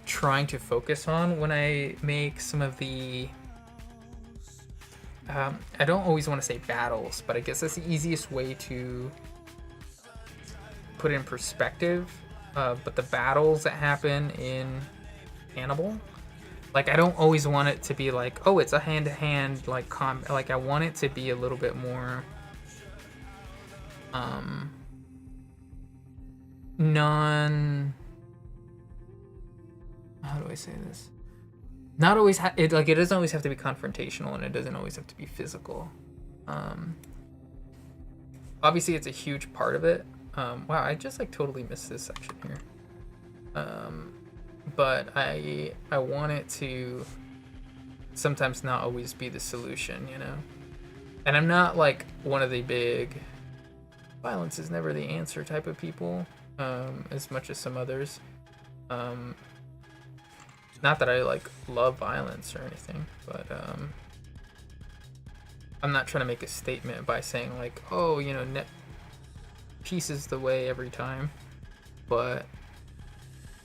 trying to focus on when I make some of the I don't always want to say battles, but I guess that's the easiest way to put it in perspective. But the battles that happen in Cannibal, like, I don't always want it to be like, oh, it's a hand-to-hand like combat. Like, I want it to be a little bit more how do I say this? Not always it doesn't always have to be confrontational, and it doesn't always have to be physical. Obviously it's a huge part of it. Wow, I just like totally missed this section here. But I want it to sometimes not always be the solution, And I'm not like one of the big violence is never the answer type of people, as much as some others. Not that I like love violence or anything, but I'm not trying to make a statement by saying like, oh, peace is the way every time. But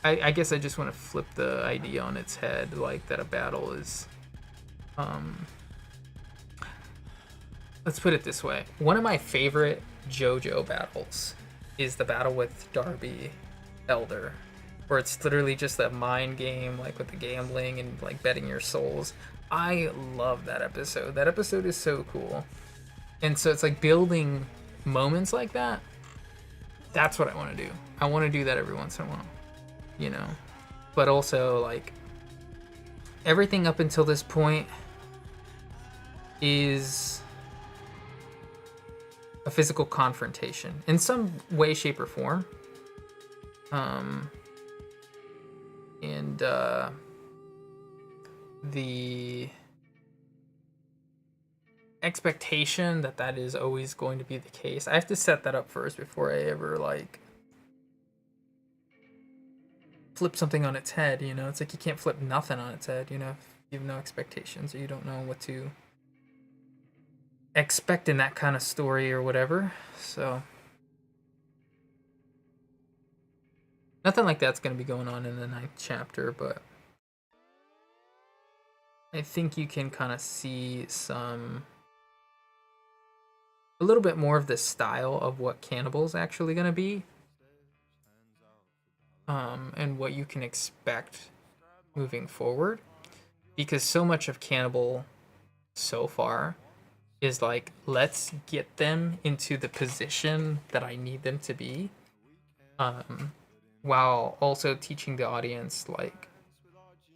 I guess I just want to flip the idea on its head, like that a battle is let's put it this way. One of my favorite JoJo battles is the battle with Darby Elder, where it's literally just that mind game, like with the gambling and like betting your souls. I love that episode. That episode is so cool. And so it's like building moments like that. That's what I want to do. I want to do that every once in a while, But also, like, everything up until this point is a physical confrontation in some way, shape, or form. And the expectation that is always going to be the case. I have to set that up first before I ever like flip something on its head. It's like you can't flip nothing on its head. If you have no expectations or you don't know what to expect in that kind of story or whatever. So nothing like that's going to be going on in the 9th chapter, but I think you can kind of see a little bit more of the style of what Cannibal's actually going to be, and what you can expect moving forward, because so much of Cannibal so far is like, let's get them into the position that I need them to be, while also teaching the audience like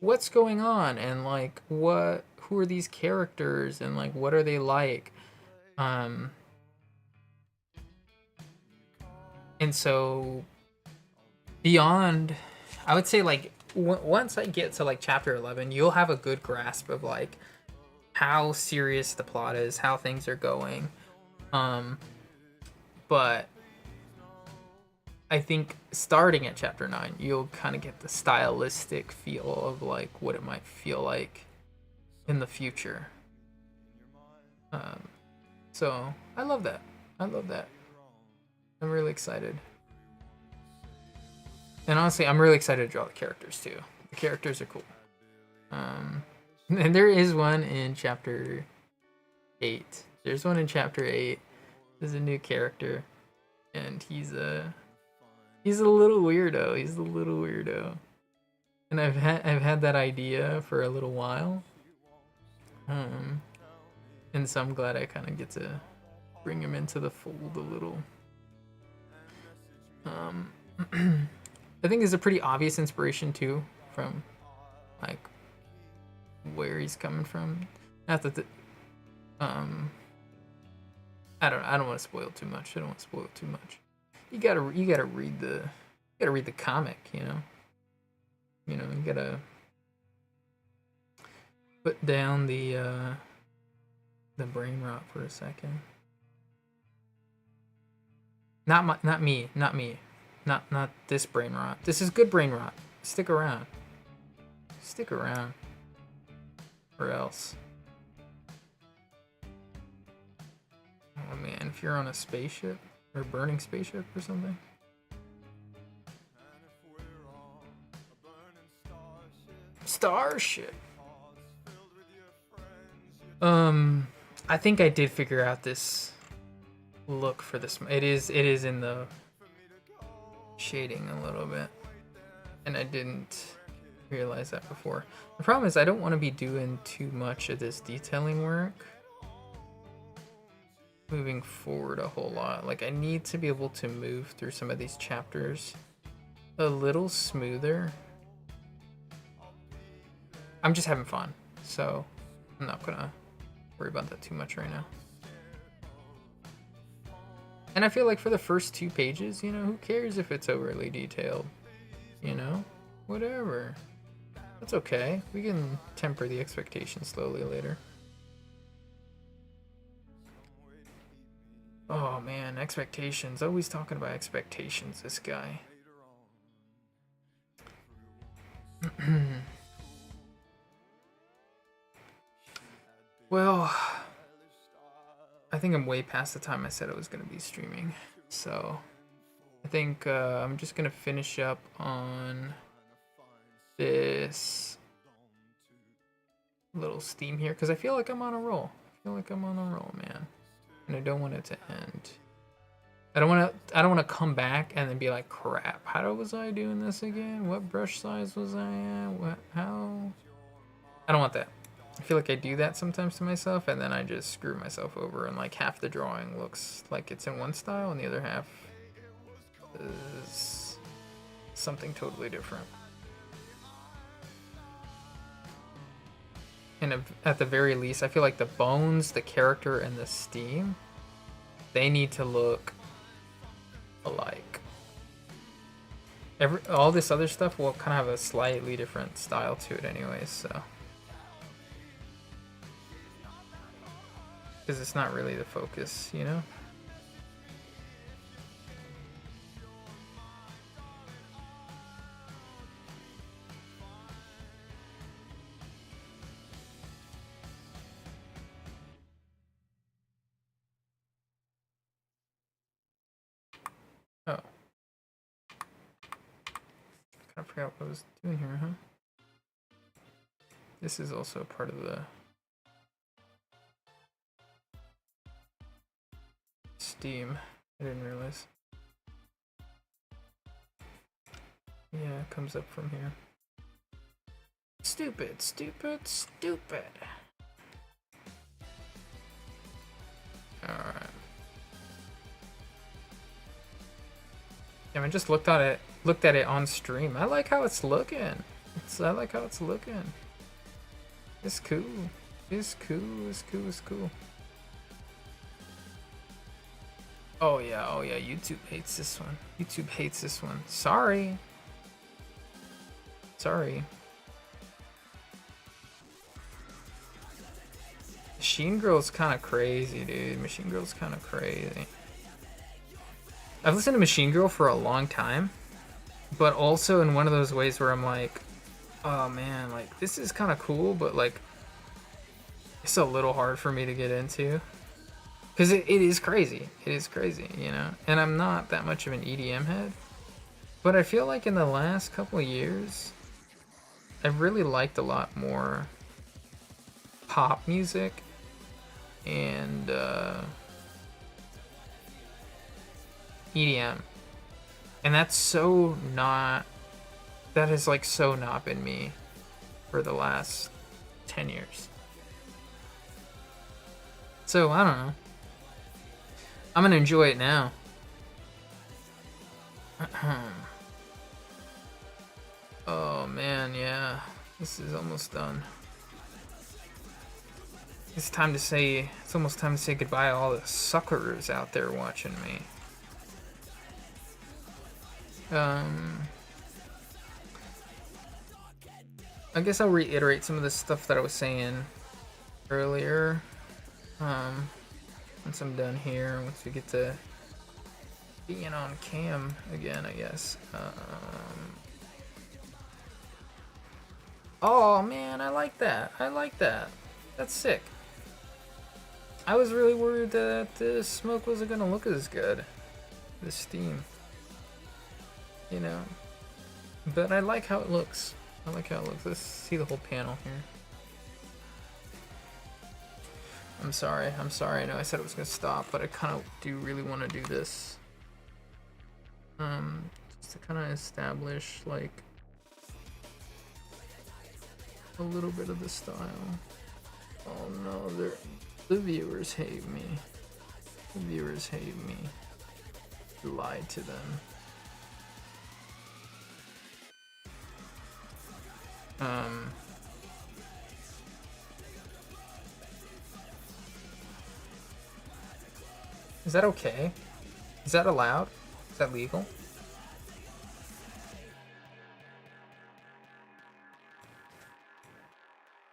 what's going on and like who are these characters and like what are they like. Um, and so beyond, I would say like once I get to like chapter 11, you'll have a good grasp of like how serious the plot is, how things are going. But I think starting at chapter 9, you'll kind of get the stylistic feel of like what it might feel like in the future. So I love that. I love that. I'm really excited. And honestly, I'm really excited to draw the characters too. The characters are cool. And there is one in chapter 8. There's one in chapter 8. There's a new character, and he's a little weirdo. He's a little weirdo. And I've had that idea for a little while. And so I'm glad I kind of get to bring him into the fold a little. I think it's a pretty obvious inspiration too from like where he's coming from. Not that I don't want to spoil too much. I don't want to spoil too much. You gotta read the comic, you know. You know, you gotta put down the brain rot for a second. Not me. Not this brain rot. This is good brain rot. Stick around. Stick around. Or else. Oh man, if you're on a spaceship or burning spaceship or something. Starship. I think I did figure out this look for this. It is in the shading a little bit, and I didn't realize that before. The problem is I don't want to be doing too much of this detailing work moving forward a whole lot. Like I need to be able to move through some of these chapters a little smoother. I'm just having fun, so I'm not gonna worry about that too much right now. And I feel like for the first 2 pages, you know, who cares if it's overly detailed? You know? Whatever. That's okay. We can temper the expectations slowly later. Oh man, expectations. Always talking about expectations, this guy. Well, I think I'm way past the time I said I was going to be streaming. So, I think I'm just going to finish up on this little steam here. Because I feel like I'm on a roll. Man. And I don't want it to end. I don't want to come back and then be like, crap, how was I doing this again? What brush size was I at? How? I don't want that. I feel like I do that sometimes to myself, and then I just screw myself over, and like half the drawing looks like it's in one style, and the other half is something totally different. And at the very least, I feel like the bones, the character, and the steam, they need to look alike. All this other stuff will kind of have a slightly different style to it anyways, so. Because it's not really the focus, you know? Oh. Kind of forgot what I was doing here, huh? This is also part of the steam. I didn't realize. Yeah, it comes up from here. Stupid. Alright. Damn, I just looked at it on stream. I like how it's looking. I like how it's looking. It's cool. It's cool. It's cool. It's cool. Oh yeah. Oh yeah. YouTube hates this one. YouTube hates this one. Sorry. Sorry. Machine Girl's kind of crazy, dude. Machine Girl's kind of crazy. I've listened to Machine Girl for a long time, but also in one of those ways where I'm like, oh man, like this is kind of cool, but like it's a little hard for me to get into. Because it is crazy. It is crazy, you know? And I'm not that much of an EDM head. But I feel like in the last couple of years, I've really liked a lot more pop music and EDM. And that's so not... That has like so not been me for the last 10 years. So, I don't know. I'm gonna enjoy it now. Oh man, yeah. This is almost done. It's almost time to say goodbye to all the suckers out there watching me. I guess I'll reiterate some of the stuff that I was saying earlier. Once I'm done here, once we get to being on cam again, I guess. Oh man, I like that. I like that. That's sick. I was really worried that the smoke wasn't gonna look as good. The steam. You know. But I like how it looks. I like how it looks. Let's see the whole panel here. I'm sorry. I know I said it was gonna stop, but I kind of do really want to do this. Just to kind of establish like a little bit of the style. Oh no, the viewers hate me. The viewers hate me. Lied to them. Is that okay? Is that allowed? Is that legal?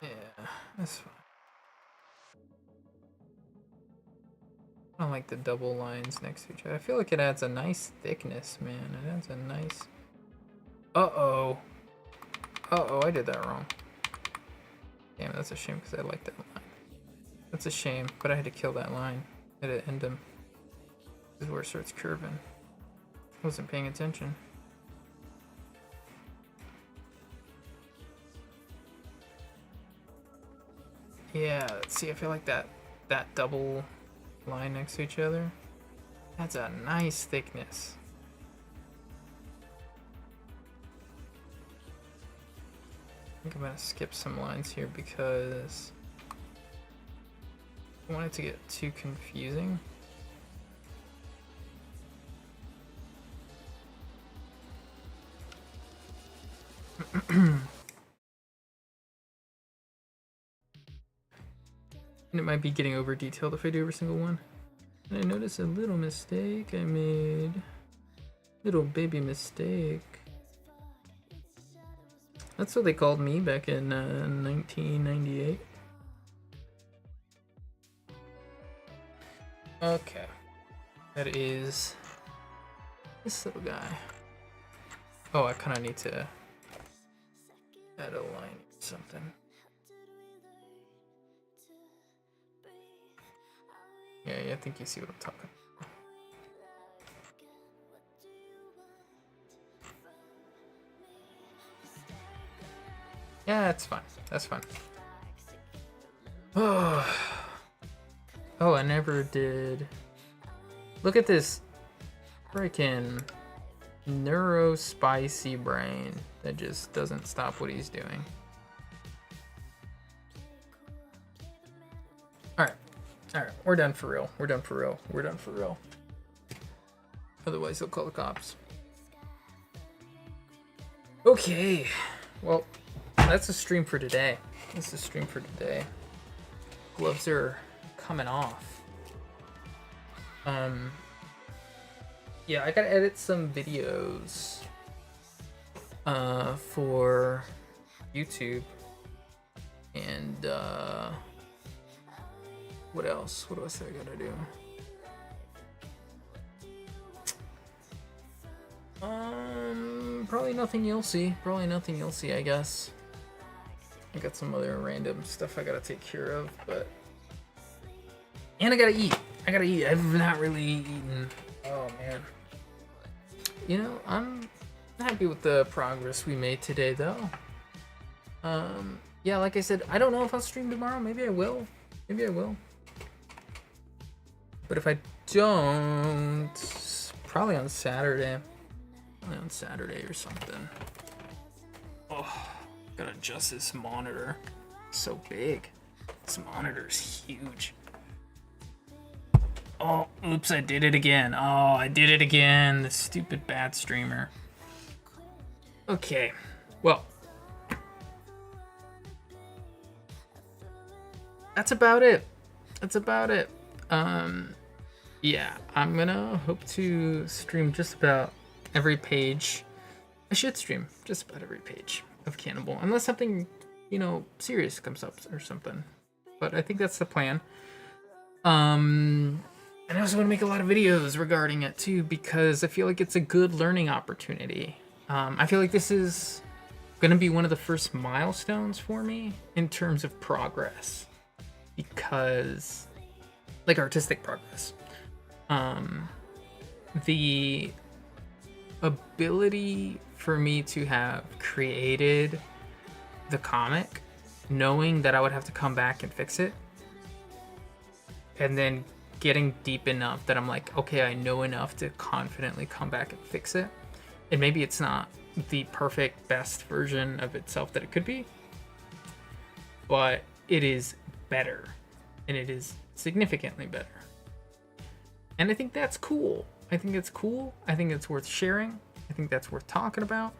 Yeah, that's fine. I don't like the double lines next to each other. I feel like it adds a nice thickness, man. It adds a nice... Uh-oh. Uh-oh, I did that wrong. Damn, that's a shame because I like that line. That's a shame, but I had to kill that line. I had to end him. This is where it starts curving. I wasn't paying attention. Yeah, let's see, I feel like that double line next to each other, that's a nice thickness. I think I'm gonna skip some lines here because I don't want it to get too confusing. And it might be getting over detailed if I do every single one. And I noticed a little mistake I made. Little baby mistake. That's what they called me back in 1998. Okay. That is this little guy. Oh, I kind of need to add a line or something. Yeah, I think you see what I'm talking about. Yeah, that's fine. That's fine. Oh, I never did. Look at this freaking neuro spicy brain that just doesn't stop what he's doing. Alright, we're done for real. We're done for real. We're done for real. Otherwise, they'll call the cops. Okay, well, that's a stream for today. That's the stream for today. Gloves are coming off. Yeah, I gotta edit some videos for YouTube. And what else? What else I gotta do? Probably nothing you'll see. Probably nothing you'll see, I guess. I got some other random stuff I gotta take care of, but... And I gotta eat. I gotta eat. I've not really eaten. Oh, man. You know, I'm happy with the progress we made today, though. Yeah, like I said, I don't know if I'll stream tomorrow. Maybe I will. Maybe I will. But if I don't, probably on Saturday. Probably on Saturday or something. Oh, gotta adjust this monitor. It's so big. This monitor's huge. Oh, oops, I did it again. Oh, I did it again. The stupid bad streamer. Okay, well. That's about it. That's about it. Yeah, I'm gonna hope to stream just about every page. I should stream just about every page of Cannibal, unless something, you know, serious comes up or something. But I think that's the plan. And I also want to make a lot of videos regarding it too, because I feel like it's a good learning opportunity. I feel like this is gonna be one of the first milestones for me in terms of progress. Because, like, artistic progress. The ability for me to have created the comic, knowing that I would have to come back and fix it, and then getting deep enough that I'm like, okay, I know enough to confidently come back and fix it. And maybe it's not the perfect, best version of itself that it could be, but it is better, and it is significantly better. And I think that's cool. I think it's cool. I think it's worth sharing. I think that's worth talking about.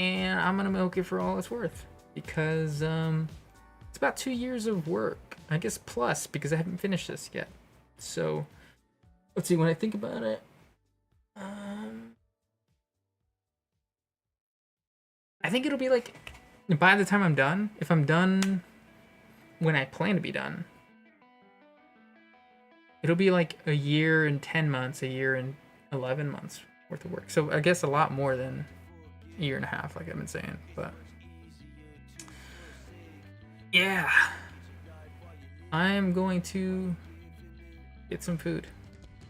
And I'm gonna milk it for all it's worth, because it's about 2 years of work, I guess, plus, because I haven't finished this yet. So let's see, when I think about it, I think it'll be like, by the time I'm done, if I'm done when I plan to be done, it'll be like a year and 10 months, a year and 11 months worth of work. So I guess a lot more than a year and a half, like I've been saying. But yeah, I'm going to get some food,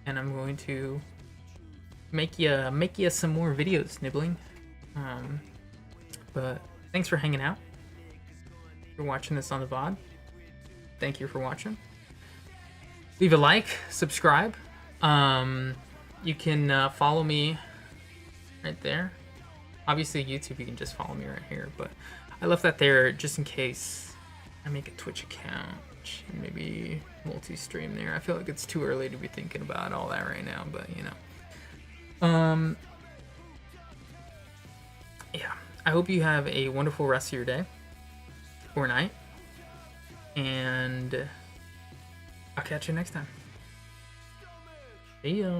and I'm going to make you some more videos, Nibbling. But thanks for hanging out. If you're watching this on the VOD, thank you for watching. Leave a like, subscribe. You can follow me right there. Obviously YouTube, you can just follow me right here, but I left that there just in case I make a Twitch account and maybe multi-stream there. I feel like it's too early to be thinking about all that right now, but you know. Yeah, I hope you have a wonderful rest of your day or night, and I'll catch you next time. See ya.